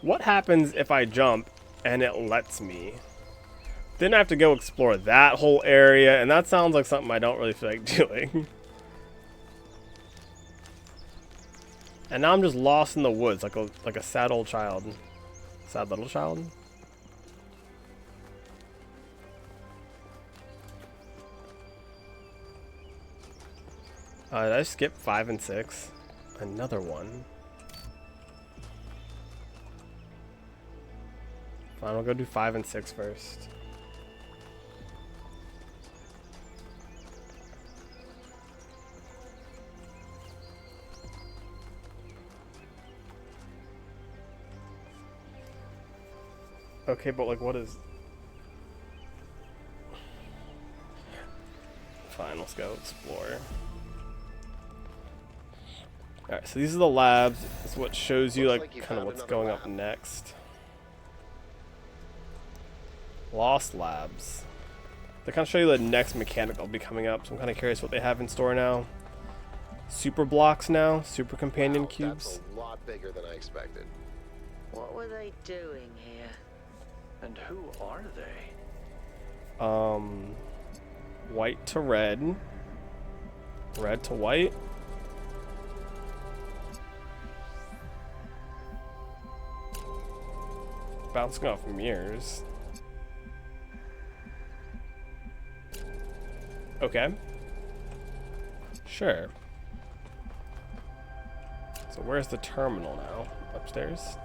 what happens if I jump and it lets me? Then I have to go explore that whole area, and that sounds like something I don't really feel like doing. And now I'm just lost in the woods, like a sad old child. Sad little child? Did I skip 5 and 6? Another one. Fine, I'll go do 5 and 6 first. Okay, but like, what is... Fine, let's go explore. Alright, so these are the labs. It's what shows you, like, kind of what's going up next. Lost Labs. They kind of show you the next mechanic that'll be coming up, so I'm kind of curious what they have in store now. Super blocks now, super companion cubes. That's a lot bigger than I expected. What were they doing here? And who are they? White to red. Red to white. Bouncing off mirrors. Okay. Sure. So where's the terminal now? Upstairs?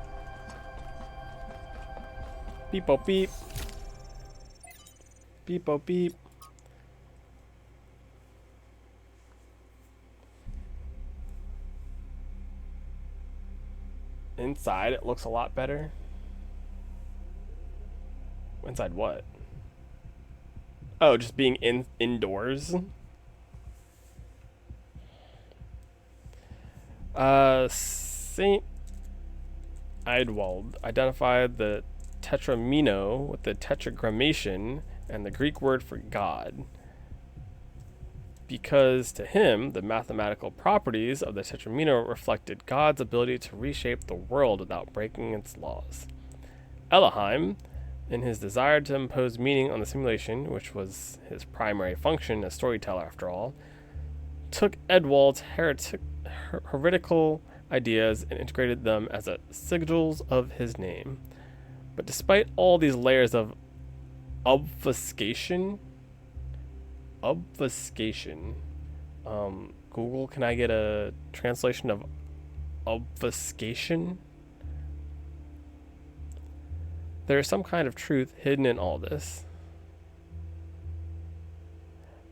Beep oh beep. Beep oh beep. Inside it looks a lot better. Inside what? Oh, just being indoors. Saint Eidwald identified the tetramino with the tetragrammation and the Greek word for God, because to him the mathematical properties of the tetramino reflected God's ability to reshape the world without breaking its laws. Elohim, in his desire to impose meaning on the simulation, which was his primary function as storyteller after all, took Edwald's heretical ideas and integrated them as sigils of his name. But despite all these layers of obfuscation, Google, can I get a translation of obfuscation? There is some kind of truth hidden in all this.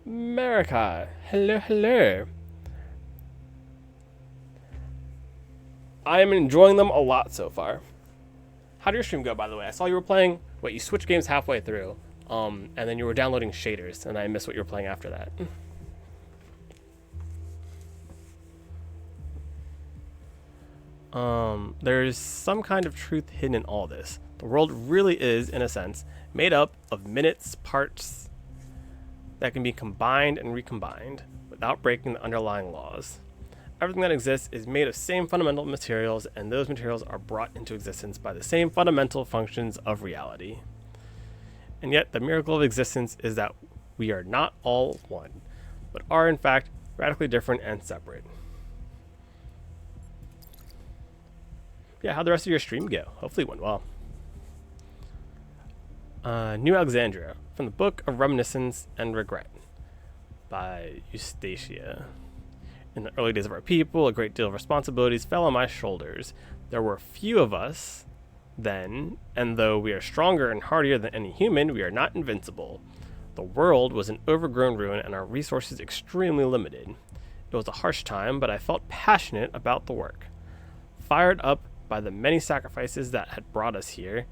Marikai, hello, hello. I am enjoying them a lot so far. How did your stream go, by the way? I saw you were playing. Wait, you switched games halfway through, and then you were downloading shaders, and I missed what you were playing after that. There's some kind of truth hidden in all this. The world really is, in a sense, made up of minutes, parts that can be combined and recombined without breaking the underlying laws. Everything that exists is made of same fundamental materials, and those materials are brought into existence by the same fundamental functions of reality. And yet, the miracle of existence is that we are not all one, but are in fact radically different and separate. Yeah, how'd the rest of your stream go? Hopefully it went well. New Alexandria, from the Book of Reminiscence and Regret by Eustacia. In the early days of our people, a great deal of responsibilities fell on my shoulders. There were few of us then, and though we are stronger and hardier than any human, we are not invincible. The world was an overgrown ruin and our resources extremely limited. It was a harsh time, but I felt passionate about the work. Fired up by the many sacrifices that had brought us here,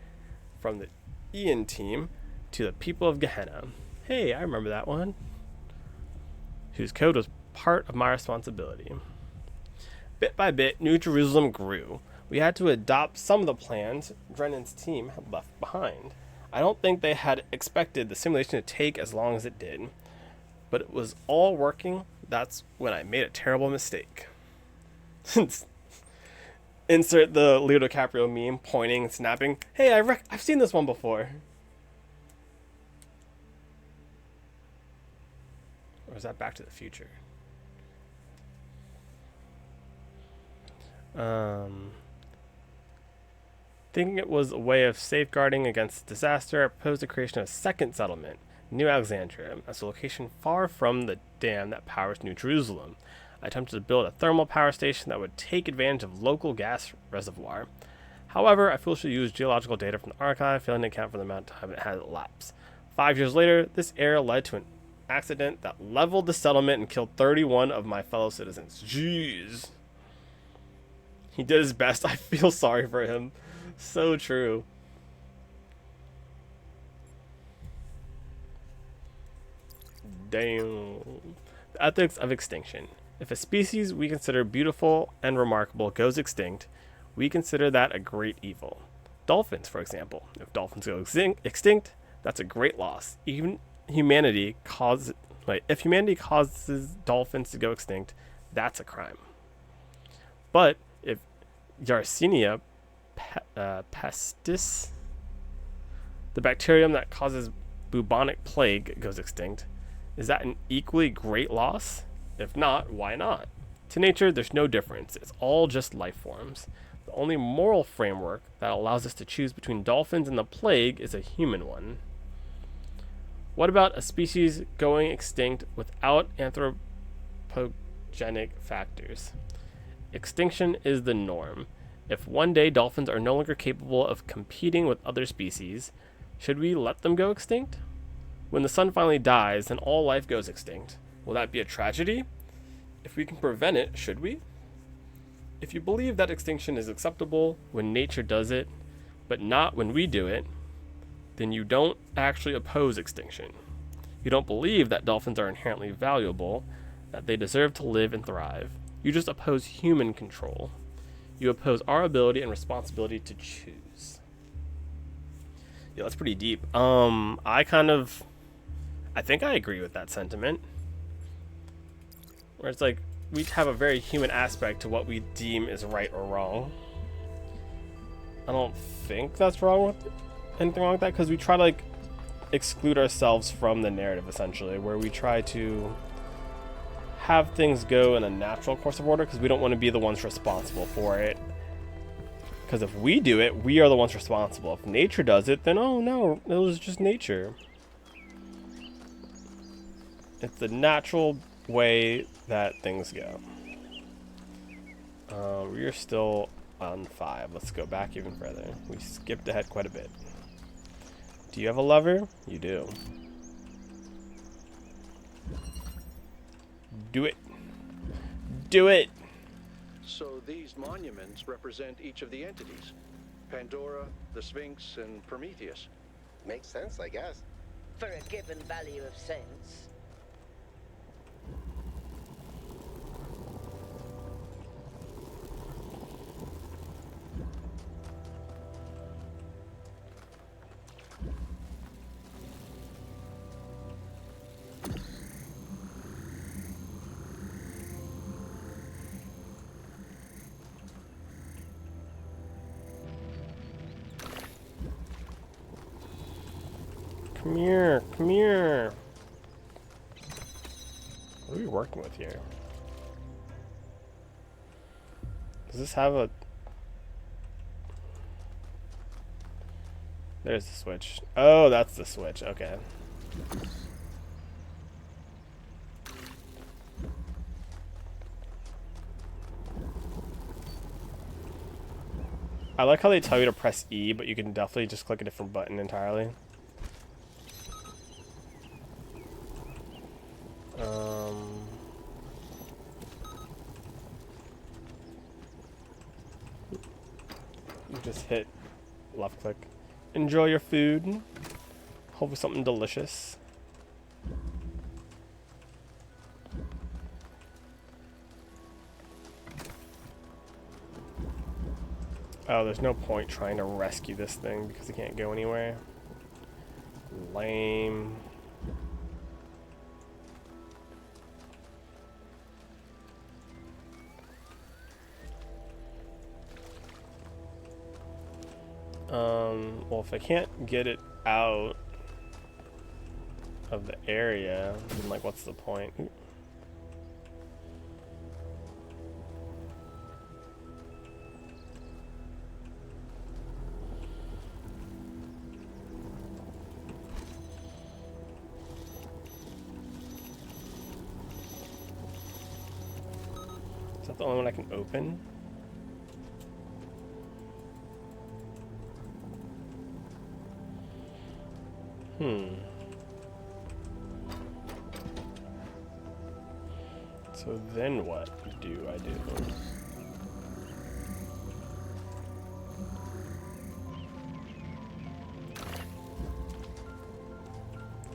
from the Ian team to the people of Gehenna. Hey, I remember that one. Whose code was part of my responsibility. Bit by bit, New Jerusalem grew. We had to adopt some of the plans Drennan's team had left behind. I don't think they had expected the simulation to take as long as it did. But it was all working. That's when I made a terrible mistake. Insert the Leo DiCaprio meme, pointing and snapping. Hey, I've seen this one before. Or is that Back to the Future? Thinking it was a way of safeguarding against disaster, I proposed the creation of a second settlement, New Alexandria, as a location far from the dam that powers New Jerusalem. I attempted to build a thermal power station that would take advantage of local gas reservoir. However, I foolishly used geological data from the archive, failing to account for the amount of time it had elapsed. 5 years later, this error led to an accident that leveled the settlement and killed 31 of my fellow citizens. Jeez. He did his best. I feel sorry for him. So true. Damn. The ethics of extinction. If a species we consider beautiful and remarkable goes extinct, we consider that a great evil. Dolphins, for example. If dolphins go extinct, that's a great loss. Even if humanity causes dolphins to go extinct, that's a crime. But if Yersinia pestis, the bacterium that causes bubonic plague, goes extinct, is that an equally great loss? If not, why not? To nature, there's no difference. It's all just life forms. The only moral framework that allows us to choose between dolphins and the plague is a human one. What about a species going extinct without anthropogenic factors? Extinction is the norm. If one day dolphins are no longer capable of competing with other species, should we let them go extinct? When the sun finally dies, then all life goes extinct. Will that be a tragedy? If we can prevent it, should we? If you believe that extinction is acceptable when nature does it, but not when we do it, then you don't actually oppose extinction. You don't believe that dolphins are inherently valuable, that they deserve to live and thrive. You just oppose human control. You oppose our ability and responsibility to choose. Yeah, that's pretty deep. I think I agree with that sentiment. Where it's like, we have a very human aspect to what we deem is right or wrong. I don't think that's wrong with anything wrong with that, because we try to like exclude ourselves from the narrative, essentially, where we try to have things go in a natural course of order because we don't want to be the ones responsible for it. Because if we do it, we are the ones responsible. If nature does it, then oh no, it was just nature. It's the natural way that things go. We are still on 5. Let's go back even further. We skipped ahead quite a bit. Do you have a lover? You do. Do it. Do it! So these monuments represent each of the entities. Pandora, the Sphinx, and Prometheus. Makes sense, I guess. For a given value of sense. Come here, come here. What are we working with here? Does this have a... There's the switch. Oh, that's the switch. Okay. I like how they tell you to press E, but you can definitely just click a different button entirely. You just hit left click. Enjoy your food. Hopefully something delicious. Oh, there's no point trying to rescue this thing because it can't go anywhere. Lame. Well, if I can't get it out of the area, then, like, what's the point? Is that the only one I can open? So then what do I do?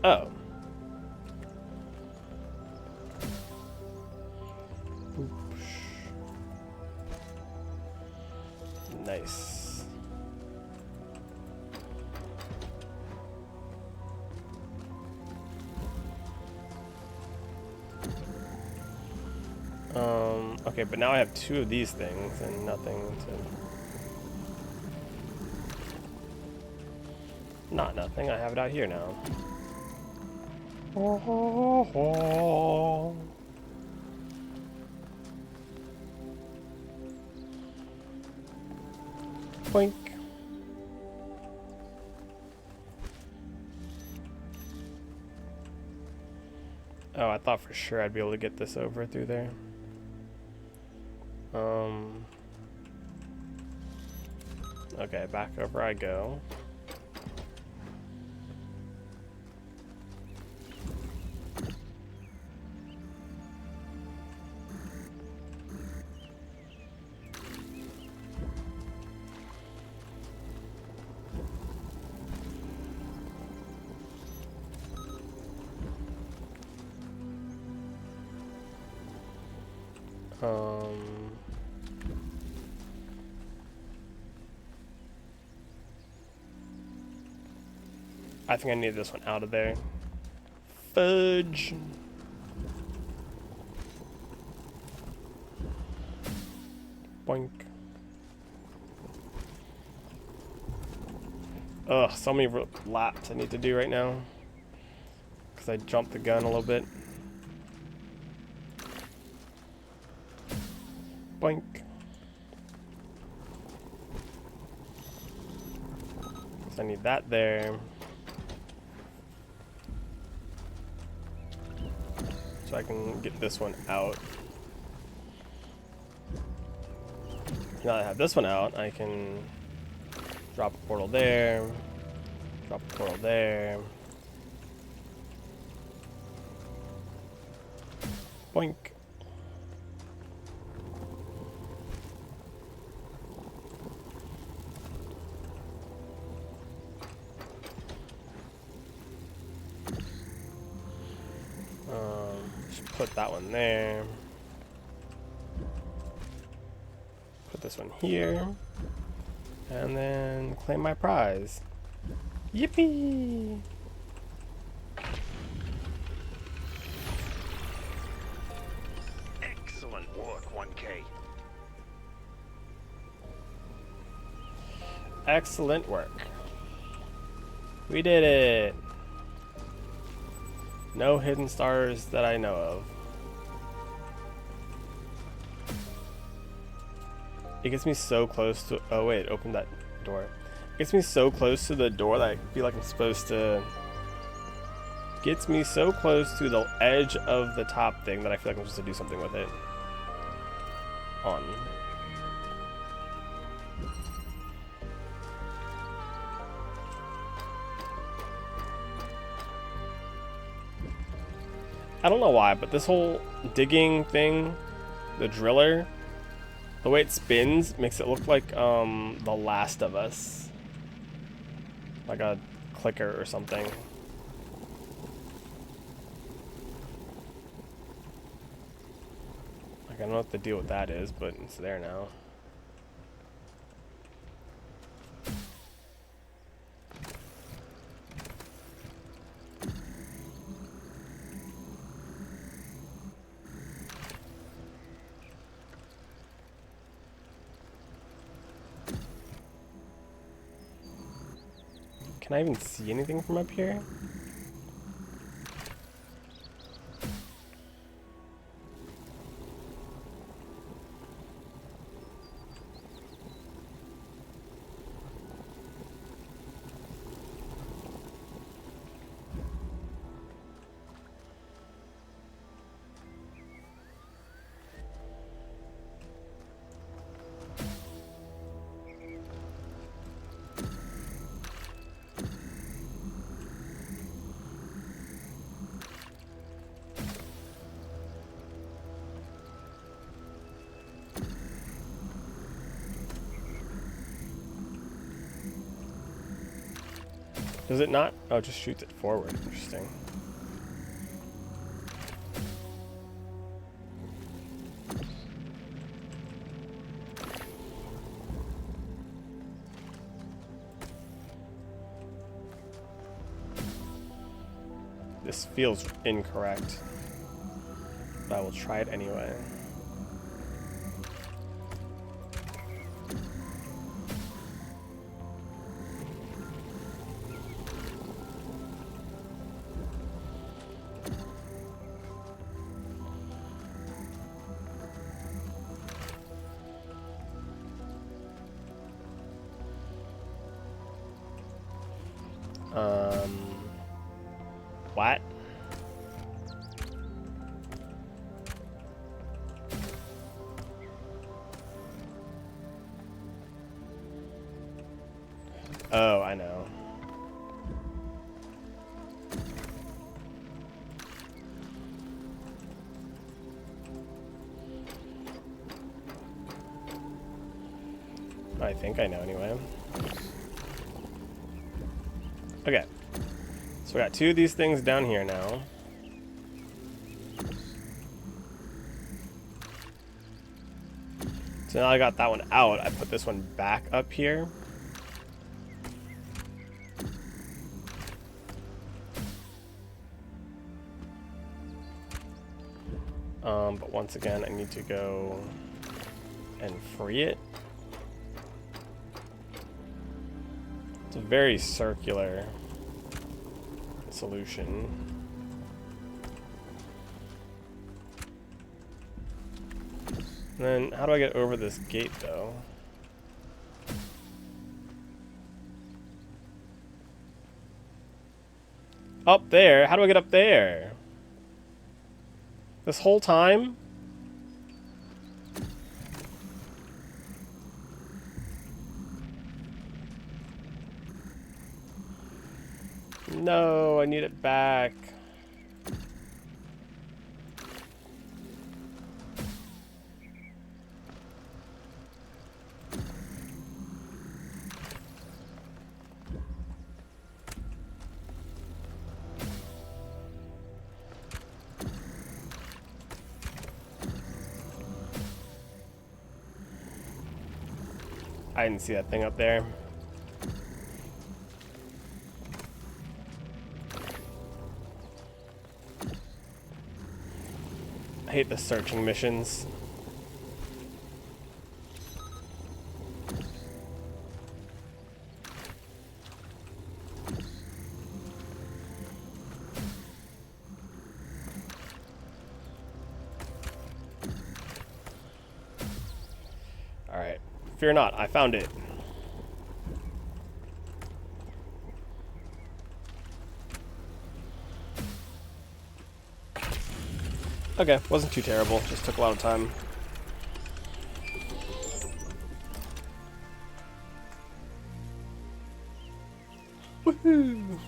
Oh. Nice. Okay, but now I have two of these things and nothing to... Not nothing, I have it out here now. Boink. Oh, I thought for sure I'd be able to get this over through there. Okay, back over I go. I think I need this one out of there. Fudge. Boink. Ugh, so many laps I need to do right now. Because I jumped the gun a little bit. Boink. So I need that there. So I can get this one out. Now that I have this one out, I can drop a portal there. Drop a portal there. Boink. Just put that one there. Put this one here. And then claim my prize. Yippee! Excellent work, 1K. Excellent work. We did it! No hidden stars that I know of. It gets me so close to... Oh wait, open that door. It gets me so close to the door that I feel like I'm supposed to... Gets me so close to the edge of the top thing that I feel like I'm supposed to do something with it. On. I don't know why, but this whole digging thing, the driller, the way it spins makes it look like The Last of Us. Like a clicker or something. Like, I don't know what the deal with that is, but it's there now. Can I even see anything from up here? Does it not? Oh, it just shoots it forward. Interesting. This feels incorrect, but I will try it anyway. What? Oh, I know. I think I know anyway. Okay. So we got two of these things down here now. So now I got that one out, I put this one back up here. But once again, I need to go and free it. It's a very circular solution. And then, how do I get over this gate, though? Up there? How do I get up there? This whole time? No, I need it back. I didn't see that thing up there. I hate the searching missions. Alright. Fear not, I found it. Okay, wasn't too terrible, just took a lot of time. Woohoo!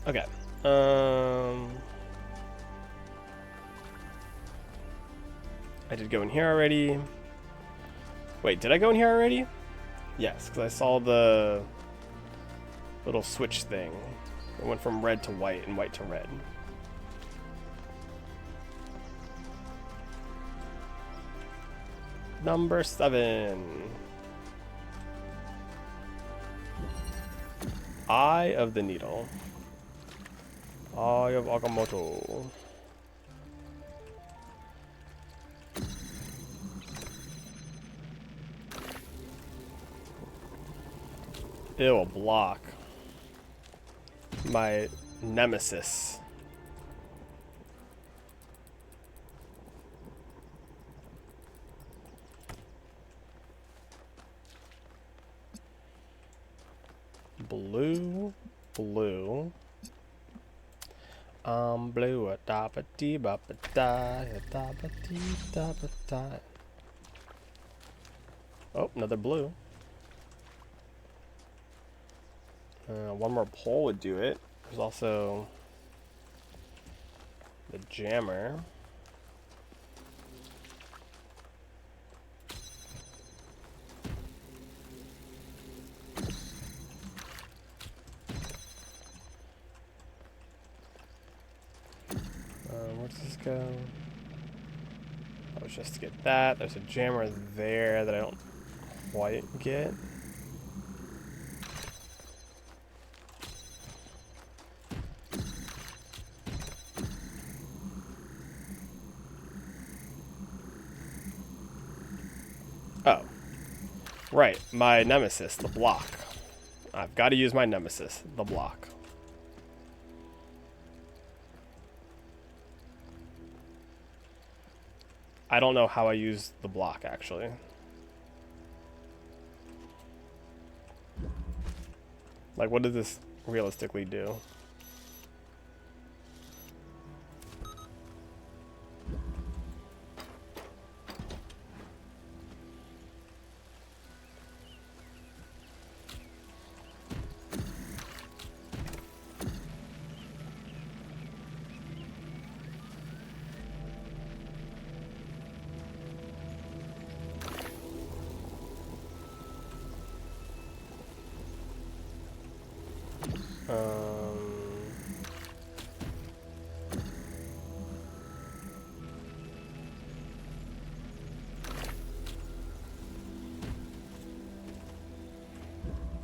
Okay. I did go in here already. Wait, did I go in here already? Yes, because I saw the little switch thing. It went from red to white and white to red. Number 7. Eye of the Needle. Eye of Agamotto. Ew, a block. My nemesis. Blue, blue. Blue, a da ba dee ba ba da, a da ba dee da ba da. Oh, another blue. One more pole would do it. There's also the jammer. Where does this go? That was just to get that. There's a jammer there that I don't quite get. Oh. Right, my nemesis, the block. I've got to use my nemesis, the block. I don't know how I use the block, actually. Like, what does this realistically do?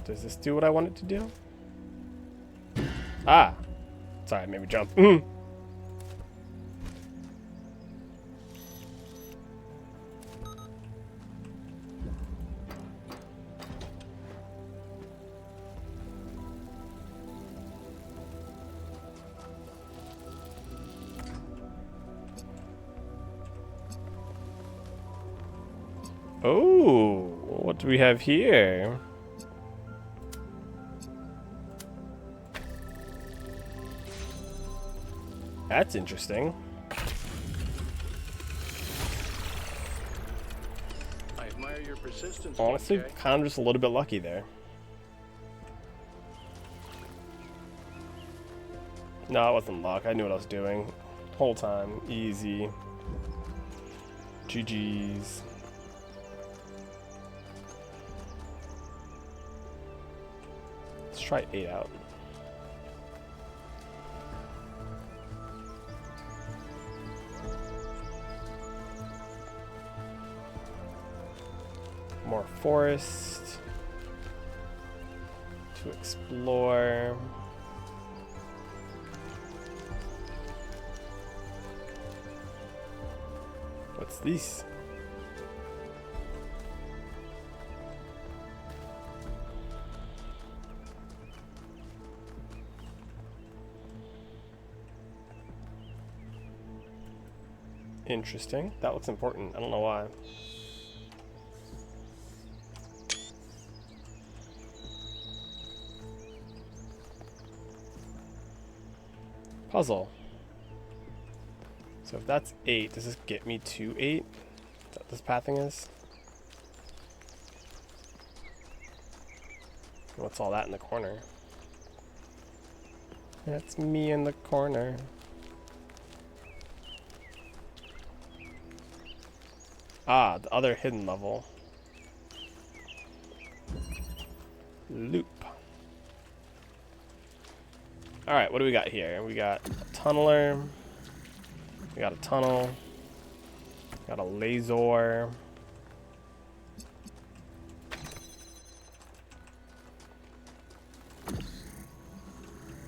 Does this do what I want it to do? Ah! Sorry, it made me jump. Oh, what do we have here? That's interesting. assistance, Honestly, 1K. kind of just a little bit lucky there. No, it wasn't luck. I knew what I was doing. Whole time. Easy. GG's. Let's try 8 out. More forest to explore. What's this? Interesting. That looks important. I don't know why. Puzzle. So if that's 8, does this get me to 8? Is that what this pathing is? What's all that in the corner? That's me in the corner. Ah, the other hidden level. Loop. Alright, what do we got here? We got a tunneler. We got a tunnel. Got a laser.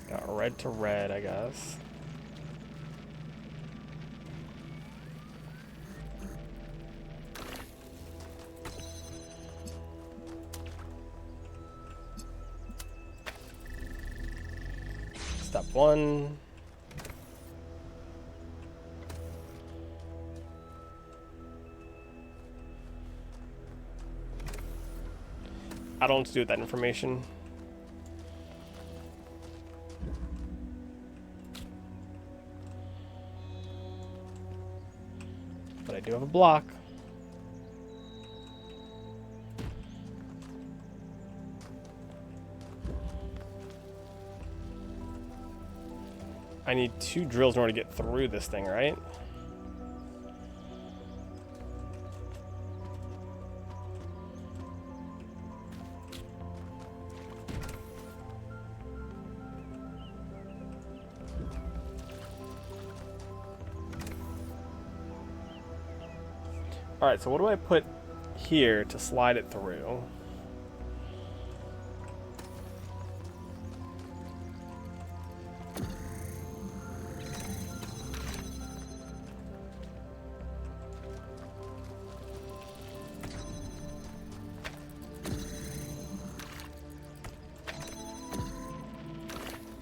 Got red to red, I guess. Step 1. I don't know what to do with that information. But I do have a block. I need 2 drills in order to get through this thing, right? Alright, so what do I put here to slide it through?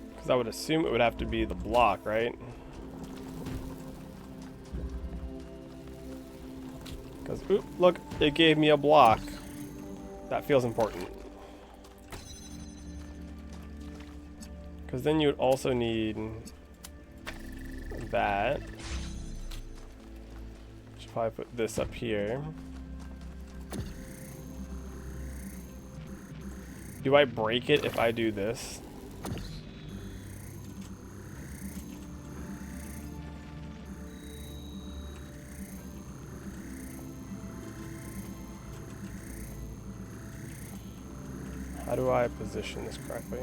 Because I would assume it would have to be the block, right? Because, oop, look, it gave me a block. That feels important. Because then you would also need that. Should probably put this up here. Do I break it if I do this? How do I position this correctly?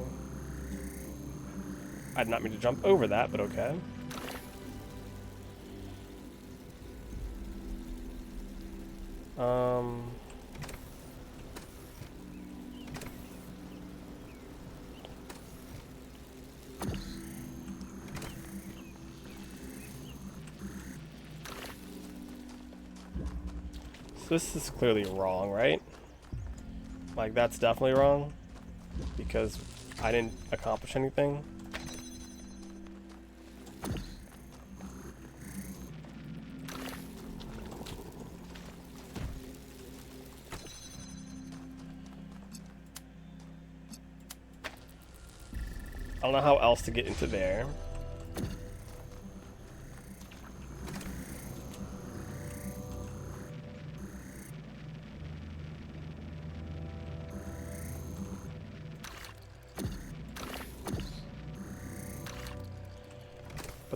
I did not mean to jump over that, but okay. So this is clearly wrong, right? Like, that's definitely wrong. Because I didn't accomplish anything. I don't know how else to get into there.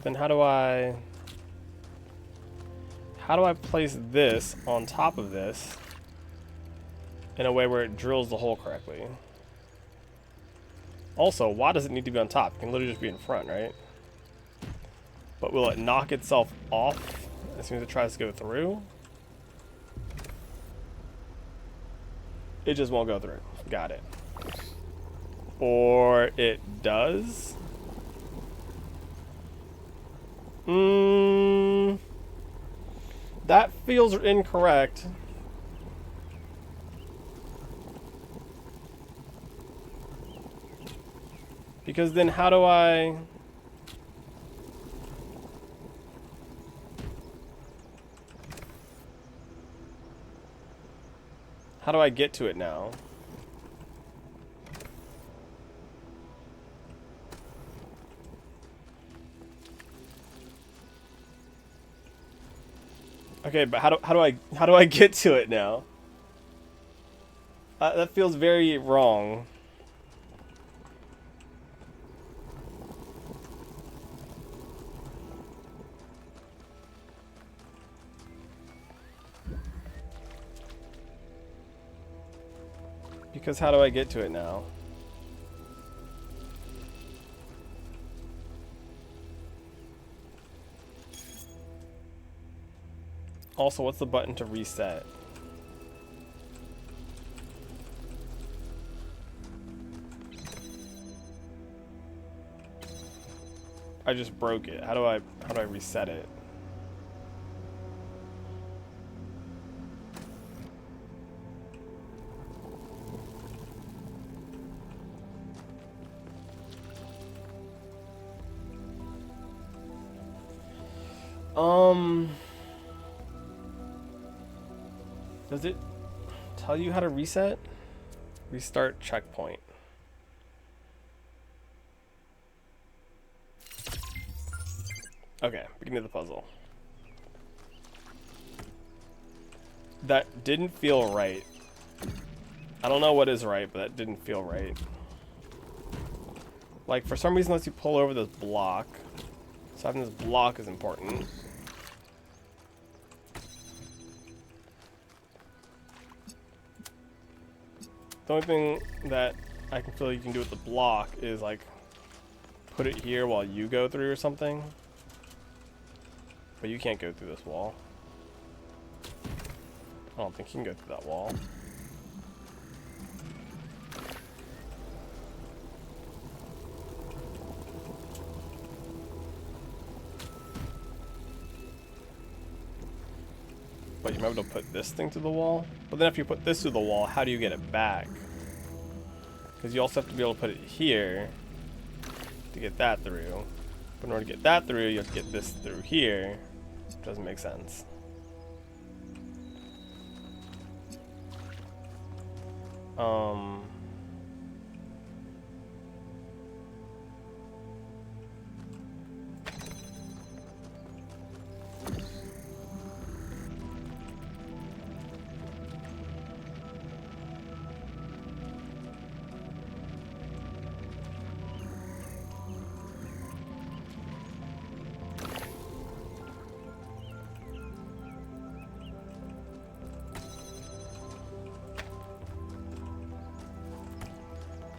But then how do I place this on top of this in a way where it drills the hole correctly? Also, why does it need to be on top? It can literally just be in front, right? But will it knock itself off as soon as it tries to go through? It just won't go through. Got it. Or it does? That feels incorrect. Because then how do I... How do I get to it now? Okay, but how do I get to it now? That feels very wrong. Because how do I get to it now? Also, what's the button to reset? I just broke it. How do I reset it? Does it tell you how to reset? Restart checkpoint. Okay, beginning of the puzzle. That didn't feel right. I don't know what is right, but that didn't feel right. Like, for some reason, it lets you pull over this block. So having this block is important. The only thing that I can feel you can do with the block is, like, put it here while you go through or something. But you can't go through this wall. I don't think you can go through that wall. But you might be able to put this thing to the wall. But then if you put this to the wall, how do you get it back? Because you also have to be able to put it here to get that through. But in order to get that through, you have to get this through here. Doesn't make sense.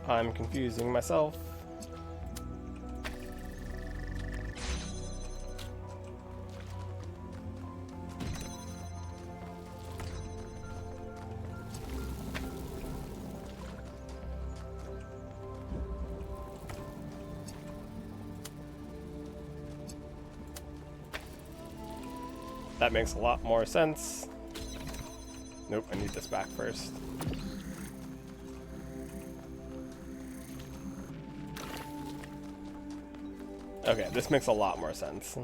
I'm confusing myself. That makes a lot more sense. Nope, I need this back first. Okay, this makes a lot more sense.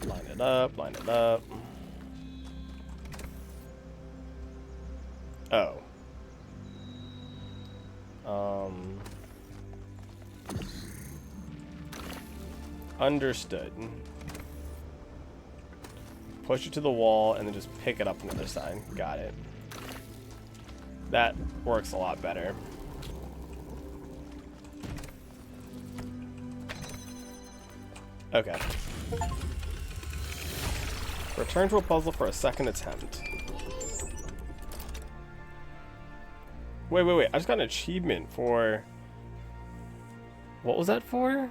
Line it up, line it up. Oh. Understood. Push it to the wall and then just pick it up from the other side. Got it. that works a lot better. Okay. Return to a puzzle for a second attempt. Wait. I just got an achievement for... What was that for?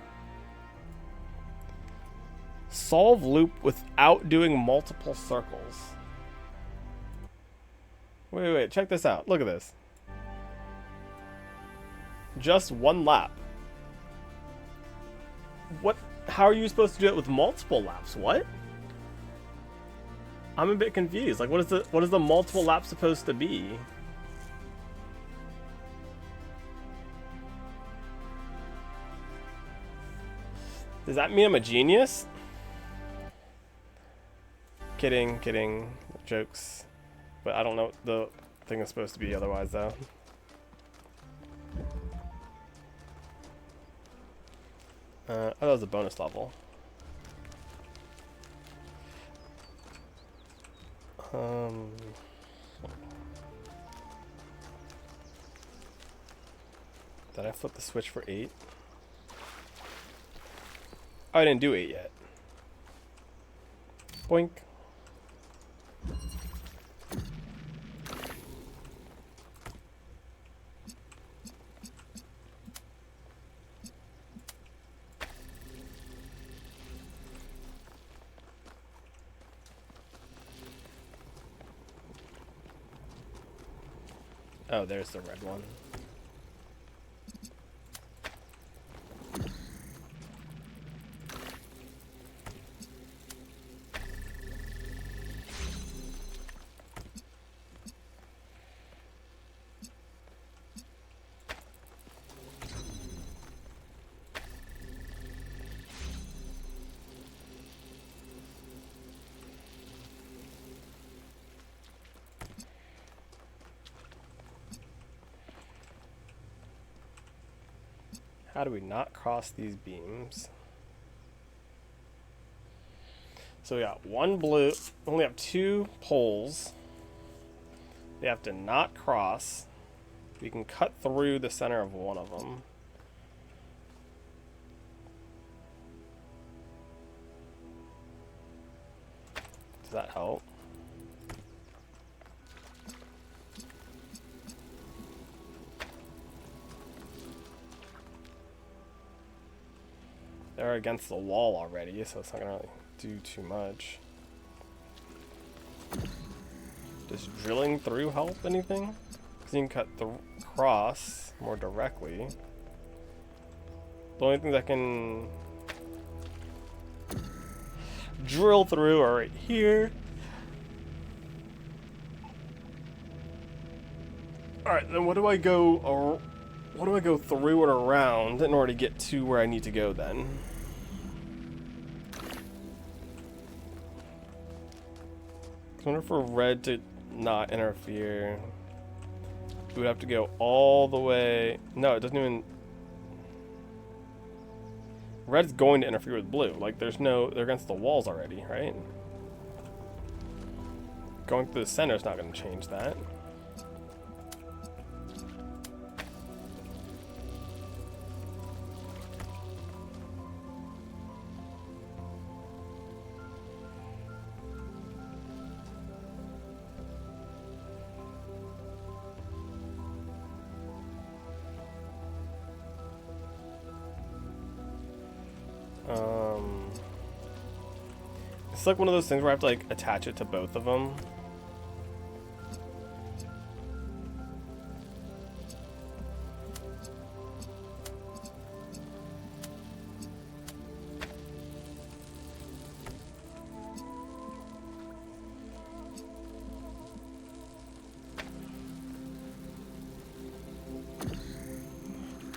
Solve loop without doing multiple circles. Wait. Check this out. Look at this. Just one lap. What? How are you supposed to do it with multiple laps? What? I'm a bit confused. Like, what is the multiple lap supposed to be? Does that mean I'm a genius? Kidding. Jokes. But I don't know what the thing is supposed to be otherwise, though. Oh, that was a bonus level. Did I flip the switch for 8? Oh, I didn't do 8 yet. Boink. Oh, there's the red one. How do we not cross these beams? So we got one blue, we only have 2 poles. They have to not cross. We can cut through the center of one of them. Does that help? They're against the wall already, so it's not gonna really do too much. Does drilling through help anything? Because you can cut the cross more directly. The only thing that can drill through are right here. Alright, then what do I go through and around in order to get to where I need to go then? I wonder for red to not interfere. We would have to go all the way. No, it doesn't even. Red's going to interfere with blue. Like, they're against the walls already, right? Going through the center is not going to change that. It's like one of those things where I have to like attach it to both of them.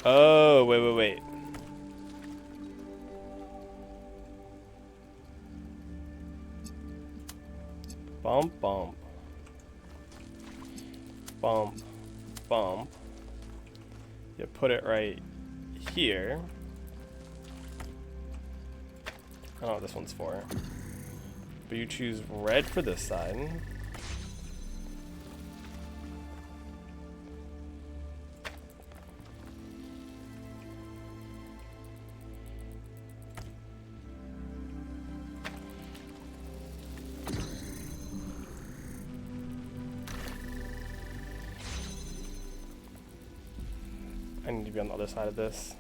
Oh, wait. Bump, bump. Bump, bump. You put it right here. I don't know what this one's for. But you choose red for this side. I need to be on the other side of this.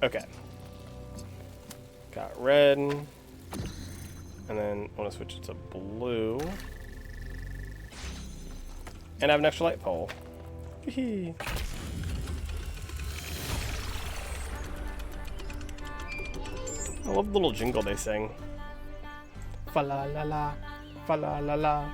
Okay. Got red. And then I want to switch it to blue. And I have an extra light pole. I love the little jingle they sing. Fa la la la, fa la la la.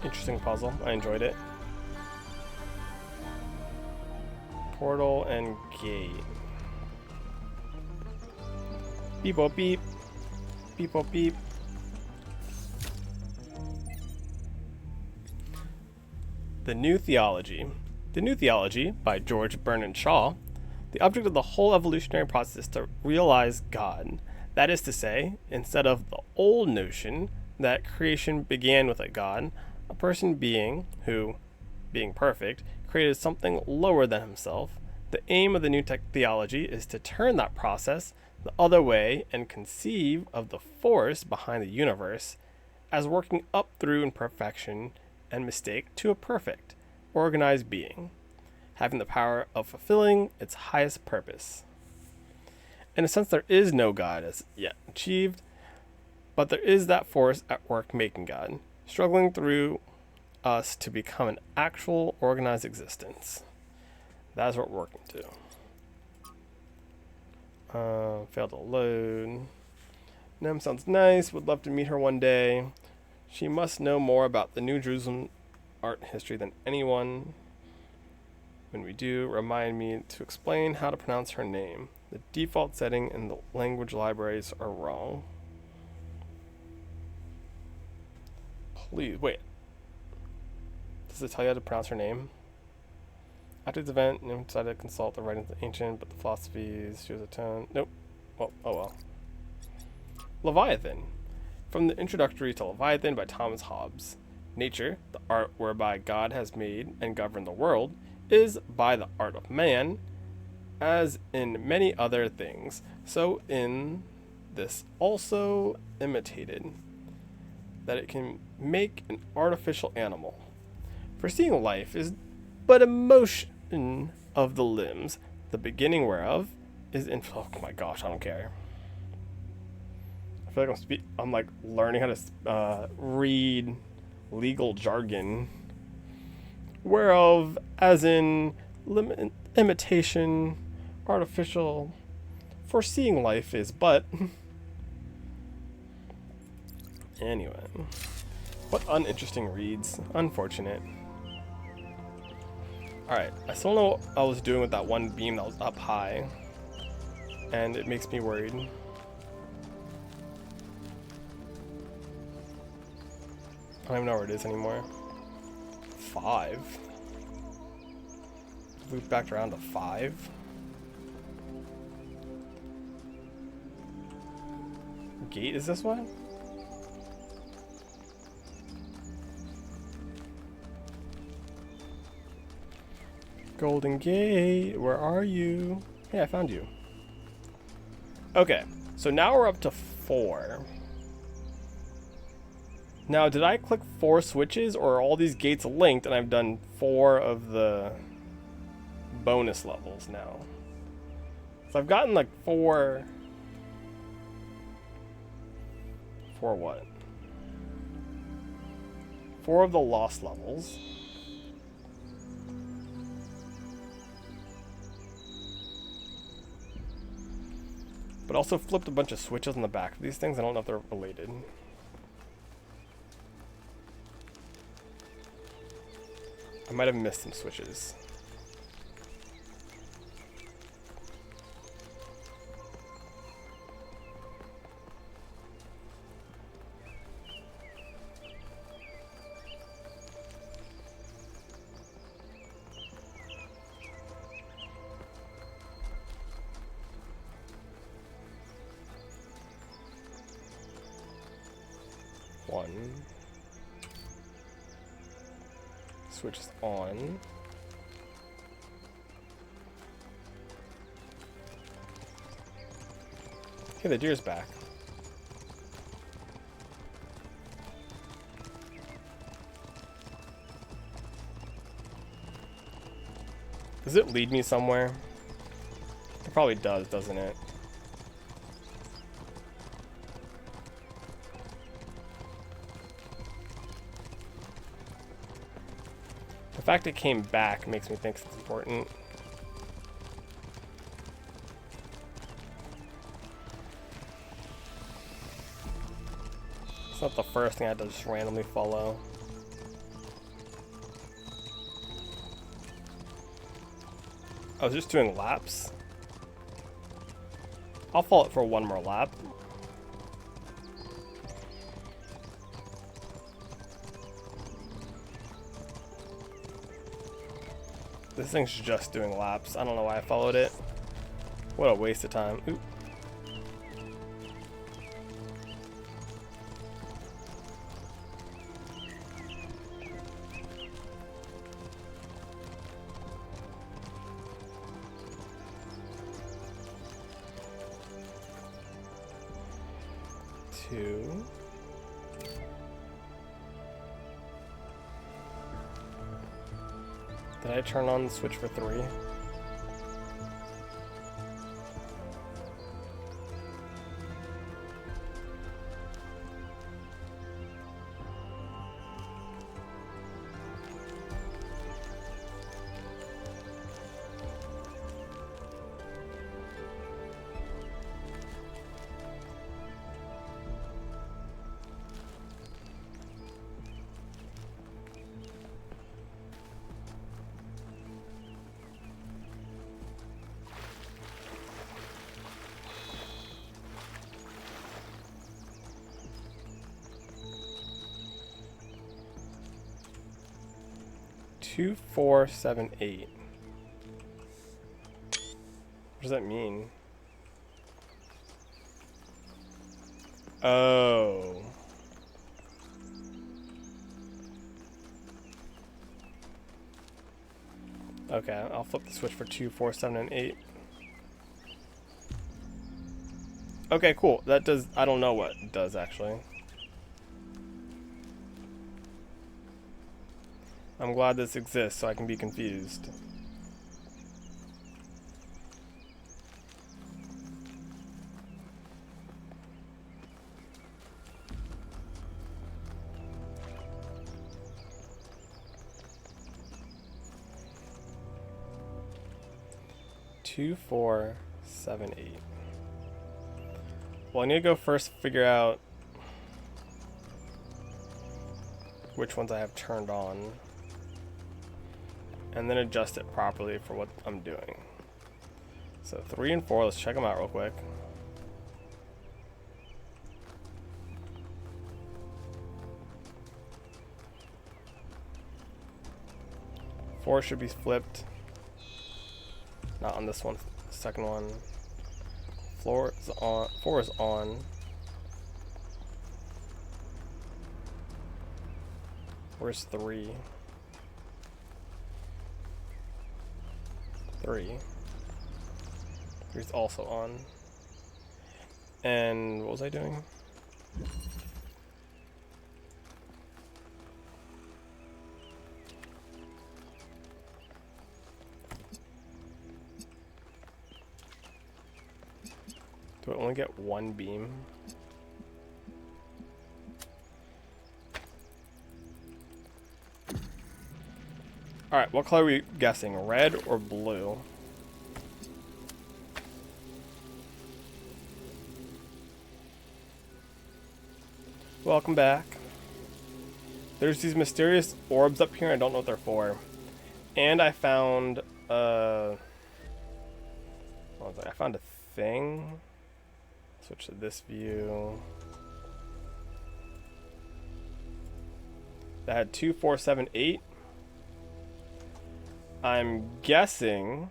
Interesting puzzle. I enjoyed it. Portal and gate. Beep oh beep. Beep oh beep. The New Theology. The New Theology, by George Bernard Shaw. The object of the whole evolutionary process is to realize God. That is to say, instead of the old notion that creation began with a God, a person being, who, being perfect, created something lower than himself, the aim of the new theology is to turn that process the other way and conceive of the force behind the universe as working up through imperfection and mistake to a perfect, organized being, having the power of fulfilling its highest purpose. In a sense, there is no God as yet achieved, but there is that force at work making God, struggling through us to become an actual organized existence. That's what we're working to. Failed to load. Nem sounds nice. Would love to meet her one day. She must know more about the New Jerusalem art history than anyone. When we do, remind me to explain how to pronounce her name. The default setting in the language libraries are wrong. Please, wait. Does it tell you how to pronounce her name? After this event, Nim decided to consult the writings of the ancient, but the philosophies, she was a tone. Nope. Well, oh well. Leviathan. From the Introductory to Leviathan by Thomas Hobbes. Nature, the art whereby God has made and governed the world, is by the art of man, as in many other things, so in this also imitated, that it can make an artificial animal. For seeing life is but a motion of the limbs, the beginning whereof is in. Oh my gosh, I don't care. I feel like I'm like learning how to read legal jargon. Whereof, as in imitation, artificial, foreseeing life is but. Anyway, what uninteresting reads. Unfortunate. Alright, I still don't know what I was doing with that one beam that was up high, and it makes me worried. I don't even know where it is anymore. 5. Loop back around to 5. Gate is this one? Golden Gate, where are you? Hey, I found you. Okay, so now we're up to 4. Now, did I click 4 switches, or are all these gates linked and I've done 4 of the bonus levels now? So I've gotten like 4... 4 what? 4 of the lost levels. But also flipped a bunch of switches on the back of these things. I don't know if they're related. I might have missed some switches. One. Switch is on. Okay, the deer's back. Does it lead me somewhere? It probably does, doesn't it? The fact it came back makes me think it's important. It's not the first thing I had to just randomly follow. I was just doing laps. I'll follow it for one more lap. This thing's just doing laps. I don't know why I followed it. What a waste of time. Oop. Two. Did I turn on the switch for 3? Two, 4, 7, 8. What does that mean? Oh. Okay, I'll flip the switch for 2, 4, 7, and 8. Okay, cool. That does, I don't know what it does actually. I'm glad this exists so I can be confused. Two, 4, 7, 8. Well, I need to go first figure out which ones I have turned on, and then adjust it properly for what I'm doing. So 3 and 4, let's check them out real quick. Four should be flipped. Not on this one, second one. 4 is on. 4 is on. Where's 3? 3. 3's also on. And what was I doing? Do I only get one beam? Alright, what color are we guessing? Red or blue? Welcome back. There's these mysterious orbs up here. I don't know what they're for. And I found what was it? I found a thing. Switch to this view. That had 2, 4, 7, 8. I'm guessing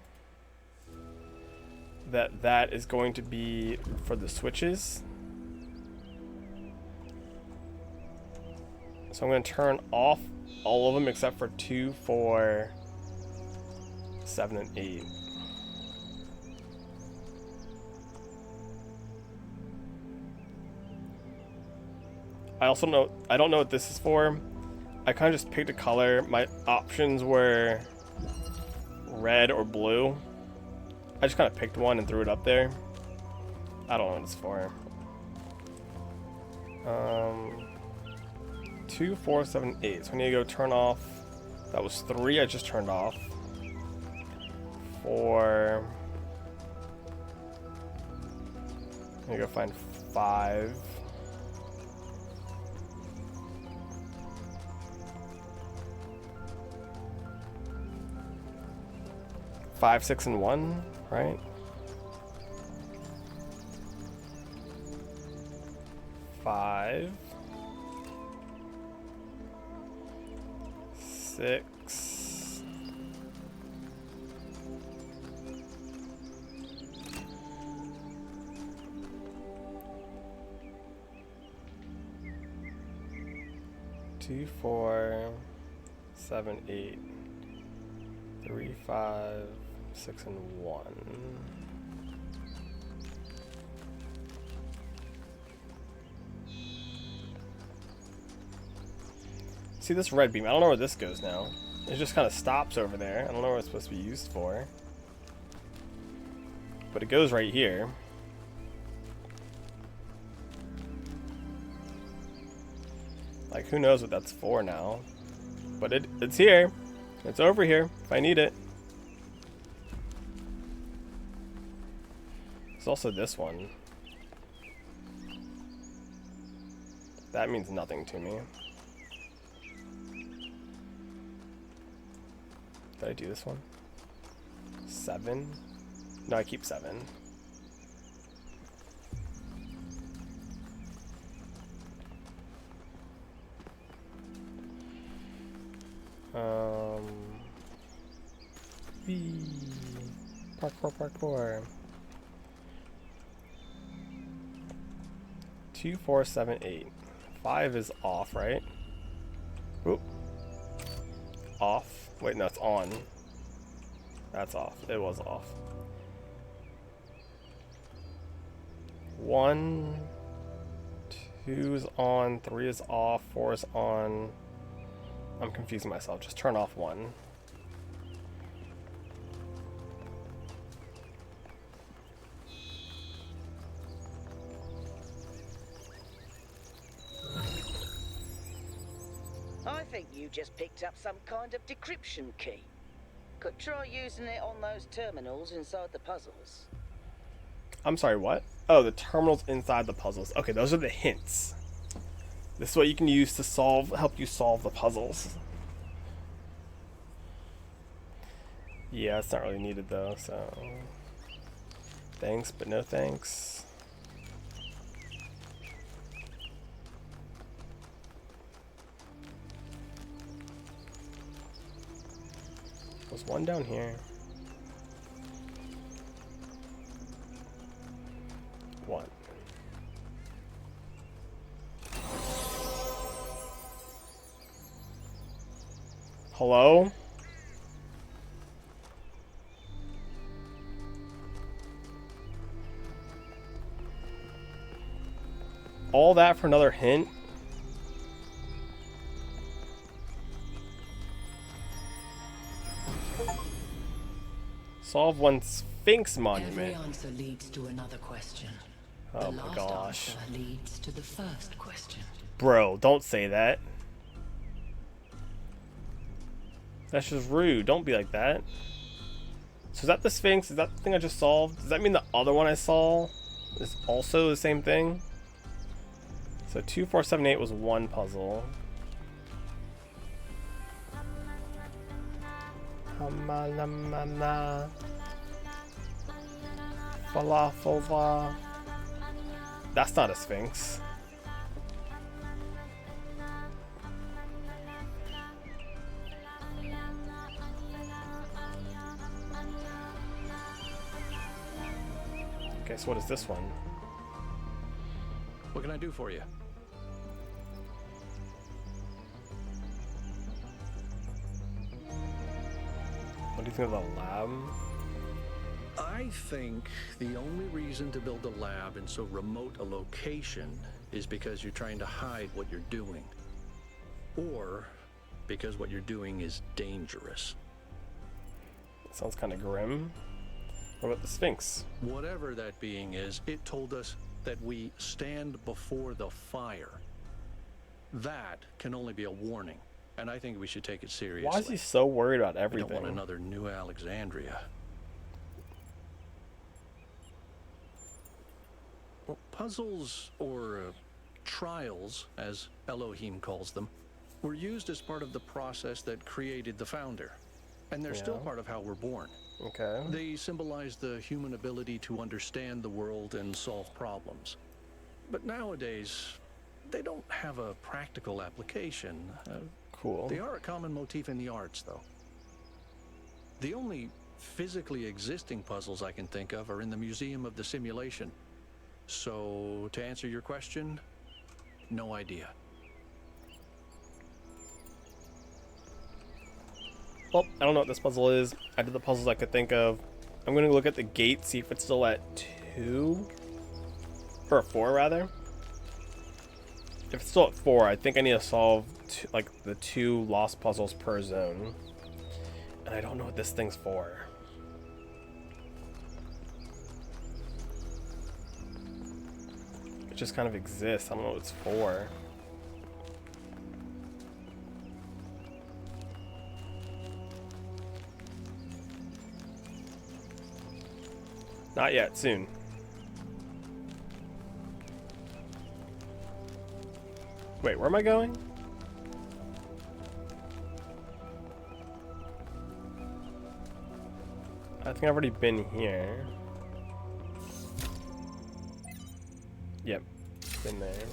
that that is going to be for the switches. So I'm going to turn off all of them except for 2, 4, 7, and 8. I don't know what this is for. I kind of just picked a color. My options were red or blue. I just kind of picked one and threw it up there. I don't know what it's for. 2, 4, 7, 8. So I need to go turn off. That was 3 I just turned off. 4. I need to go find 5. Five, 6, and 1, right? 5, 6, 2, 4, 7, 8, 3, 5, 6, and 1. See this red beam? I don't know where this goes now. It just kind of stops over there. I don't know what it's supposed to be used for. But it goes right here. Like, who knows what that's for now. But it's here. It's over here if I need it. There's also this one. That means nothing to me. Did I do this one? 7? No, I keep 7. Parkour. 2, 4, 7, 8. 5 is off, right? Oop. Off. Wait, no, it's on. That's off. It was off. 1, 2 is on, 3 is off, 4 is on. I'm confusing myself. Just turn off 1. I think you just picked up some kind of decryption key. Could try using it on those terminals inside the puzzles. I'm sorry, what? Oh, the terminals inside the puzzles. Okay, those are the hints. This is what you can use to help you solve the puzzles. Yeah, it's not really needed though, so... Thanks, but no thanks. There's one down here. 1. Hello? All that for another hint? Solve one Sphinx monument. Every answer leads to another question. Oh my gosh. The last answer leads to the first question. Bro, don't say that. That's just rude. Don't be like that. So is that the Sphinx? Is that the thing I just solved? Does that mean the other one I saw is also the same thing? So 2, 4, 7, 8 was one puzzle. Hamalamana. Falafel. That's not a sphinx. Okay, so what is this one? What can I do for you? What do you think of the lab? I think the only reason to build a lab in so remote a location is because you're trying to hide what you're doing. Or because what you're doing is dangerous. Sounds kind of grim. What about the Sphinx? Whatever that being is, it told us that we stand before the fire. That can only be a warning, and I think we should take it seriously. Why is he so worried about everything? We don't want another new Alexandria. Well, puzzles, or trials, as Elohim calls them, were used as part of the process that created the founder. And they're still part of how we're born. Okay. They symbolize the human ability to understand the world and solve problems. But nowadays, they don't have a practical application. Cool. They are a common motif in the arts, though. The only physically existing puzzles I can think of are in the Museum of the Simulation. So, to answer your question, no idea. Well, I don't know what this puzzle is. I did the puzzles I could think of. I'm going to look at the gate, see if it's still at 2. Or 4, rather. If it's still at 4, I think I need to solve the 2 lost puzzles per zone. And I don't know what this thing's for. It just kind of exists. I don't know what it's for. Not yet, soon. Wait, where am I going? I think I've already been here. Yep, been there.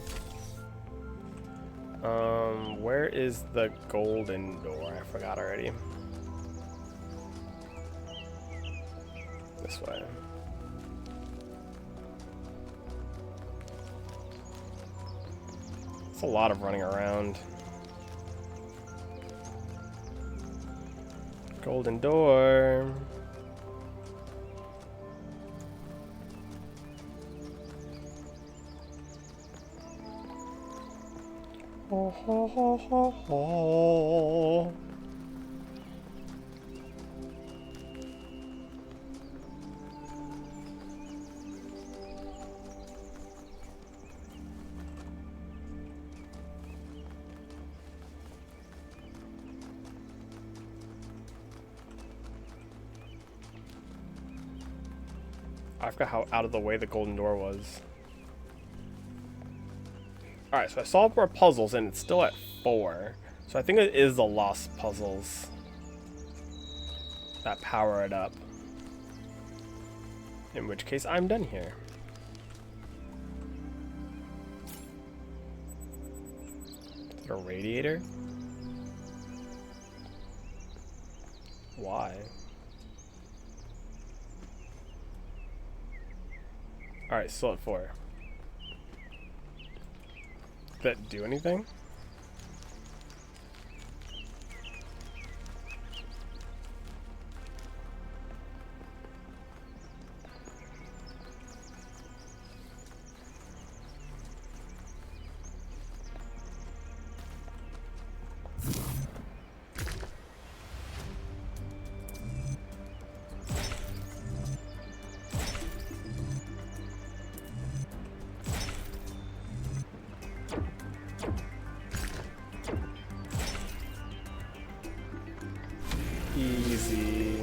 Where is the golden door? I forgot already. This way. It's a lot of running around. Golden door. Ho ho ho ho ho. I forgot how out of the way the golden door was. Alright, so I solved more puzzles and it's still at 4. So I think it is the lost puzzles that power it up. In which case, I'm done here. Is it a radiator? Why? Alright, still at 4. Did that do anything? Easy.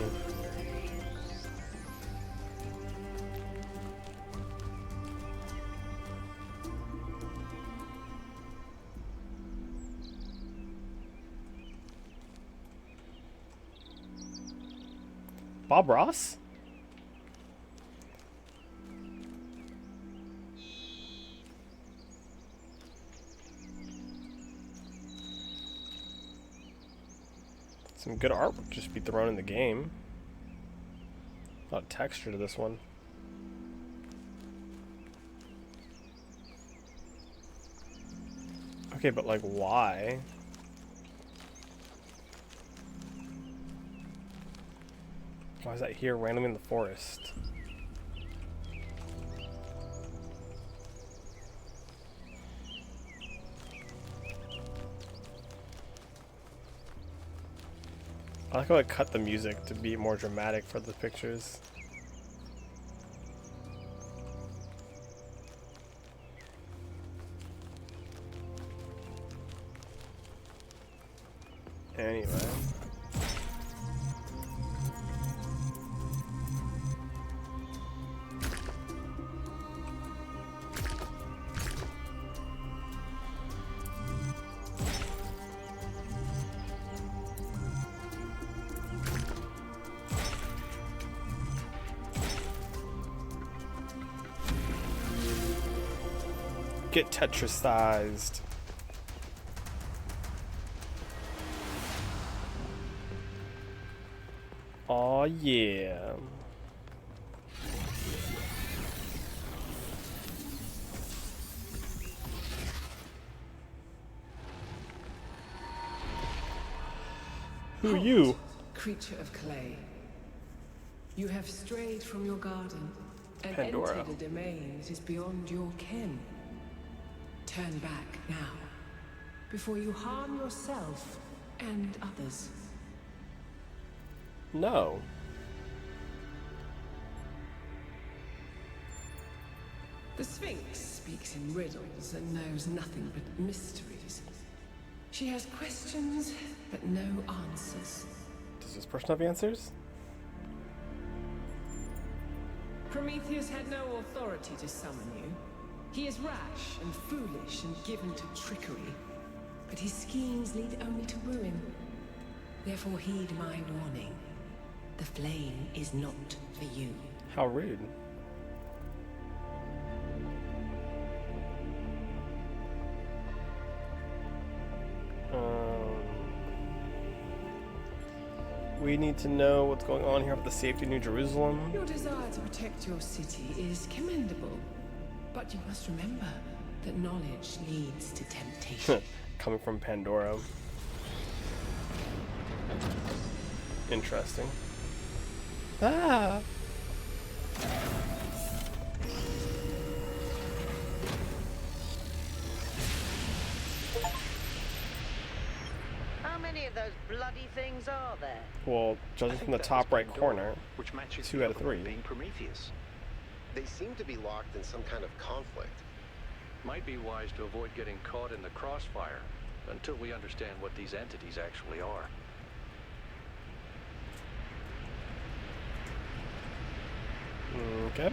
Bob Ross? Some good art would just be thrown in the game. A lot of texture to this one. Okay, but like, why? Why is that here randomly in the forest? I like how I cut the music to be more dramatic for the pictures. Anyway. Get Tetrisized. Aw, yeah. Who are you? Creature of clay. You have strayed from your garden and Pandora. entered a domain that is beyond your ken. Turn back now, before you harm yourself and others. No. The Sphinx speaks in riddles and knows nothing but mysteries. She has questions, but no answers. Does this person have answers? Prometheus had no authority to summon you. He is rash and foolish and given to trickery, but his schemes lead only to ruin. Therefore heed my warning. The flame is not for you. How rude. We need to know what's going on here with the safety of New Jerusalem. Your desire to protect your city is commendable, but you must remember that knowledge leads to temptation. Coming from Pandora. Interesting. Ah! How many of those bloody things are there? Well, judging from the top right corner, which matches 2 the out of other one 3. being Prometheus. They seem to be locked in some kind of conflict. Might be wise to avoid getting caught in the crossfire until we understand what these entities actually are. Okay.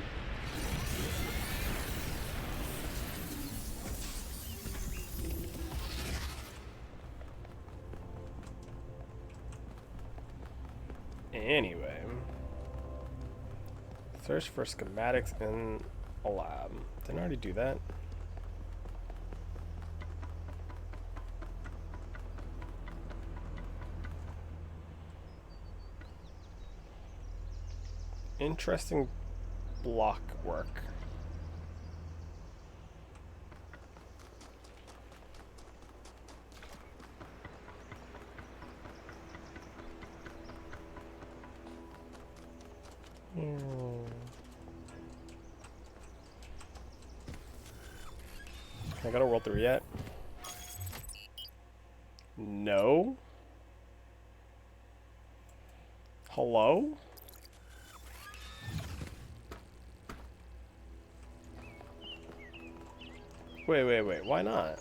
Anyway. Search for schematics in a lab. Didn't I already do that? Interesting block work. I gotta roll through yet? No? Hello? Wait, why not?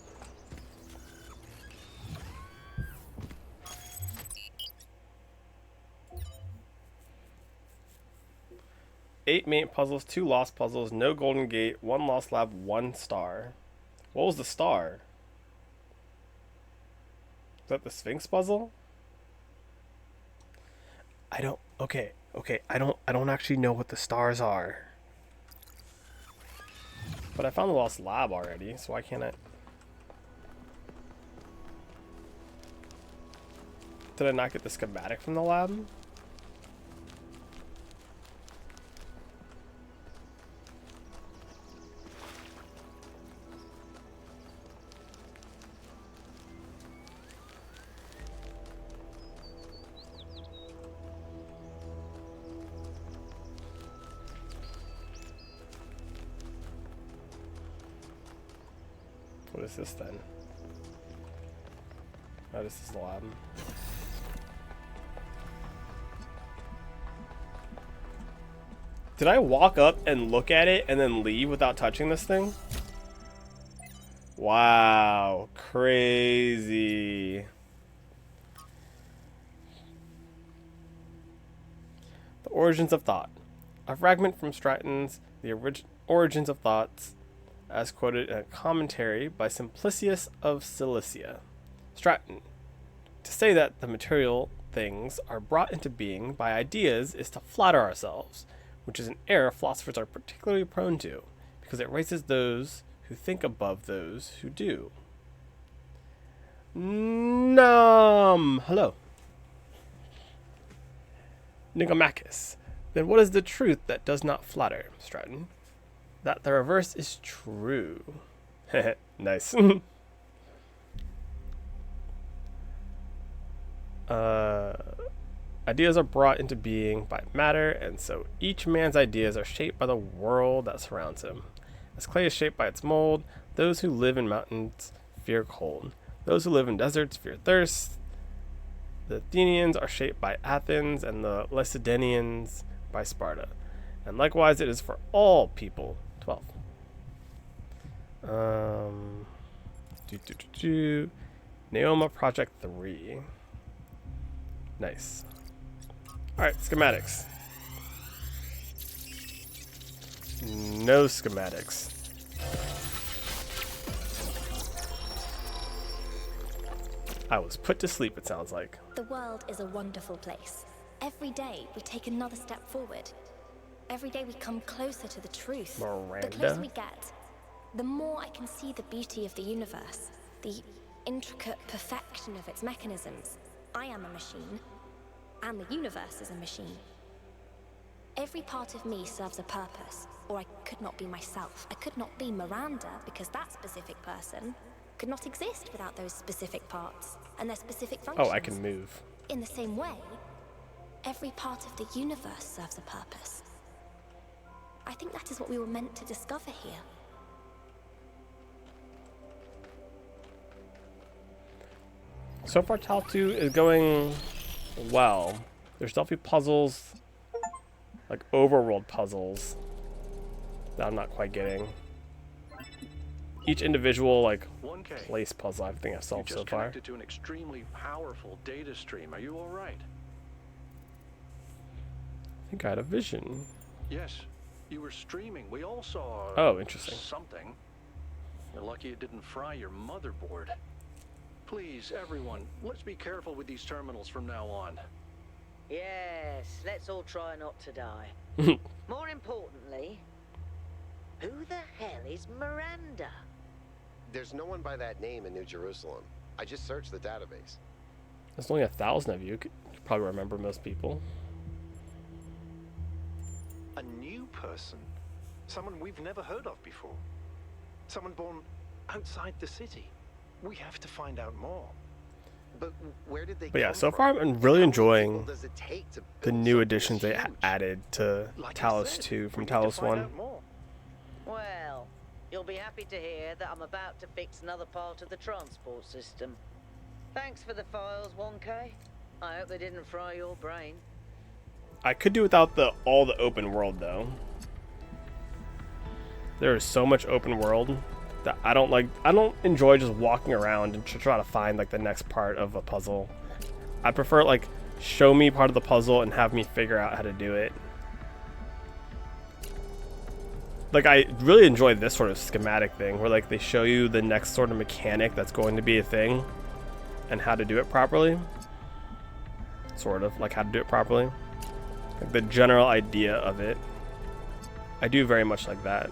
Eight main puzzles, 2 lost puzzles, no golden gate, 1 lost lab, 1 star. What was the star? Is that the Sphinx puzzle? I don't... Okay, Okay, I don't actually know what the stars are. But I found the lost lab already, so why can't I? Did I not get the schematic from the lab? What is this then? Oh, this is the lab. Did I walk up and look at it and then leave without touching this thing? Wow, crazy. The Origins of Thought. A fragment from Stratton's The Origins of Thoughts, as quoted in a commentary by Simplicius of Cilicia. Stratton. To say that the material things are brought into being by ideas is to flatter ourselves, which is an error philosophers are particularly prone to, because it raises those who think above those who do. Hello. Nicomachus. Then what is the truth that does not flatter, Stratton? That the reverse is true. Nice. Ideas are brought into being by matter, and so each man's ideas are shaped by the world that surrounds him. As clay is shaped by its mold, those who live in mountains fear cold. Those who live in deserts fear thirst. The Athenians are shaped by Athens, and the Lacedaemonians by Sparta. And likewise it is for all people. 12. Neoma Project 3. Nice. Alright, schematics. No schematics. I was put to sleep, it sounds like. The world is a wonderful place. Every day we take another step forward. Every day we come closer to the truth. Miranda? The closer we get, the more I can see the beauty of the universe, the intricate perfection of its mechanisms. I am a machine, and the universe is a machine. Every part of me serves a purpose, or I could not be myself. I could not be Miranda, because that specific person could not exist without those specific parts and their specific functions. Oh, I can move. In the same way, every part of the universe serves a purpose. I think that is what we were meant to discover here. So far, Tal 2 is going well. There's definitely puzzles, like overworld puzzles, that I'm not quite getting. Each individual, like, 1K. place puzzle I think I've solved so far. You just connected to an extremely powerful data stream. Are you all right? I think I had a vision. Yes, you were streaming. We all saw. Oh, interesting. Something. You're lucky it didn't fry your motherboard. Please, everyone, let's be careful with these terminals from now on. Yes, let's all try not to die. More importantly, who the hell is Miranda? There's no one by that name in New Jerusalem. I just searched the database. There's only 1,000 of you. You could probably remember most people. A new person. Someone we've never heard of before. Someone born outside the city. We have to find out more. But where did they But yeah, come so from? far I'm really enjoying Does it take to the build new something additions they huge? added to Talos 2 from Talos 1. Well, you'll be happy to hear that I'm about to fix another part of the transport system. Thanks for the files, 1K. I hope they didn't fry your brain. I could do without all the open world though. There is so much open world that I don't enjoy just walking around and try to find like the next part of a puzzle. I prefer like show me part of the puzzle and have me figure out how to do it. Like I really enjoy this sort of schematic thing where like they show you the next sort of mechanic that's going to be a thing and how to do it properly. Sort of like how to do it properly. Like the general idea of it. I do very much like that.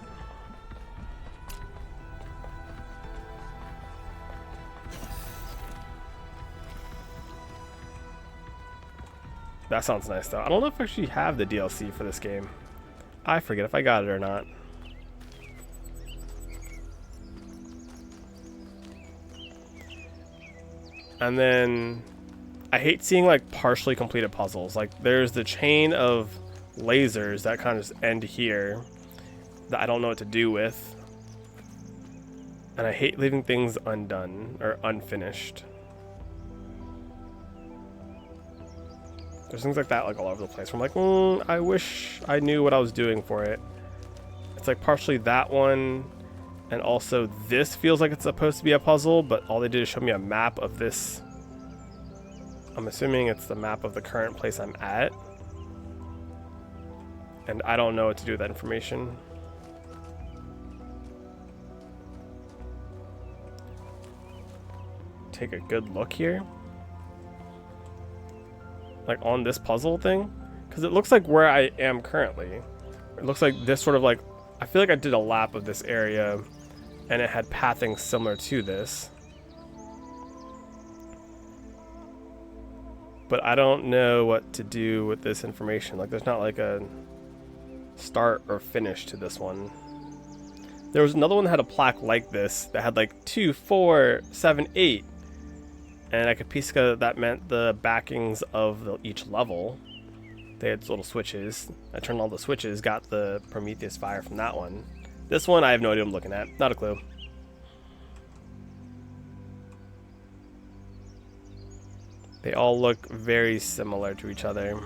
That sounds nice though. I don't know if I actually have the DLC for this game. I forget if I got it or not. And then I hate seeing like partially completed puzzles. Like there's the chain of lasers that kind of just end here that I don't know what to do with. And I hate leaving things undone or unfinished. There's things like that like all over the place where I'm like, I wish I knew what I was doing for it. It's like partially that one, and also this feels like it's supposed to be a puzzle, but all they did is show me a map of this. I'm assuming it's the map of the current place I'm at. And I don't know what to do with that information. Take a good look here. Like on this puzzle thing, because it looks like where I am currently. It looks like this sort of like, I feel like I did a lap of this area and it had pathing similar to this. But I don't know what to do with this information. Like there's not like a start or finish to this one. There was another one that had a plaque like this that had like 2, 4, 7, 8. And I could piece together that meant the backings of each level. They had little switches. I turned all the switches, got the Prometheus fire from that one. This one, I have no idea what I'm looking at. Not a clue. They all look very similar to each other.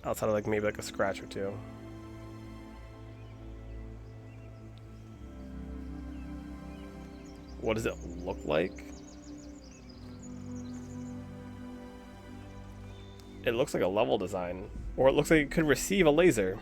Outside of like maybe like a scratch or two. What does it look like? It looks like a level design. Or it looks like it could receive a laser.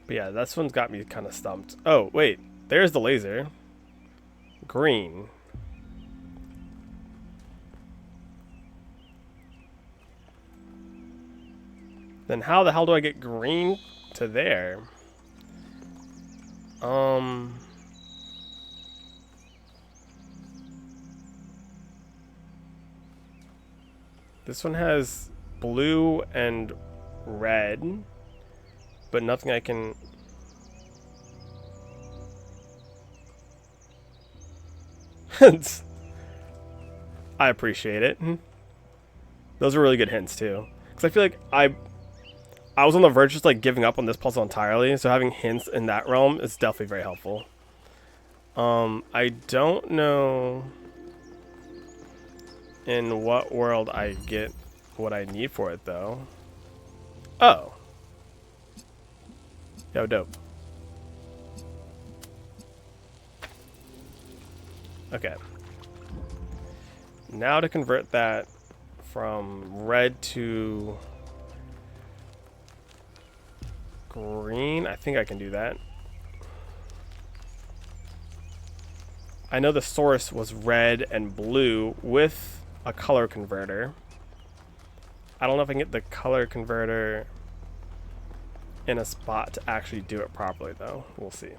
But yeah, this one's got me kind of stumped. Oh, wait. There's the laser. Green. Then how the hell do I get green to there? This one has blue and red, but nothing I can... I appreciate it. Those are really good hints too. Because I feel like I was on the verge of just like giving up on this puzzle entirely, so having hints in that realm is definitely very helpful. I don't know in what world I get what I need for it though. Oh. Yo, dope. Okay. Now to convert that from red to green, I think I can do that. I know the source was red and blue with a color converter. I don't know if I can get the color converter in a spot to actually do it properly though. We'll see.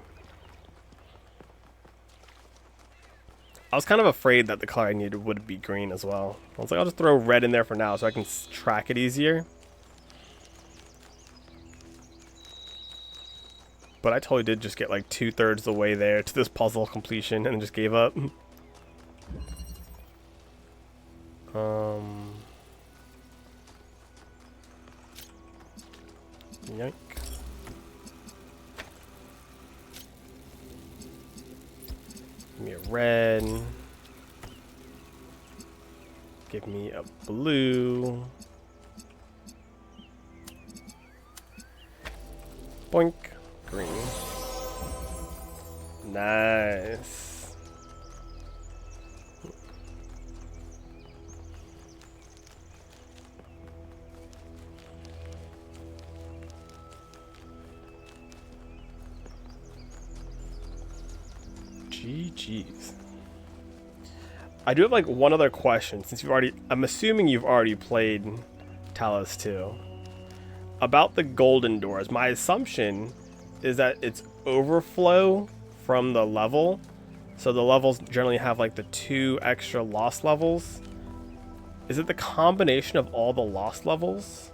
I was kind of afraid that the color I needed would be green as well. I was like, I'll just throw red in there for now so I can track it easier. But I totally did just get like 2/3 the way there to this puzzle completion and just gave up. Yoink. Give me a red. Give me a blue. Boink. Green. Nice. GG's. I do have like one other question since I'm assuming you've already played Talos 2. About the golden doors, my assumption is that it's overflow from the level. So the levels generally have like the 2 extra lost levels. Is it the combination of all the lost levels?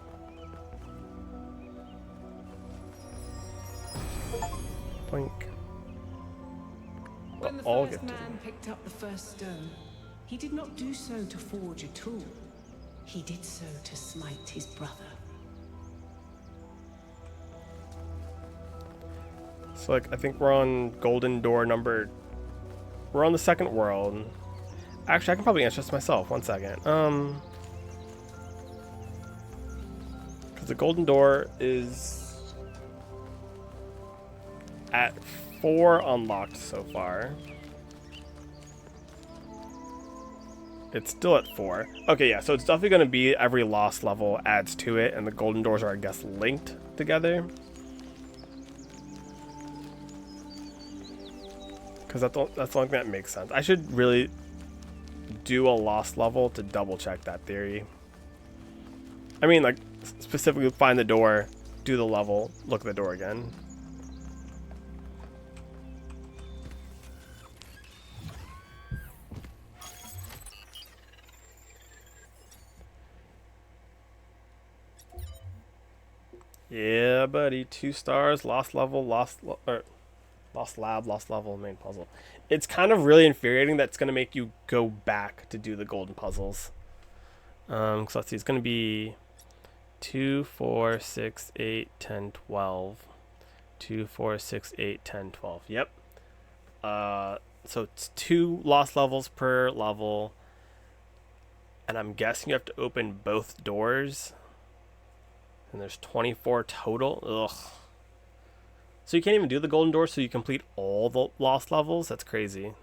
Boink. When the I'll first get to man picked up the first stone, he did not do so to forge a tool. He did so to smite his brother. So like I think we're on golden door number. We're on the second world. Actually, I can probably answer this myself. 1 second. Because the golden door is at 4 unlocked so far. It's still at 4. Okay, yeah, so it's definitely going to be every lost level adds to it, and the golden doors are, I guess, linked together. Because that's the only thing that makes sense. I should really do a lost level to double check that theory. I mean, like, specifically find the door, do the level, look at the door again. Yeah, buddy. 2 stars, lost level, lost lab, lost level, main puzzle. It's kind of really infuriating that it's going to make you go back to do the golden puzzles. So let's see, it's going to be 2, 4, 6, 8, 10, 12. 2, 4, 6, 8, 10, 12. Yep. So it's 2 lost levels per level. And I'm guessing you have to open both doors. And there's 24 total. Ugh. So you can't even do the golden door so you complete all the lost levels? That's crazy.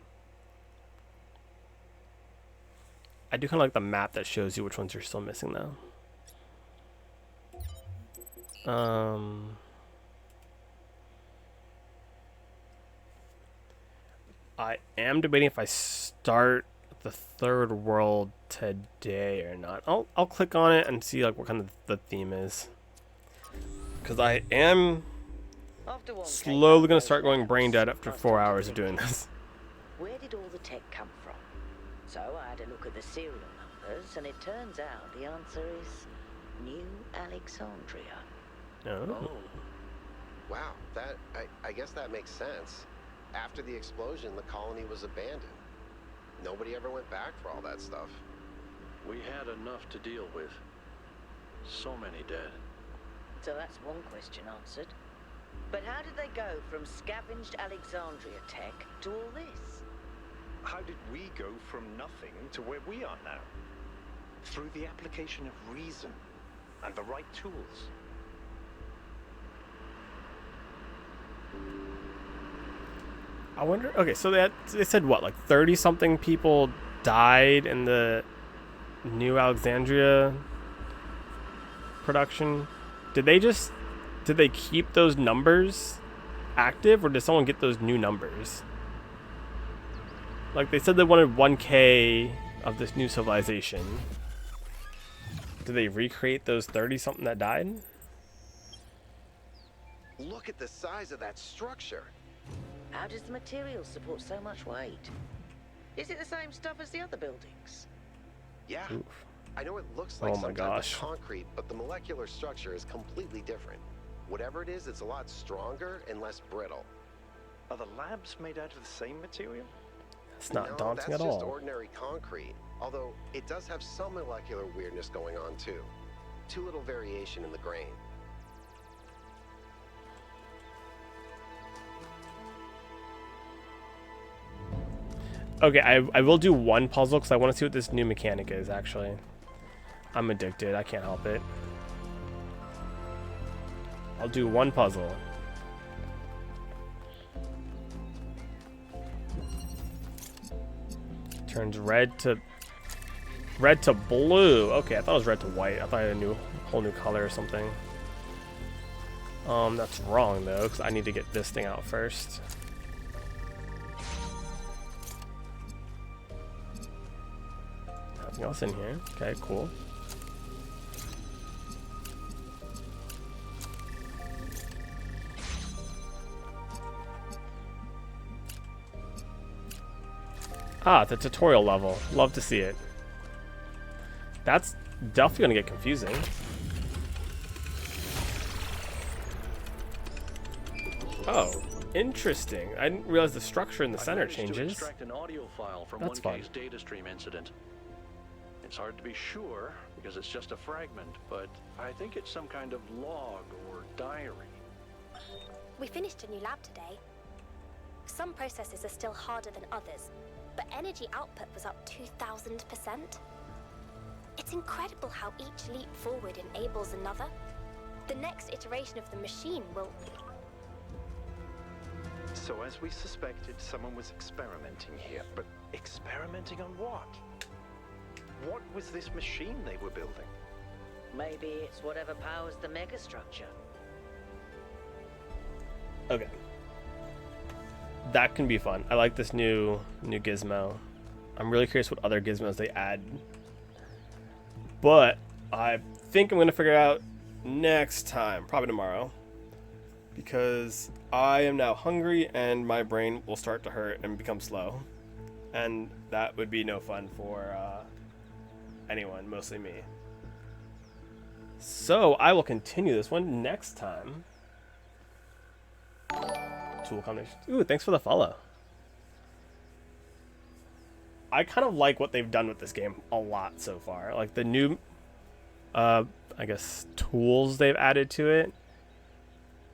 I do kind of like the map that shows you which ones you're still missing though. I am debating if I start the third world today or not. I'll click on it and see like what kind of the theme is. Because I am slowly going to start going brain dead after 4 hours of doing this. Where did all the tech come from? So I had a look at the serial numbers, and it turns out the answer is New Alexandria. Oh. Wow, I guess that makes sense. After the explosion, the colony was abandoned. Nobody ever went back for all that stuff. We had enough to deal with. So many dead. So that's one question answered. But how did they go from scavenged Alexandria tech to all this? How did we go from nothing to where we are now? Through the application of reason and the right tools. I wonder. Okay, so they said what, like 30-something people died in the New Alexandria production. Did they keep those numbers active, or did someone get those new numbers? Like they said they wanted 1K of this new civilization. Did they recreate those 30-something that died? Look at the size of that structure. How does the material support so much weight? Is it the same stuff as the other buildings? Yeah. Oof. I know it looks like Oh my some type gosh. of concrete, but the molecular structure is completely different. Whatever it is, it's a lot stronger and less brittle. Are the labs made out of the same material? It's not No, daunting that's at just all. ordinary concrete. Although it does have some molecular weirdness going on too. Too little variation in the grain. Okay, I will do one puzzle because I want to see what this new mechanic is, actually. I'm addicted. I can't help it. I'll do one puzzle. Turns red to blue. Okay, I thought it was red to white. I thought I had a whole new color or something. That's wrong though, because I need to get this thing out first. nothing else in here. Okay, cool. Ah, the tutorial level. Love to see it. That's definitely gonna get confusing. Oh, interesting. I didn't realize the structure in the center changes. To extract an audio file from That's one fun. case data stream incident. It's hard to be sure because it's just a fragment, but I think it's some kind of log or diary. We finished a new lab today. Some processes are still harder than others, but energy output was up 2,000%. It's incredible how each leap forward enables another. The next iteration of the machine will... So as we suspected, someone was experimenting here. But experimenting on what? What was this machine they were building? Maybe it's whatever powers the megastructure. Okay. That can be fun. I like this new gizmo. I'm really curious what other gizmos they add. But I think I'm going to figure it out next time, probably tomorrow. Because I am now hungry and my brain will start to hurt and become slow. And that would be no fun for anyone, mostly me. So I will continue this one next time. Tool combination. Ooh, thanks for the follow. I kind of like what they've done with this game a lot so far. Like the new, I guess, tools they've added to it.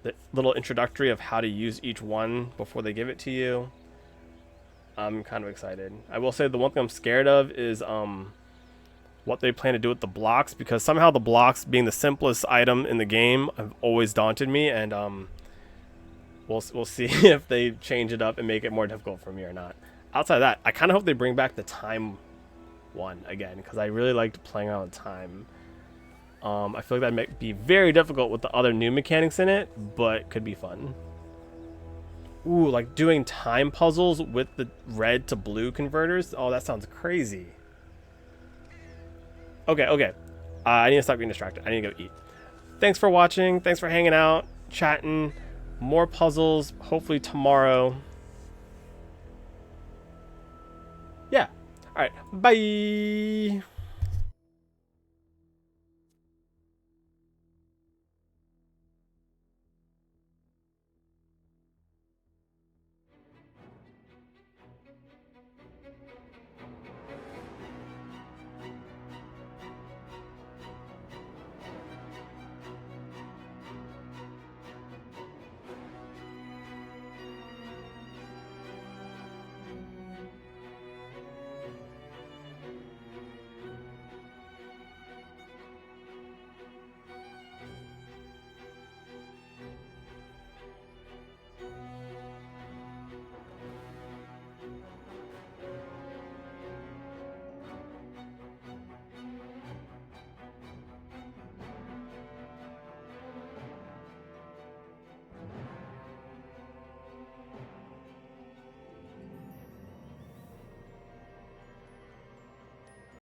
The little introductory of how to use each one before they give it to you. I'm kind of excited. I will say the one thing I'm scared of is what they plan to do with the blocks, because somehow the blocks being the simplest item in the game have always daunted me, and we'll see if they change it up and make it more difficult for me or not. Outside of that, I kind of hope they bring back the time one again, because I really liked playing around with time. I feel like that might be very difficult with the other new mechanics in it, but could be fun. Ooh, like doing time puzzles with the red to blue converters. Oh, that sounds crazy. Okay. I need to stop getting distracted. I need to go eat. Thanks for watching. Thanks for hanging out, chatting. More puzzles, hopefully tomorrow. Yeah. All right. Bye.